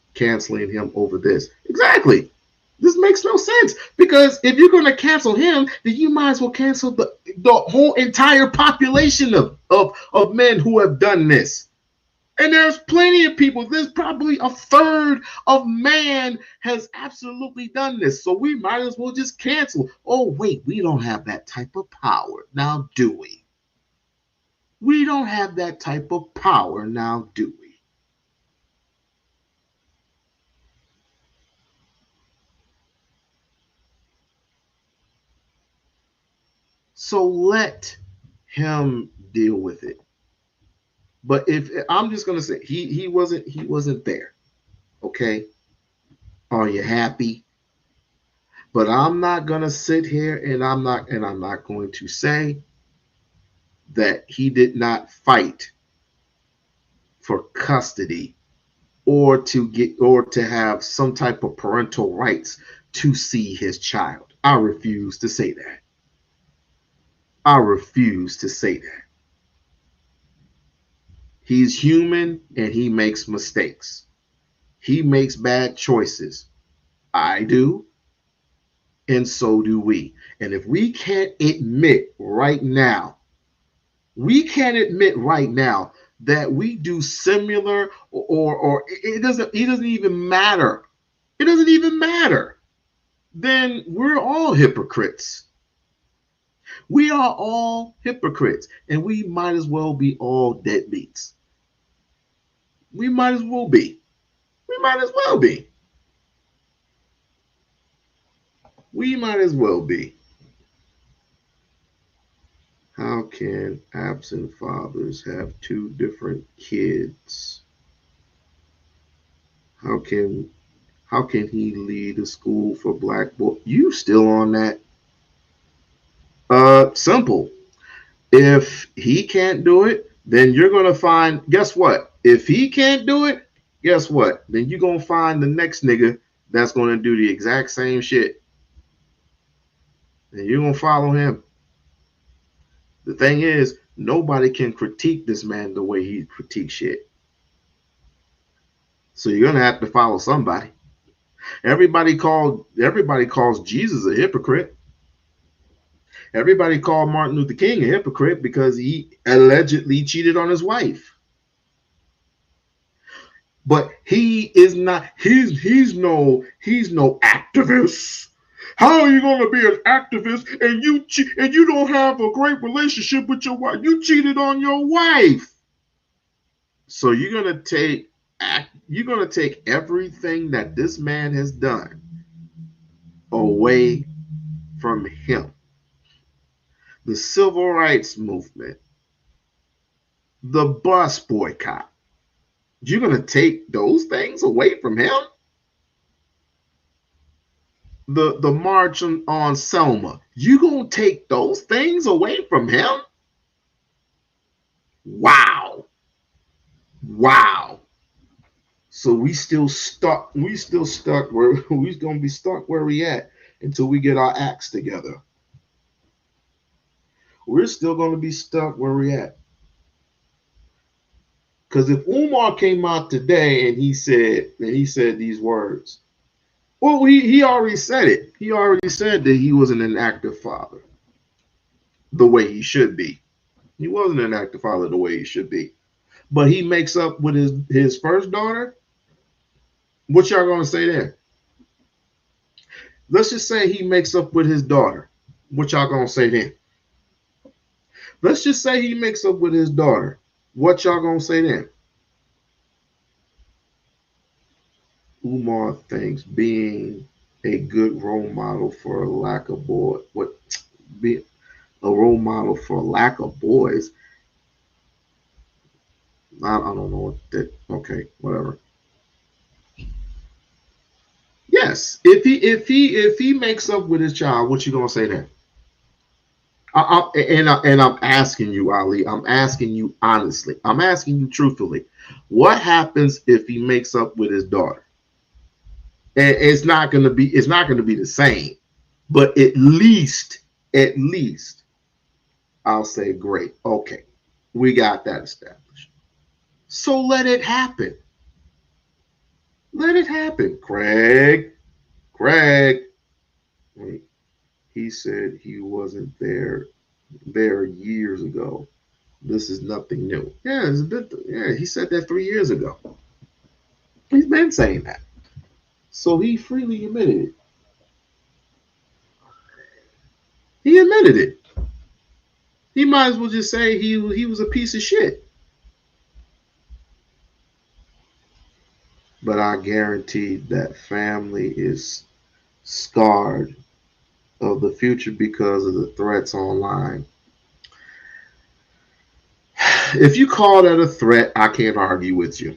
him over this? Exactly. This makes no sense because if you're going to cancel him, then you might as well cancel the whole entire population of men who have done this. And there's plenty of people. There's probably a third of man has absolutely done this. So we might as well just cancel. Oh, wait, we don't have that type of power. Now, do we? We don't have that type of power. Now, do we? So let him deal with it. But if I'm just gonna say he wasn't there. Okay. Are you happy? But I'm not gonna sit here and I'm not going to say that he did not fight for custody or to have some type of parental rights to see his child. I refuse to say that. I refuse to say that. He's human and he makes mistakes. He makes bad choices. I do, and so do we. And if we can't admit right now, that we do similar or it doesn't even matter. It doesn't even matter. Then we're all hypocrites. We are all hypocrites, and we might as well be all deadbeats. We might as well be. We might as well be. We might as well be. How can absent fathers have two different kids? How can he lead a school for black boys? You still on that? Simple. If he can't do it, then you're gonna find. Guess what? If he can't do it, guess what? Then you're gonna find the next nigga that's gonna do the exact same shit, and you're gonna follow him. The thing is, nobody can critique this man the way he critiques shit. So you're gonna have to follow somebody. Everybody calls Jesus a hypocrite. Everybody called Martin Luther King a hypocrite because he allegedly cheated on his wife. But he is not. He's no activist. How are you going to be an activist and you don't have a great relationship with your wife? You cheated on your wife. So you're going to take everything that this man has done away from him. The civil rights movement, the bus boycott. You're going to take those things away from him? The march on Selma. You going to take those things away from him? Wow. So we still stuck where we're going to be stuck where we at until we get our acts together. We're still going to be stuck where we at. Because if Umar came out today and he said these words, well, he already said it. He already said that he wasn't an active father the way he should be. He wasn't an active father the way he should be. But he makes up with his first daughter. What y'all gonna say there? Let's just say he makes up with his daughter. What y'all gonna say then? Let's just say he makes up with his daughter. What y'all gonna say then? Umar thinks being a good role model for a lack of boy, what be a role model for lack of boys. I don't know what that. Okay, whatever. Yes, if he makes up with his child, what you gonna say then? I'm asking you, Ali. I'm asking you honestly. I'm asking you truthfully. What happens if he makes up with his daughter? And it's not gonna be the same, but at least I'll say great. Okay, we got that established. So let it happen. Let it happen, Craig. Craig. Wait, he said he wasn't there years ago. This is nothing new. Yeah, it's a bit. Yeah, he said that 3 years ago. He's been saying that, so he freely admitted it. He admitted it. He might as well just say he was a piece of shit. But I guarantee that family is scarred of the future because of the threats online. If you call that a threat, I can't argue with you.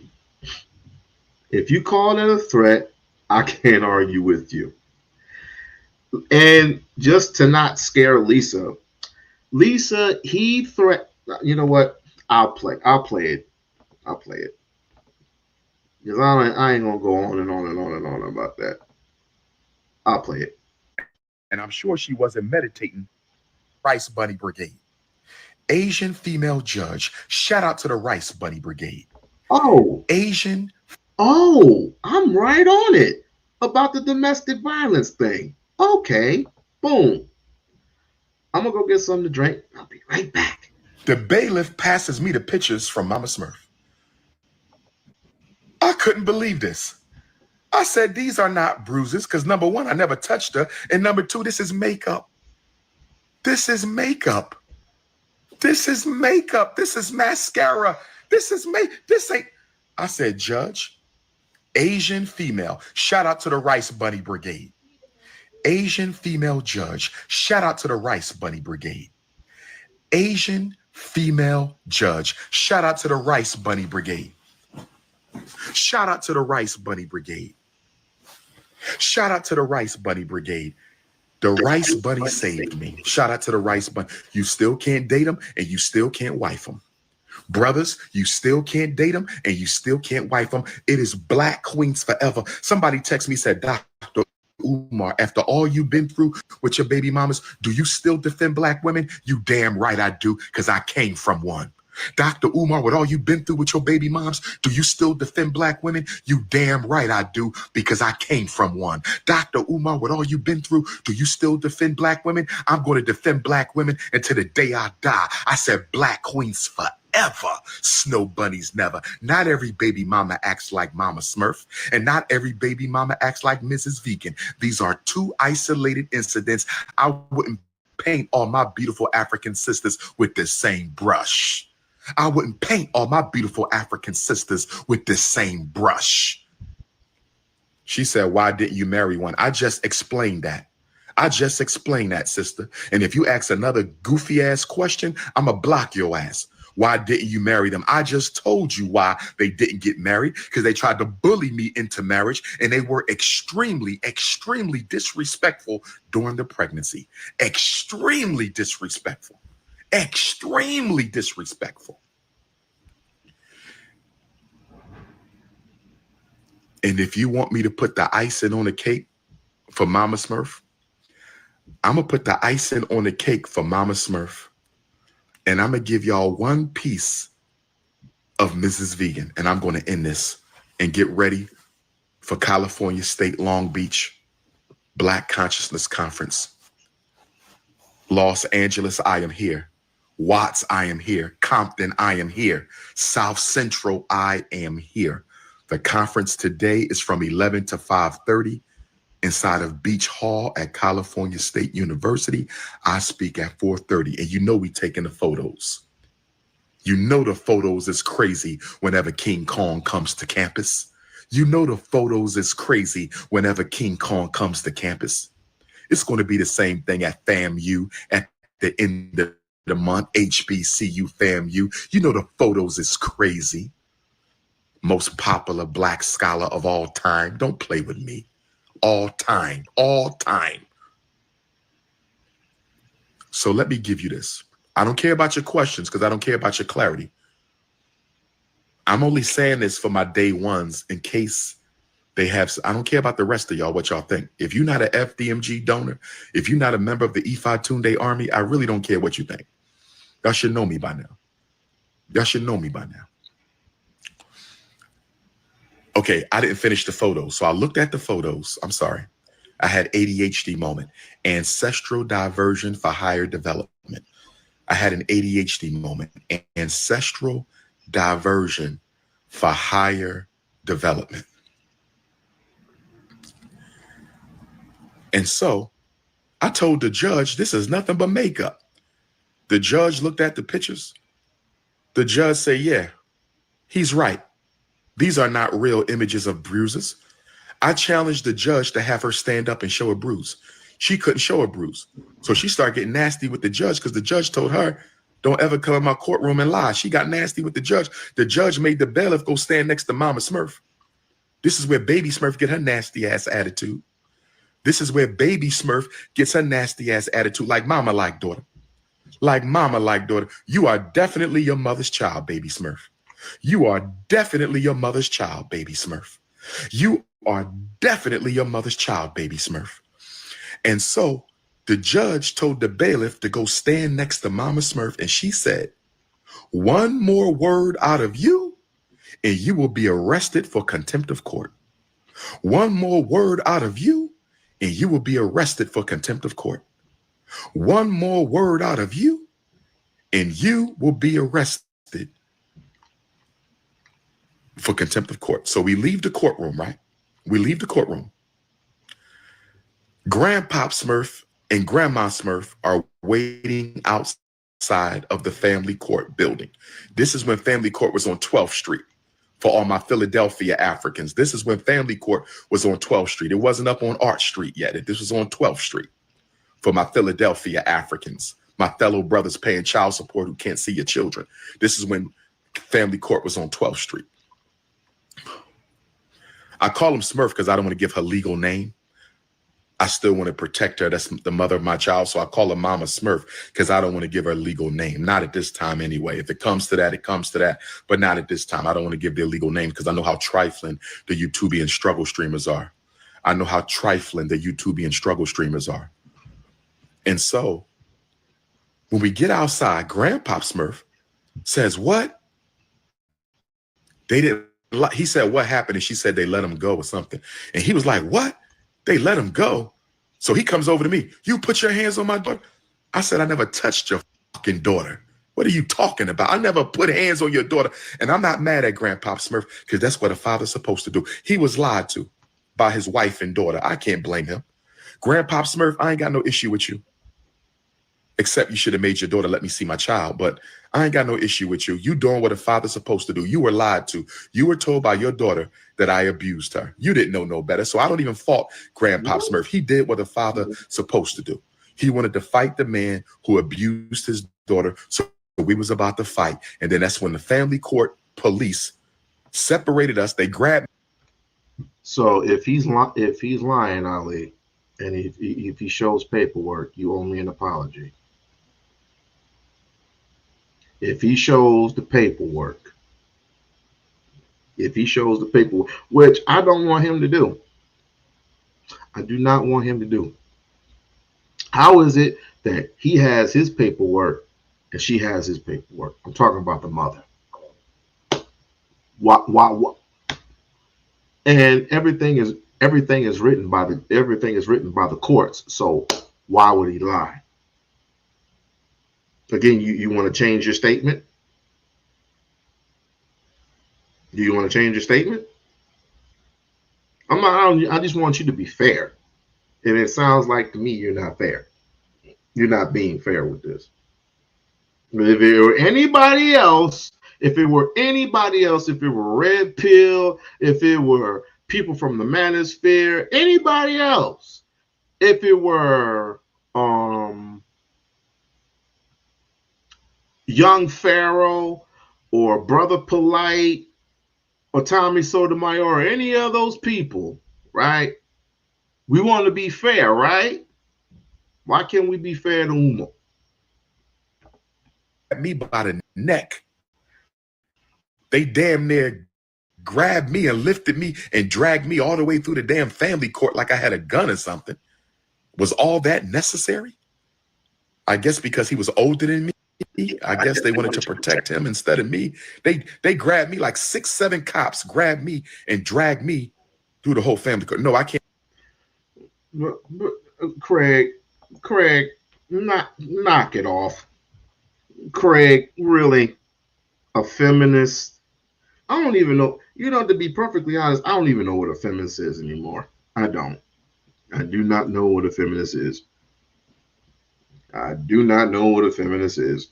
If you call that a threat, I can't argue with you. And just to not scare Lisa, he threat. You know what? I'll play it. I'll play it. Because I ain't gonna go on and on and on and on about that. I'll play it. And I'm sure she wasn't meditating. Rice Bunny Brigade. Asian female judge. Shout out to the Rice Bunny Brigade. Oh. Asian. Oh, I'm right on it about the domestic violence thing. Okay. Boom. I'm gonna go get something to drink. I'll be right back. The bailiff passes me the pictures from Mama Smurf. I couldn't believe this. I said, these are not bruises, because number one, I never touched her. And number two, this is makeup. This is makeup. This is makeup. This is mascara. This ain't. I said, Judge, Asian female. Shout out to the Rice Bunny Brigade. Asian female judge. Shout out to the Rice Bunny Brigade. Asian female judge. Shout out to the Rice Bunny Brigade. Shout out to the Rice Bunny Brigade. Shout out to the Rice Bunny Brigade. The Rice Bunny saved me. Shout out to the Rice Bunny. You still can't date them and you still can't wife them. Brothers, you still can't date them and you still can't wife them. It is Black Queens forever. Somebody texted me, said, Dr. Umar, after all you've been through with your baby mamas, do you still defend Black women? You damn right I do, because I came from one. Dr. Umar, with all you've been through with your baby moms, do you still defend Black women? You damn right I do, because I came from one. Dr. Umar, with all you've been through, do you still defend Black women? I'm going to defend Black women until the day I die. I said Black Queens forever. Snow bunnies never. Not every baby mama acts like Mama Smurf, and not every baby mama acts like Mrs. Vegan. These are two isolated incidents. I wouldn't paint all my beautiful African sisters with the same brush. I wouldn't paint all my beautiful African sisters with this same brush. She said, why didn't you marry one? I just explained that. I just explained that, sister. And if you ask another goofy ass question, I'm going to block your ass. Why didn't you marry them? I just told you why they didn't get married, because they tried to bully me into marriage, and they were extremely, extremely disrespectful during the pregnancy. Extremely disrespectful. Extremely disrespectful. And if you want me to put the icing on the cake for Mama Smurf, I'm going to put the icing on the cake for Mama Smurf. And I'm going to give y'all one piece of Mrs. Vegan. And I'm going to end this and get ready for California State Long Beach Black Consciousness Conference. Los Angeles, I am here. Watts, I am here. Compton, I am here. South Central, I am here. The conference today is from 11 to 5:30. inside of Beach Hall at California State University. I speak at 4:30, and you know we taking the photos. You know the photos is crazy whenever King Kong comes to campus. You know the photos is crazy whenever King Kong comes to campus. It's going to be the same thing at FAMU at the end of the month, HBCU FAMU. You know the photos is crazy. Most popular black scholar of all time. Don't play with me. All time, all time. So let me give you this. I don't care about your questions because I don't care about your clarity. I'm only saying this for my day ones in case they have. I don't care about the rest of y'all, what y'all think. If you're not an FDMG donor, if you're not a member of the Ifatunde army, I really don't care what you think. Y'all should know me by now. Y'all should know me by now. Okay, I didn't finish the photos. So I looked at the photos. I'm sorry. I had ADHD moment. Ancestral diversion for higher development. I had an ADHD moment. Ancestral diversion for higher development. And so I told the judge, this is nothing but makeup. The judge looked at the pictures. The judge said, yeah, he's right. These are not real images of bruises. I challenged the judge to have her stand up and show a bruise. She couldn't show a bruise. So she started getting nasty with the judge because the judge told her, don't ever come in my courtroom and lie. She got nasty with the judge. The judge made the bailiff go stand next to Mama Smurf. This is where Baby Smurf get her nasty ass attitude. This is where Baby Smurf gets her nasty ass attitude, like mama like daughter. Like mama like daughter. You are definitely your mother's child, Baby Smurf. You are definitely your mother's child, Baby Smurf. You are definitely your mother's child, Baby Smurf. And so the judge told the bailiff to go stand next to Mama Smurf, and she said, one more word out of you, and you will be arrested for contempt of court. One more word out of you, and you will be arrested for contempt of court. One more word out of you, and you will be arrested for contempt of court. So we leave the courtroom, right? We leave the courtroom. Grandpop Smurf and Grandma Smurf are waiting outside of the family court building. This is when family court was on 12th Street. For all my Philadelphia Africans, this is when family court was on 12th Street. It wasn't up on Arch Street yet. This was on 12th Street. For my Philadelphia Africans, my fellow brothers paying child support who can't see your children. This is when family court was on 12th Street. I call him Smurf because I don't want to give her legal name. I still want to protect her. That's the mother of my child. So I call her Mama Smurf because I don't want to give her a legal name. Not at this time anyway. If it comes to that, it comes to that. But not at this time. I don't want to give their legal name because I know how trifling the YouTubian struggle streamers are. I know how trifling the YouTubian struggle streamers are. And so when we get outside, Grandpop Smurf says, what? They didn't. He said, what happened? And she said, they let him go or something. And he was like, what? They let him go? So he comes over to me. You put your hands on my daughter? I said, I never touched your fucking daughter. What are you talking about? I never put hands on your daughter. And I'm not mad at Grandpop Smurf because that's what a father's supposed to do. He was lied to by his wife and daughter. I can't blame him. Grandpop Smurf, I ain't got no issue with you. Except you should have made your daughter let me see my child. But I ain't got no issue with you. You doing what a father's supposed to do. You were lied to. You were told by your daughter that I abused her. You didn't know no better. So I don't even fault Grandpop Smurf. He did what a father supposed to do. He wanted to fight the man who abused his daughter. So we was about to fight. And then that's when the family court police separated us. They grabbed. So if he's lying, Ali, and if he shows paperwork, you owe me an apology. If he shows the paperwork, which I don't want him to do. I do not want him to do. How is it that he has his paperwork and she has his paperwork? I'm talking about the mother. Why? And everything is written by the courts. So why would he lie? Again, you want to change your statement? Do you want to change your statement? I just want you to be fair. And it sounds like to me you're not fair. You're not being fair with this. If it were anybody else, if it were Red Pill, if it were people from the Manosphere, anybody else, if it were Young Pharaoh or Brother Polite or Tommy Sotomayor or any of those people, right? We want to be fair, right? Why can't we be fair to Umar? Me by the neck. They damn near grabbed me and lifted me and dragged me all the way through the damn family court like I had a gun or something. Was all that necessary? I guess because he was older than me. I guess they wanted to protect him instead of me. They grabbed me like 6, 7 cops, grabbed me and dragged me through the whole family court. No, I can't. But, Craig, knock it off. Craig, really, a feminist? I don't even know. You know, to be perfectly honest, I don't even know what a feminist is anymore. I don't. I do not know what a feminist is. I do not know what a feminist is.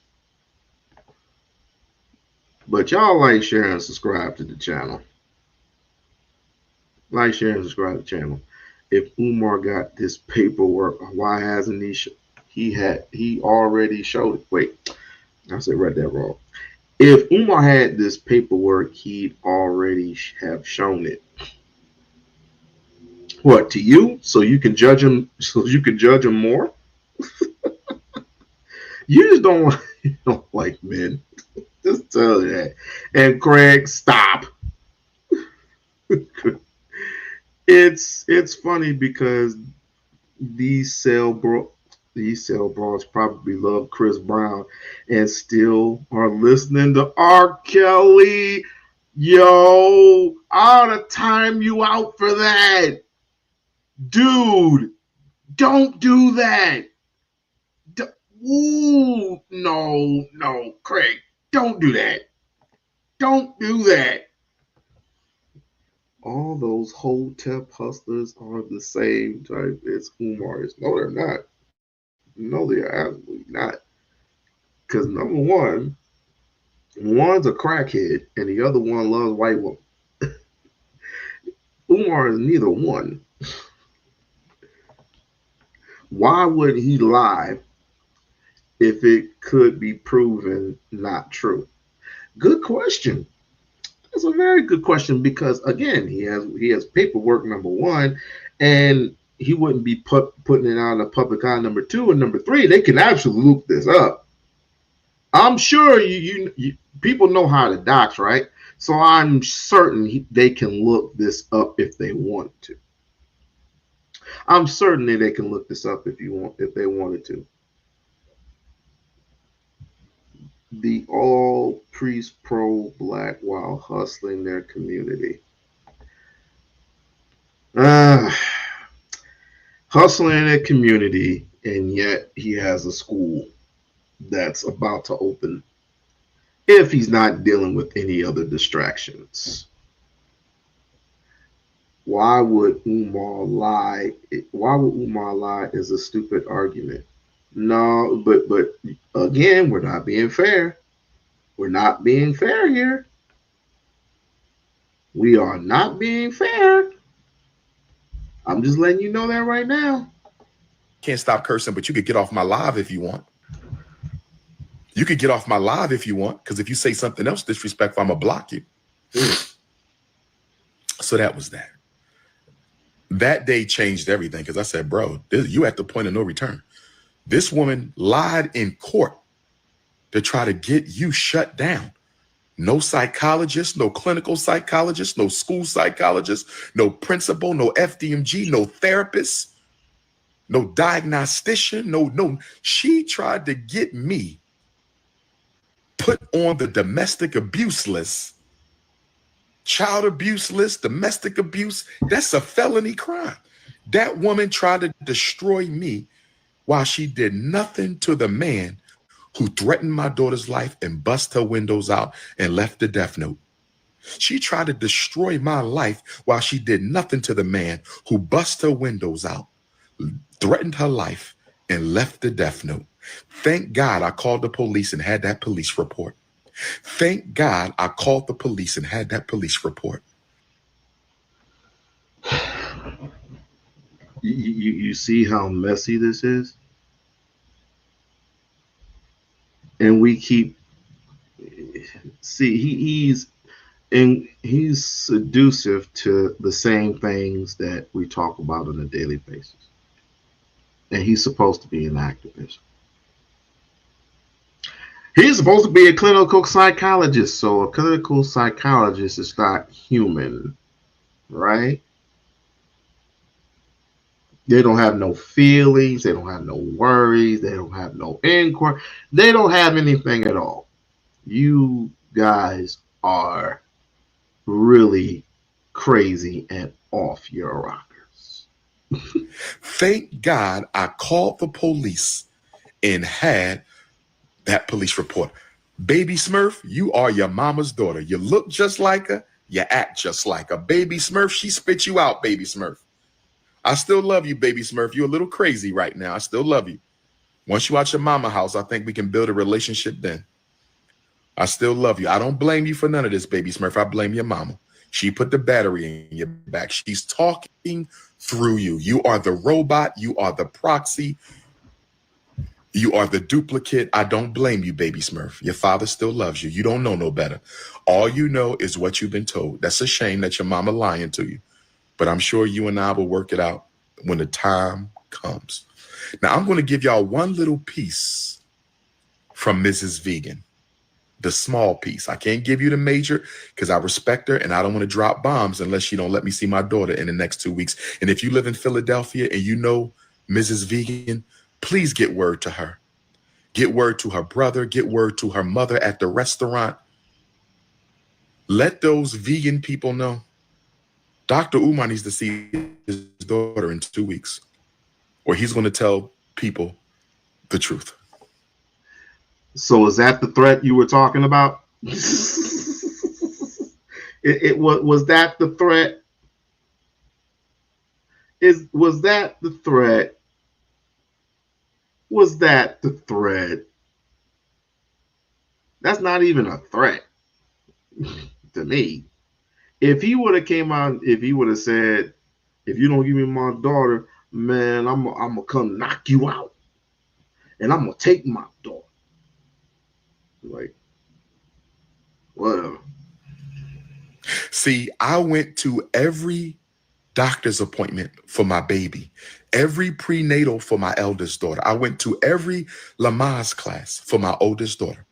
But y'all like, share, and subscribe to the channel. Like, share, and subscribe to the channel. If Umar got this paperwork, why hasn't he already showed it? Wait, I said read that wrong. If Umar had this paperwork, he'd already have shown it. What, to you? So you can judge him, more? You just don't like men. Just tell you that. And Craig, stop. It's funny because these cell bros probably love Chris Brown and still are listening to R. Kelly. Yo, I ought to time you out for that. Dude, don't do that. Ooh, no, Craig, don't do that. Don't do that. All those Hotep hustlers are the same type as Umar is. No, they're not. No, they are absolutely not. Because number one, one's a crackhead and the other one loves white women. Umar is neither one. Why would he lie if it could be proven not true? Good question. That's a very good question because again, he has paperwork, number one, and he wouldn't be putting it out in the public eye, number two, and number three. They can absolutely look this up. I'm sure you people know how to dox, right? So I'm certain they can look this up if they want to. I'm certain that they can look this up if they wanted to. The all priest pro black while hustling their community. Hustling a community, and yet he has a school that's about to open if he's not dealing with any other distractions. Why would Umar lie? Why would Umar lie is a stupid argument. No, but again, we're not being fair. We're not being fair here. We are not being fair. I'm just letting you know that right now. Can't stop cursing, but you could get off my live if you want. You could get off my live if you want, because if you say something else disrespectful, I'm going to block you. So that was that. That day changed everything because I said, bro, you at the point of no return. This woman lied in court to try to get you shut down. No psychologist, no clinical psychologist, no school psychologist, no principal, no FDMG, no therapist, no diagnostician, no. She tried to get me put on the domestic abuse list, child abuse list, domestic abuse. That's a felony crime. That woman tried to destroy me while she did nothing to the man who threatened my daughter's life and bust her windows out and left the death note. She tried to destroy my life while she did nothing to the man who bust her windows out, threatened her life, and left the death note. Thank God I called the police and had that police report. Thank God I called the police and had that police report. You see how messy this is? And we keep he's seductive to the same things that we talk about on a daily basis. And he's supposed to be an activist. He's supposed to be a clinical psychologist. So a clinical psychologist is not human, right? They don't have no feelings. They don't have no worries. They don't have no inquiry. They don't have anything at all. You guys are really crazy and off your rockers. Thank God I called the police and had that police report. Baby Smurf, you are your mama's daughter. You look just like her. You act just like her. Baby Smurf, she spit you out, Baby Smurf. I still love you, Baby Smurf. You're a little crazy right now. I still love you. Once you out your mama house, I think we can build a relationship then. I still love you. I don't blame you for none of this, Baby Smurf. I blame your mama. She put the battery in your back. She's talking through you. You are the robot. You are the proxy. You are the duplicate. I don't blame you, Baby Smurf. Your father still loves you. You don't know no better. All you know is what you've been told. That's a shame that your mama lying to you. But I'm sure you and I will work it out when the time comes. Now, I'm going to give y'all one little piece from Mrs. Vegan. The small piece. I can't give you the major because I respect her and I don't want to drop bombs unless she don't let me see my daughter in the next 2 weeks. And if you live in Philadelphia and you know Mrs. Vegan, please get word to her. Get word to her brother. Get word to her mother at the restaurant. Let those vegan people know Dr. Umar needs to see his daughter in 2 weeks, or he's going to tell people the truth. So is that the threat you were talking about? Was that the threat? Was that the threat? Was that the threat? That's not even a threat to me. If he would have came out, if he would have said, if you don't give me my daughter, man, I'm gonna come knock you out. And I'm gonna take my daughter. Like, whatever. See, I went to every doctor's appointment for my baby, every prenatal for my eldest daughter. I went to every Lamaze class for my oldest daughter.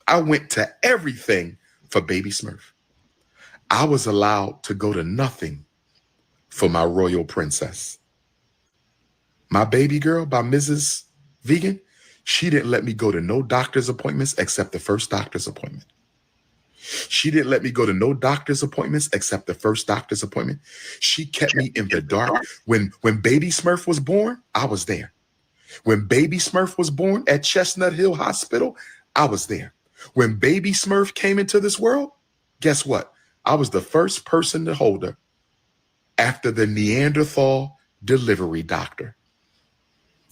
I went to everything for baby Smurf. I was allowed to go to nothing for my royal princess. My baby girl by Mrs. Vegan, she didn't let me go to no doctor's appointments except the first doctor's appointment. She didn't let me go to no doctor's appointments except the first doctor's appointment. She kept me in the dark. When baby Smurf was born, I was there. When baby Smurf was born at Chestnut Hill Hospital, I was there. When baby Smurf came into this world, guess what? I was the first person to hold her after the Neanderthal delivery doctor.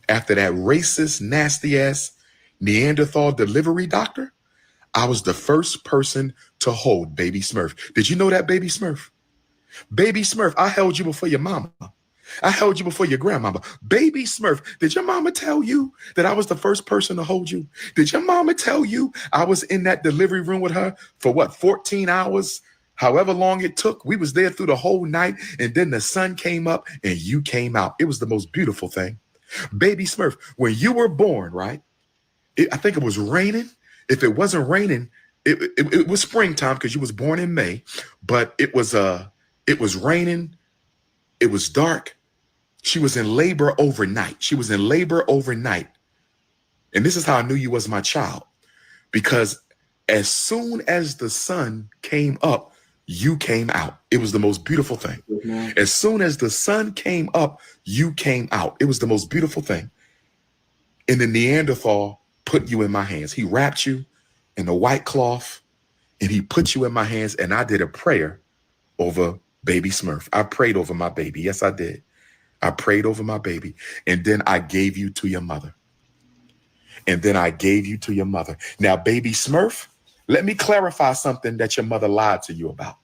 After that racist, nasty-ass Neanderthal delivery doctor, I was the first person to hold baby Smurf. Did you know that, baby Smurf? Baby Smurf, I held you before your mama. I held you before your grandmama. Baby Smurf, did your mama tell you that I was the first person to hold you? Did your mama tell you I was in that delivery room with her for what, 14 hours? However long it took, we was there through the whole night, and then the sun came up and you came out. It was the most beautiful thing. Baby Smurf, when you were born, right? I think it was raining. If it wasn't raining, it was springtime because you was born in May, but it was raining. It was dark. She was in labor overnight. She was in labor overnight. And this is how I knew you was my child, because as soon as the sun came up, you came out. It was the most beautiful thing. Mm-hmm. As soon as the sun came up, you came out. It was the most beautiful thing. And the Neanderthal put you in my hands. He wrapped you in a white cloth and he put you in my hands, and I did a prayer over baby Smurf. I prayed over my baby. Yes, I did. I prayed over my baby. And then I gave you to your mother. And then I gave you to your mother. Now, baby Smurf, let me clarify something that your mother lied to you about.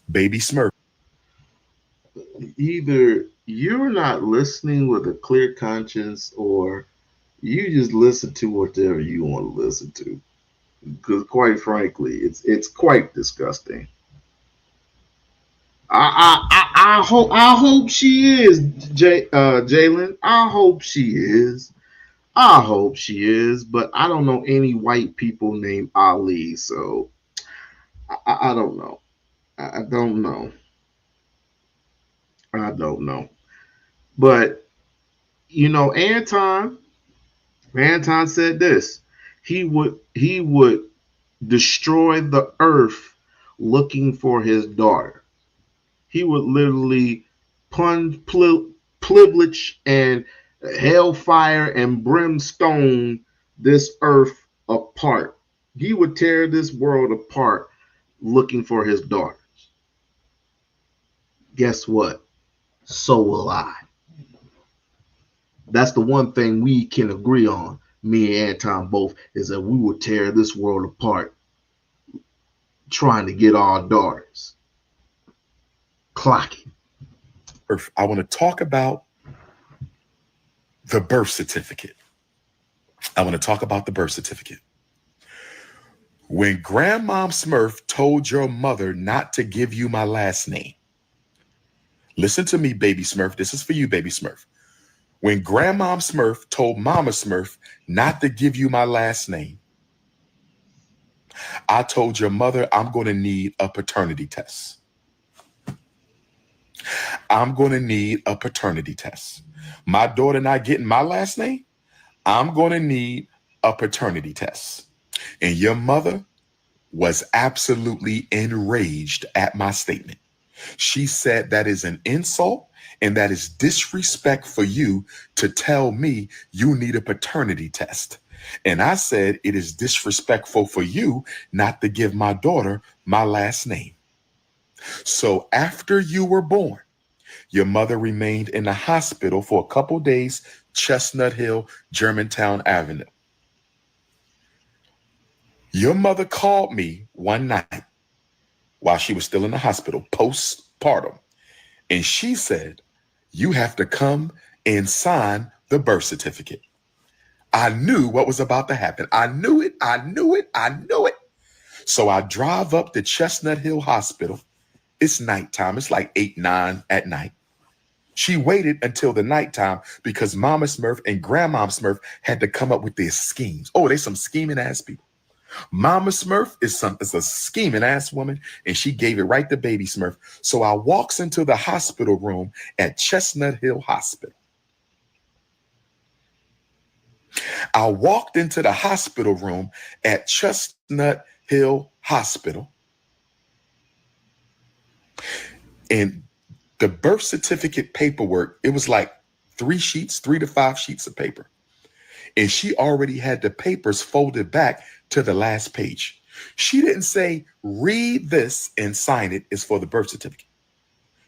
Baby Smurf. Either you're not listening with a clear conscience or you just listen to whatever you want to listen to. Because quite frankly, it's quite disgusting. I hope she is, Jalen. I hope she is. I hope she is, but I don't know any white people named Ali, so I don't know. I don't know. I don't know. But you know, Anton said this. He would destroy the earth looking for his daughter. He would literally privilege and hellfire and brimstone this earth apart. He would tear this world apart looking for his daughters. Guess what? So will I. That's the one thing we can agree on, me and Anton both, is that we will tear this world apart trying to get our daughters. Clock it. I want to talk about the birth certificate. I want to talk about the birth certificate. When Grandmom Smurf told your mother not to give you my last name, listen to me, baby Smurf. This is for you, baby Smurf. When Grandmom Smurf told Mama Smurf not to give you my last name, I told your mother I'm going to need a paternity test. I'm going to need a paternity test. My daughter not getting my last name, I'm going to need a paternity test. And your mother was absolutely enraged at my statement. She said that is an insult and that is disrespect for you to tell me you need a paternity test. And I said it is disrespectful for you not to give my daughter my last name. So after you were born, your mother remained in the hospital for a couple days, Chestnut Hill, Germantown Avenue. Your mother called me one night while she was still in the hospital, postpartum, and she said, you have to come and sign the birth certificate. I knew what was about to happen. I knew it. So I drive up to Chestnut Hill Hospital. It's nighttime. It's like 8, 9 at night. She waited until the nighttime because Mama Smurf and Grandma Smurf had to come up with their schemes. Oh, they some scheming ass people. Mama Smurf is a scheming ass woman, and she gave it right to baby Smurf. So I walks into the hospital room at Chestnut Hill Hospital. I walked into the hospital room at Chestnut Hill Hospital, and the birth certificate paperwork, it was like 3 to 5 sheets of paper. And she already had the papers folded back to the last page. She didn't say, read this and sign it. It's for the birth certificate.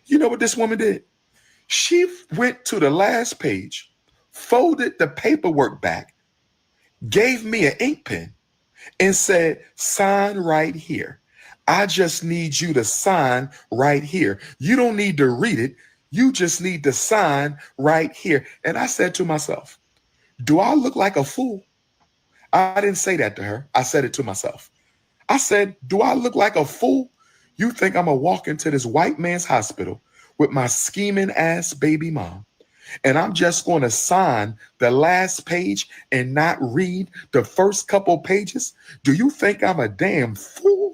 You know what this woman did? She went to the last page, folded the paperwork back, gave me an ink pen, and said, sign right here. I just need you to sign right here. You don't need to read it. You just need to sign right here. And I said to myself, do I look like a fool? I didn't say that to her. I said it to myself. I said, do I look like a fool? You think I'm going to walk into this white man's hospital with my scheming ass baby mom, and I'm just going to sign the last page and not read the first couple pages? Do you think I'm a damn fool?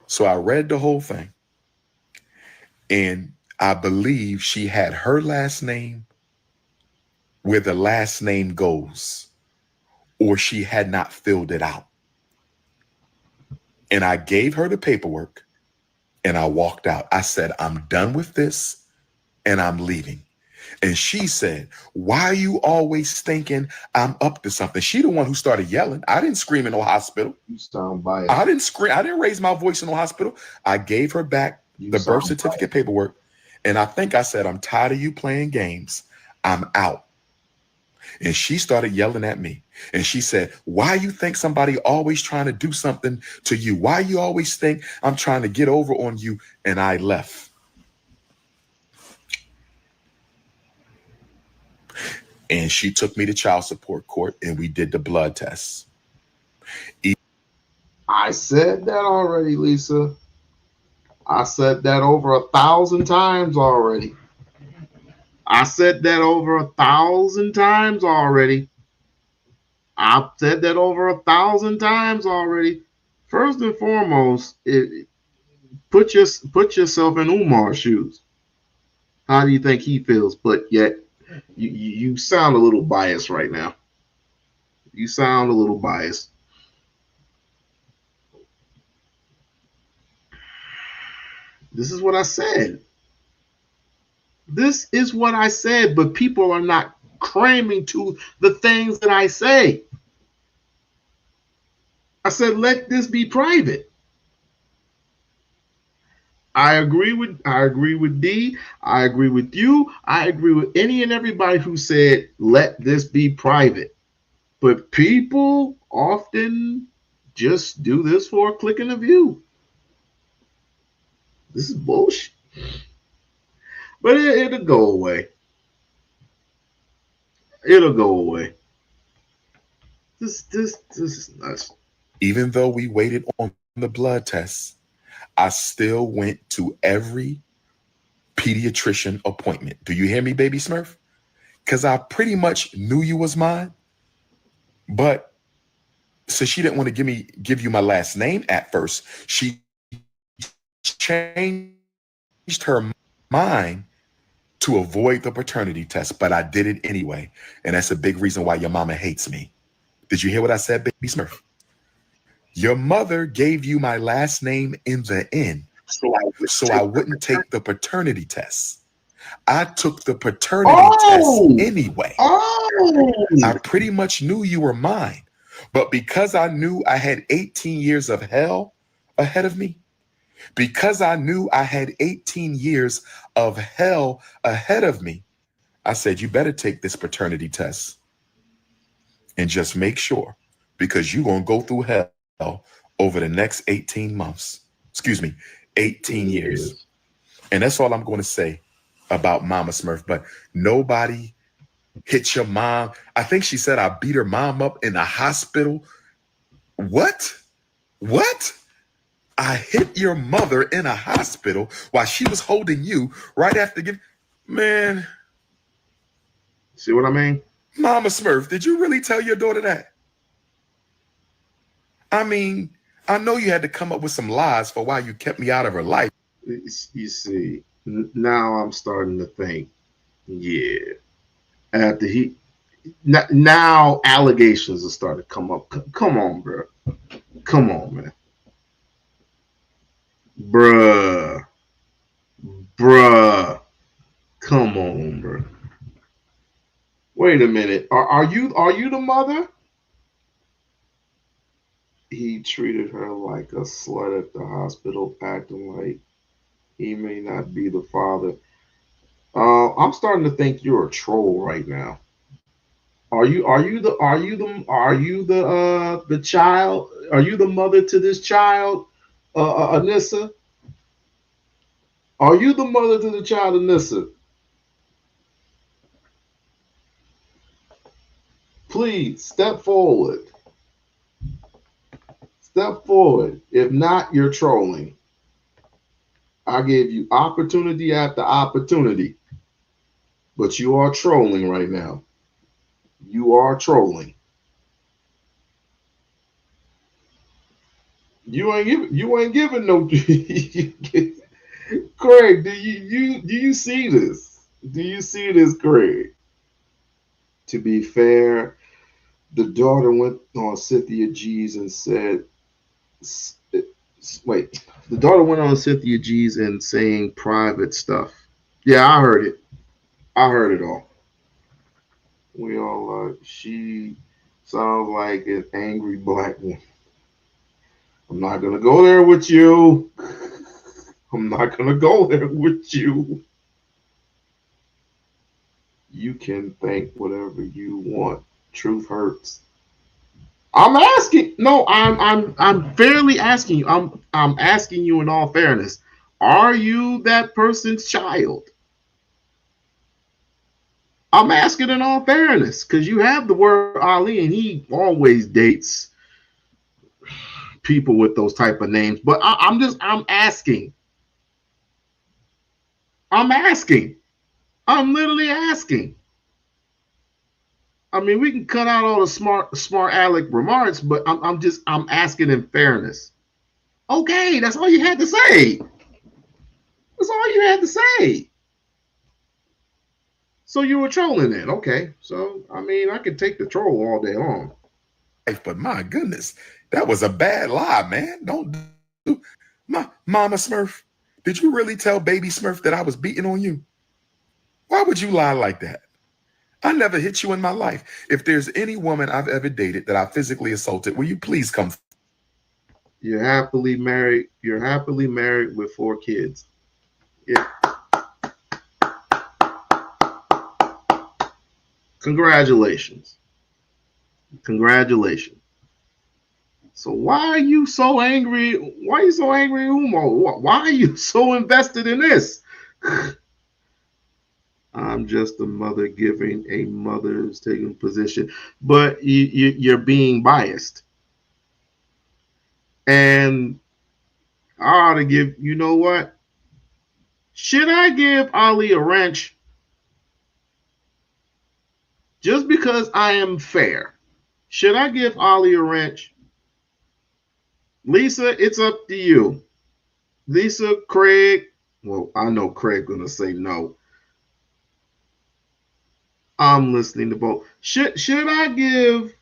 So I read the whole thing, and I believe she had her last name where the last name goes, or she had not filled it out. And I gave her the paperwork and I walked out. I said, I'm done with this and I'm leaving. And she said, why are you always thinking I'm up to something? She the one who started yelling. I didn't scream in no hospital. You sound biased. I didn't scream. I didn't raise my voice in no hospital. I gave her back the birth certificate paperwork, And I think I said, I'm tired of you playing games. I'm out. And she started yelling at me. And she said, why you think somebody always trying to do something to you? Why you always think I'm trying to get over on you? And I left. And she took me to child support court and we did the blood tests. I said that already, Lisa. I said that over 1,000 times already. I said that over 1,000 times already. I've said that over 1,000 times already. First and foremost, put yourself in Umar's shoes. How do you think he feels? But yet, you sound a little biased right now. You sound a little biased. This is what I said. This is what I said, but people are not cramming to the things that I say. I said, let this be private. I agree with D. I agree with you. I agree with any and everybody who said, let this be private. But people often just do this for a click and a view. This is bullshit. But it'll go away. It'll go away. This is nuts. Even though we waited on the blood tests, I still went to every pediatrician appointment. Do you hear me, baby Smurf? Because I pretty much knew you was mine. But so she didn't want to give you my last name at first. She changed her mind to avoid the paternity test, but I did it anyway. And that's a big reason why your mama hates me. Did you hear what I said, baby Smurf? Your mother gave you my last name in the end, so I wouldn't take the paternity test. I took the paternity test anyway. I pretty much knew you were mine, but because I knew I had 18 years of hell ahead of me, because I knew I had 18 years of hell ahead of me, I said, you better take this paternity test and just make sure, because you're going to go through hell over the next 18 months. Excuse me, 18 years. And that's all I'm going to say about Mama Smurf. But nobody hit your mom. I think she said I beat her mom up in the hospital. What? I hit your mother in a hospital while she was holding you right after giving. Man. See what I mean? Mama Smurf, did you really tell your daughter that? I mean, I know you had to come up with some lies for why you kept me out of her life. You see, now I'm starting to think, yeah. After now allegations are starting to come up. Come on, bro. Come on, man. Bruh. Come on, bro. Wait a minute. Are you the mother? He treated her like a slut at the hospital, acting like he may not be the father. I'm starting to think you're a troll right now. Are you the child? Are you the mother to this child, Anissa? Are you the mother to the child, Anissa? Please step forward. Step forward. If not, you're trolling. I gave you opportunity after opportunity, but you are trolling right now. You are trolling. You ain't giving no. Craig, do you see this? Do you see this, Craig? To be fair, the daughter went on Cynthia G's and said, wait, the daughter went on Cynthia G's and saying private stuff. Yeah, I heard it. I heard it all. We all she sounds like an angry black woman. I'm not gonna go there with you. I'm not gonna go there with you. You can think whatever you want. Truth hurts. I'm asking. No, I'm fairly asking you. I'm asking you in all fairness. Are you that person's child? I'm asking in all fairness because you have the word Ali, and he always dates people with those type of names. But I'm asking. I'm asking. I'm literally asking. I mean, we can cut out all the smart aleck remarks, but I'm asking in fairness. Okay, that's all you had to say. That's all you had to say. So you were trolling it. Okay. So I mean, I could take the troll all day long. But my goodness, that was a bad lie, man. Don't do my Mama Smurf. Did you really tell Baby Smurf that I was beating on you? Why would you lie like that? I never hit you in my life. If there's any woman I've ever dated that I physically assaulted, will you please come? You're happily married. You're happily married with 4 kids. Yeah. Congratulations. Congratulations. So why are you so angry? Why are you so angry, Umar? Why are you so invested in this? I'm just a mother giving a mother's taking position, but you're being biased. And I ought to give. You know what? Should I give Ali a wrench just because I am fair? Should I give Ali a wrench? Lisa, it's up to you. Lisa, Craig. Well, I know Craig gonna say no. I'm listening to both. Should I give?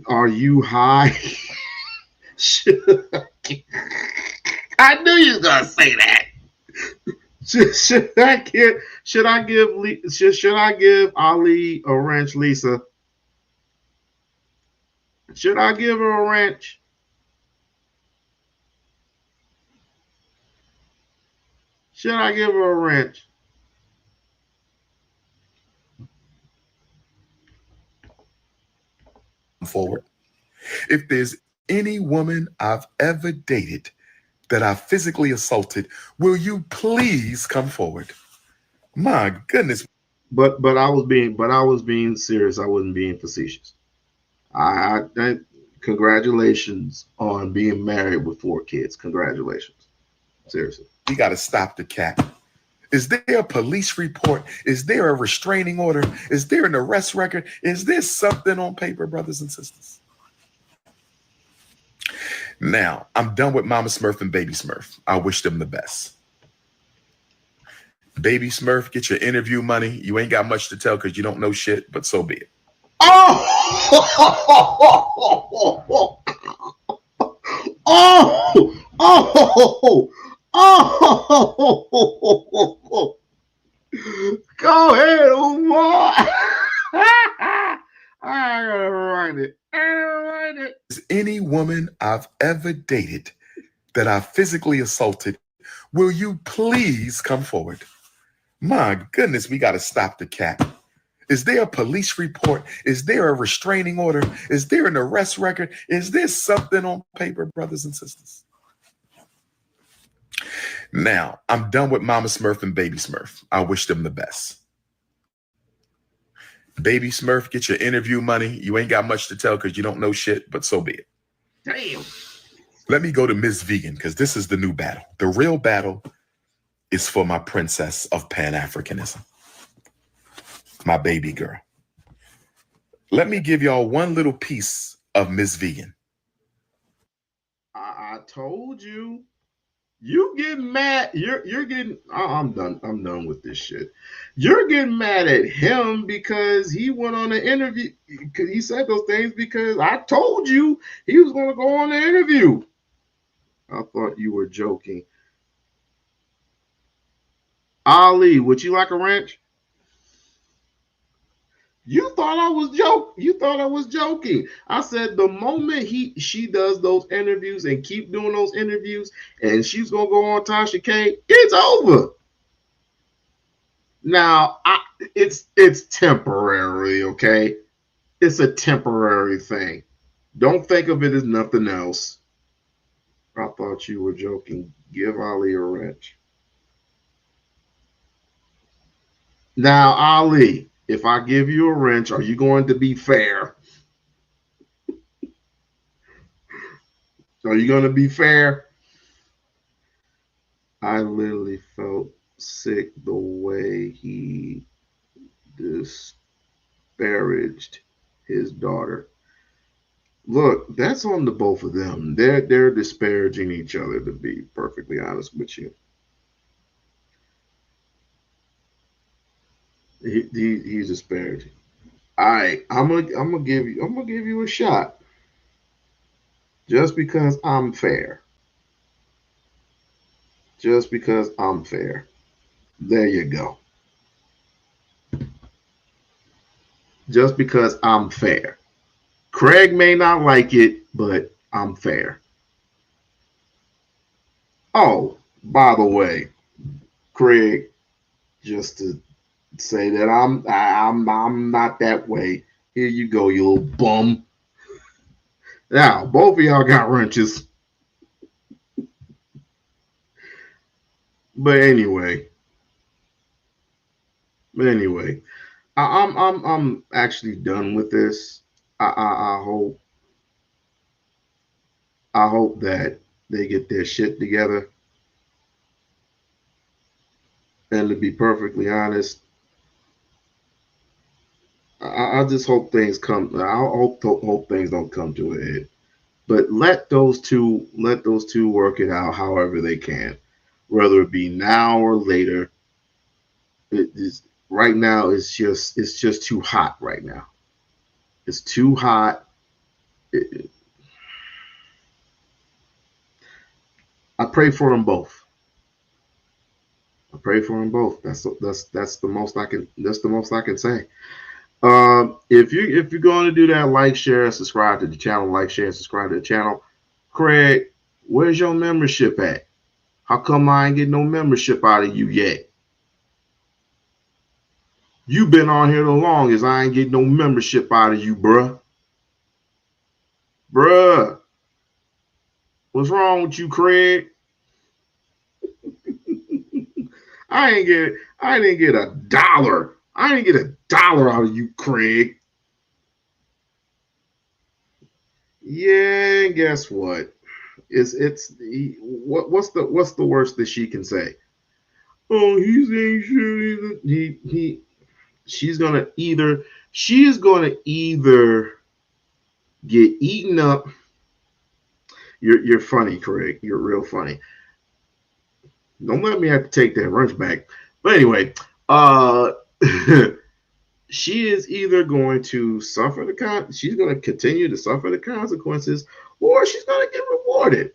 Are you high? I knew you was gonna say that. Should I give? Should I give Ali a wrench, Lisa? Should I give her a wrench? Should I give her a wrench? Forward. If there's any woman I've ever dated that I physically assaulted, will you please come forward? My goodness. But I was being serious. I wasn't being facetious. I congratulations on being married with 4 kids. Congratulations. Seriously. We got to stop the cat. Is there a police report? Is there a restraining order? Is there an arrest record? Is there something on paper, brothers and sisters? Now, I'm done with Mama Smurf and Baby Smurf. I wish them the best. Baby Smurf, get your interview money. You ain't got much to tell because you don't know shit, but so be it. Oh! Oh! Oh! Oh! Go ahead, Umar. I gotta write it. Is any woman I've ever dated that I physically assaulted, will you please come forward? My goodness, we got to stop the cat. Is there a police report? Is there a restraining order? Is there an arrest record? Is there something on paper, brothers and sisters? Now, I'm done with Mama Smurf and Baby Smurf. I wish them the best. Baby Smurf, get your interview money. You ain't got much to tell because you don't know shit, but so be it. Damn. Let me go to Miss Vegan because this is the new battle. The real battle is for my princess of Pan-Africanism, my baby girl. Let me give y'all one little piece of Miss Vegan. I told you. You get mad. You're getting. I'm done. I'm done with this shit. You're getting mad at him because he went on an interview. Because he said those things because I told you he was going to go on the interview. I thought you were joking. Ali, would you like a wrench? You thought I was joking. I said the moment she does those interviews and keep doing those interviews and she's gonna go on Tasha K, it's over. Now, it's temporary, okay? It's a temporary thing. Don't think of it as nothing else. I thought you were joking. Give Ali a wrench. Now, Ali, if I give you a wrench, are you going to be fair? Are you going to be fair? I literally felt sick the way he disparaged his daughter. Look, that's on the both of them. They're disparaging each other, to be perfectly honest with you. He's disparaging. All right, I'm gonna give you a shot just because I'm fair. Just because I'm fair. There you go. Just because I'm fair. Craig may not like it, but I'm fair. Oh, by the way, Craig, just to say that I'm not that way. Here you go, you little bum. Now, both of y'all got wrenches. But anyway, I'm actually done with this. I hope that they get their shit together. And to be perfectly honest, I just hope things come. I hope things don't come to a head. But let those two work it out however they can, whether it be now or later. It is right now. It's just too hot right now. It's too hot. I pray for them both. I pray for them both. That's the most I can. That's the most I can say. If you're going to do that, like, share, and subscribe to the channel. Like, share, and subscribe to the channel. Craig, where's your membership at? How come I ain't getting no membership out of you yet? You been on here the longest. I ain't getting no membership out of you, bruh. Bruh. What's wrong with you, Craig? I didn't get a dollar. I didn't get a dollar out of you, Craig. Yeah, guess what? What's the worst that she can say? Oh, he's ain't sure she's gonna either get eaten up. You're funny, Craig. You're real funny. Don't let me have to take that wrench back. But anyway, she is either going to suffer she's going to continue to suffer the consequences, or she's going to get rewarded.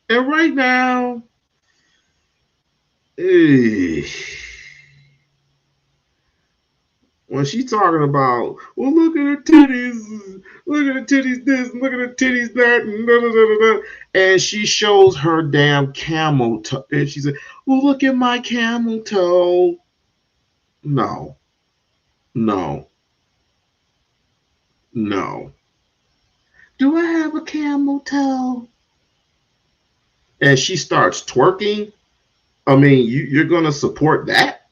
And right now, when she's talking about, well, look at her titties, this, look at her titties that, and da, da, da, da, and she shows her damn camel toe, and she said, well, look at my camel toe. No. Do I have a camel toe? And she starts twerking. I mean, you're going to support that?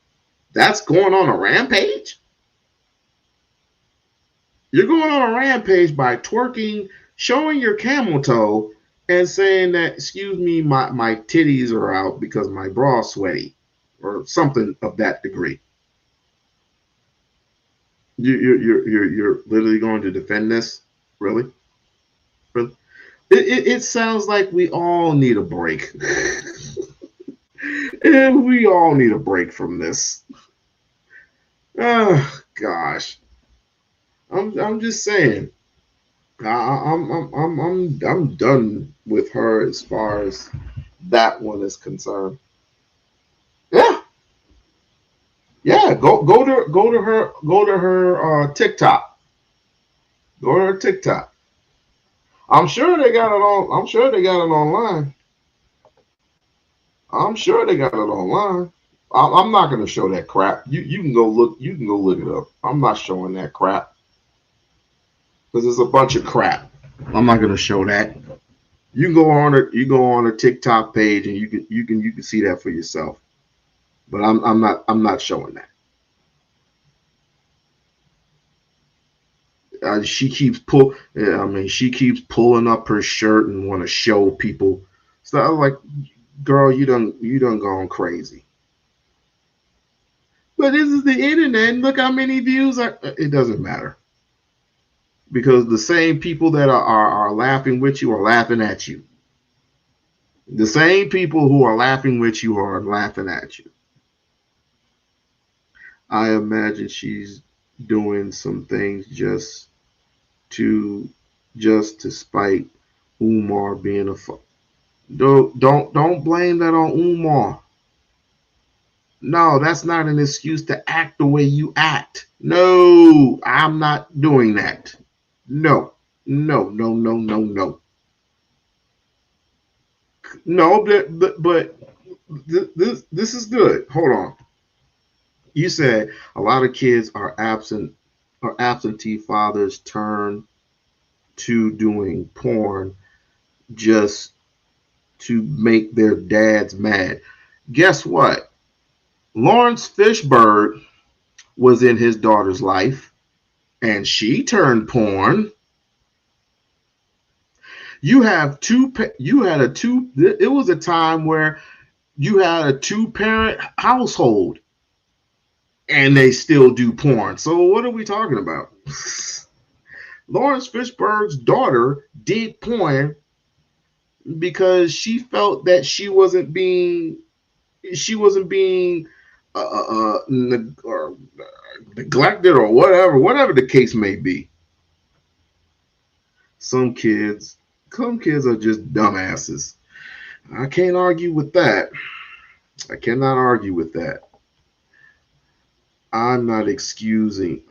That's going on a rampage? You're going on a rampage by twerking, showing your camel toe, and saying that, excuse me, my titties are out because my bra's sweaty, or something of that degree. You're literally going to defend this? Really? It sounds like we all need a break. And we all need a break from this. Oh gosh. I'm just saying. I'm done with her as far as that one is concerned. Yeah. Go to her TikTok. Go to her TikTok. I'm sure they got it on. I'm sure they got it online. I'm not gonna show that crap. You can go look. You can go look it up. I'm not showing that crap because it's a bunch of crap. I'm not gonna show that. You can go on a TikTok page and you can see that for yourself. But I'm not showing that. She keeps she keeps pulling up her shirt and want to show people. So I was like, girl, you done gone crazy. But this is the internet. Look how many views are. It doesn't matter because the same people that are laughing with you are laughing at you. The same people who are laughing with you are laughing at you. I imagine she's doing some things just to spite Umar being a don't blame that on Umar. No, that's not an excuse to act the way you act. No, I'm not doing that. No. No. No, but this is good. Hold on. You said a lot of kids are absentee fathers turn to doing porn just to make their dads mad. Guess what? Lawrence Fishburne was in his daughter's life and she turned porn. It was a time where you had a 2-parent household and they still do porn. So what are we talking about? Lawrence Fishburne's daughter did porn because she felt that she wasn't being neglected or whatever the case may be. Some kids are just dumbasses. I can't argue with that. I cannot argue with that. I'm not excusing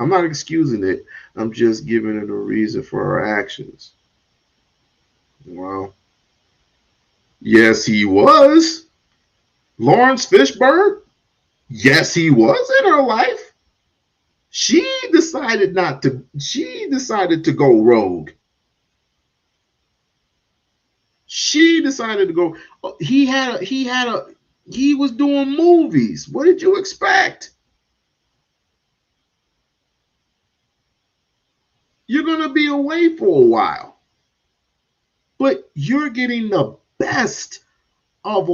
it. I'm just giving it a reason for her actions. Well, yes, he was. Lawrence Fishburne? Yes, he was in her life. She decided to go rogue. She decided to go. He was doing movies. What did you expect? You're going to be away for a while. But you're getting the best of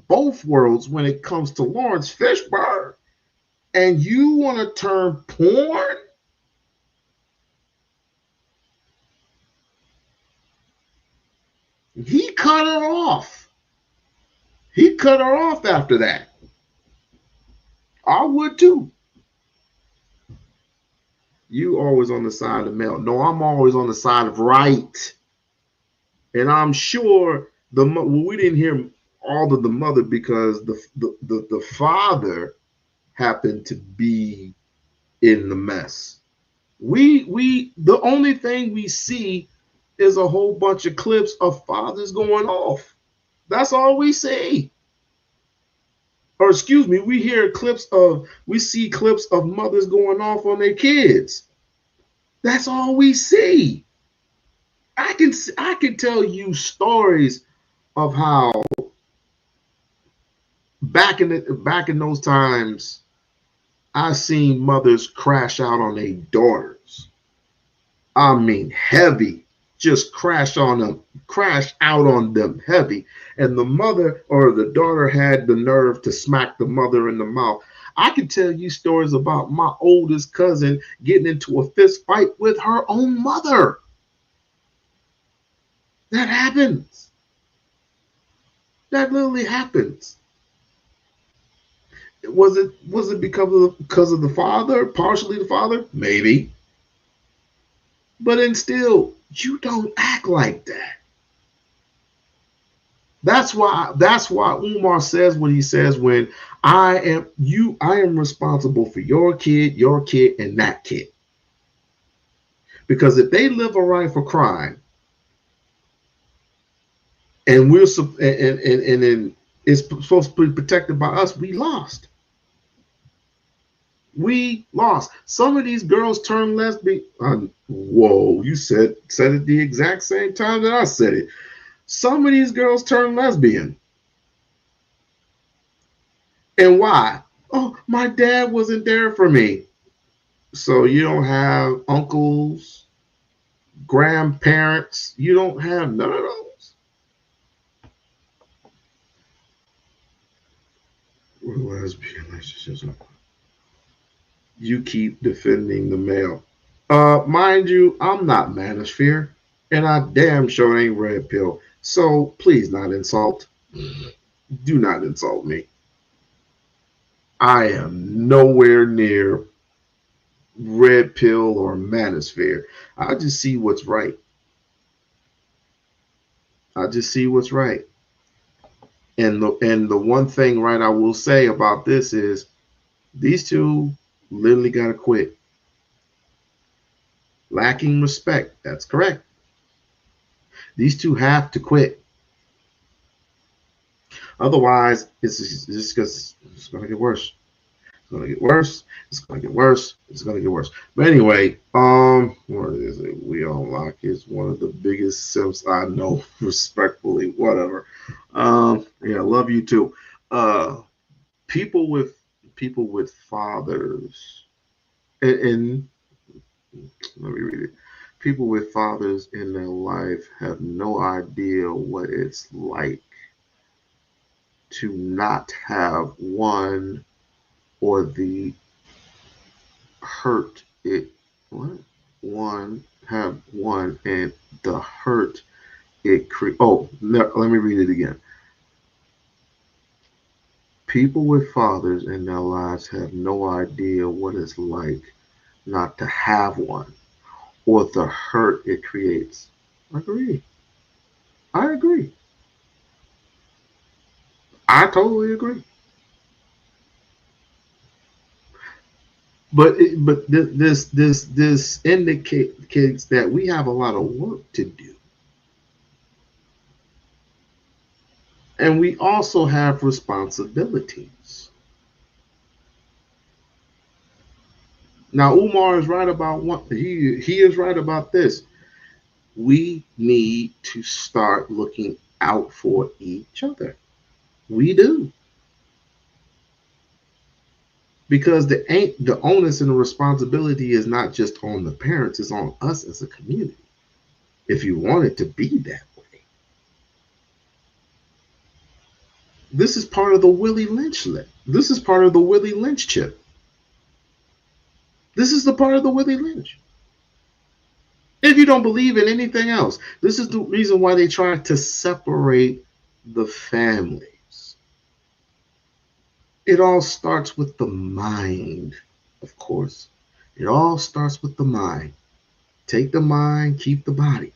both worlds when it comes to Lawrence Fishburne. And you want to turn porn? He cut her off. He cut her off after that. I would too. You always on the side of male. No, I'm always on the side of right. And I'm sure we didn't hear all of the mother because the father happened to be in the mess. The only thing we see is a whole bunch of clips of fathers going off. That's all we see. Or excuse me, we see clips of mothers going off on their kids. That's all we see. I can tell you stories of how back in those times I seen mothers crash out on their daughters. I mean heavy, just crash out on them heavy. And the mother or the daughter had the nerve to smack the mother in the mouth. I can tell you stories about my oldest cousin getting into a fist fight with her own mother. That happens. That literally happens. Was it because of the father? Partially the father? Maybe. But then still, you don't act like that. That's why Umar says what he says when I am responsible for your kid, and that kid. Because if they live a life of crime, and is supposed to be protected by us. We lost. We lost. Some of these girls turn lesbian. Whoa, you said it the exact same time that I said it. Some of these girls turn lesbian. And why? Oh, my dad wasn't there for me. So you don't have uncles, grandparents. You don't have none of those. Lesbian relationships. You keep defending the male. Mind you, I'm not Manosphere, and I damn sure ain't Red Pill. So please not insult. Do not insult me. I am nowhere near Red Pill or Manosphere. I just see what's right. I just see what's right. And the one thing right I will say about this is these two literally gotta quit. Lacking respect. That's correct. These two have to quit. Otherwise, it's just because it's gonna get worse. It's gonna get worse. It's gonna get worse. It's gonna get worse. But anyway, what is it? We-On-Loc is one of the biggest simps I know, respectfully. Whatever. Yeah, love you too. People with fathers, and let me read it. People with fathers in their life have no idea what it's like to not have one, or the hurt it what one have one and the hurt it create. Oh, let me read it again. People with fathers in their lives have no idea what it's like not to have one, or the hurt it creates. I agree. I agree. I totally agree. But this indicates that we have a lot of work to do, and we also have responsibilities. Now, Umar is right about what he is right about this. We need to start looking out for each other. We do. Because the onus and the responsibility is not just on the parents, it's on us as a community. If you want it to be that way. This is part of the Willie Lynch lip. This is part of the Willie Lynch chip. This is the part of the Willie Lynch. If you don't believe in anything else, this is the reason why they try to separate the families. It all starts with the mind, of course. It all starts with the mind. Take the mind, keep the body.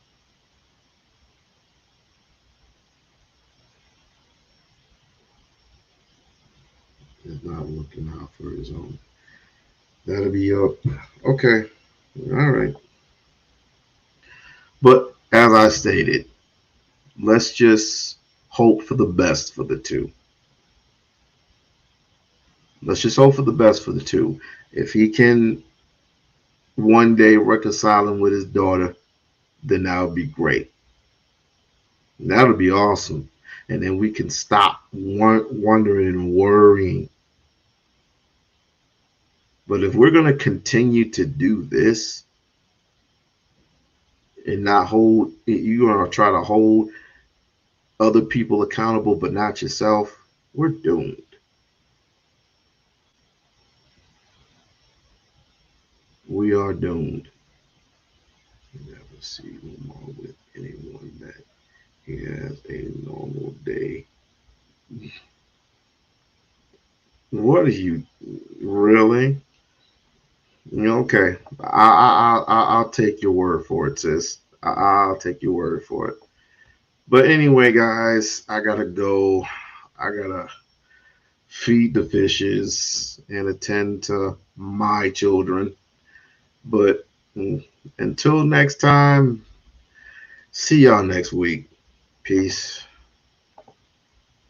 He's not looking out for his own. That'll be up. Okay. All right. But as I stated, let's just hope for the best for the two. Let's just hope for the best for the two. If he can one day reconcile him with his daughter, then that would be great. That would be awesome. And then we can stop wondering and worrying. But if we're going to continue to do this and not hold, you're going to try to hold other people accountable but not yourself, we're doomed. We are doomed. Never see Umar with anyone that he has a normal day. What are you really? Okay, I'll take your word for it, sis. I'll take your word for it. But anyway, guys, I gotta go. I gotta feed the fishes and attend to my children. But until next time, see y'all next week. Peace.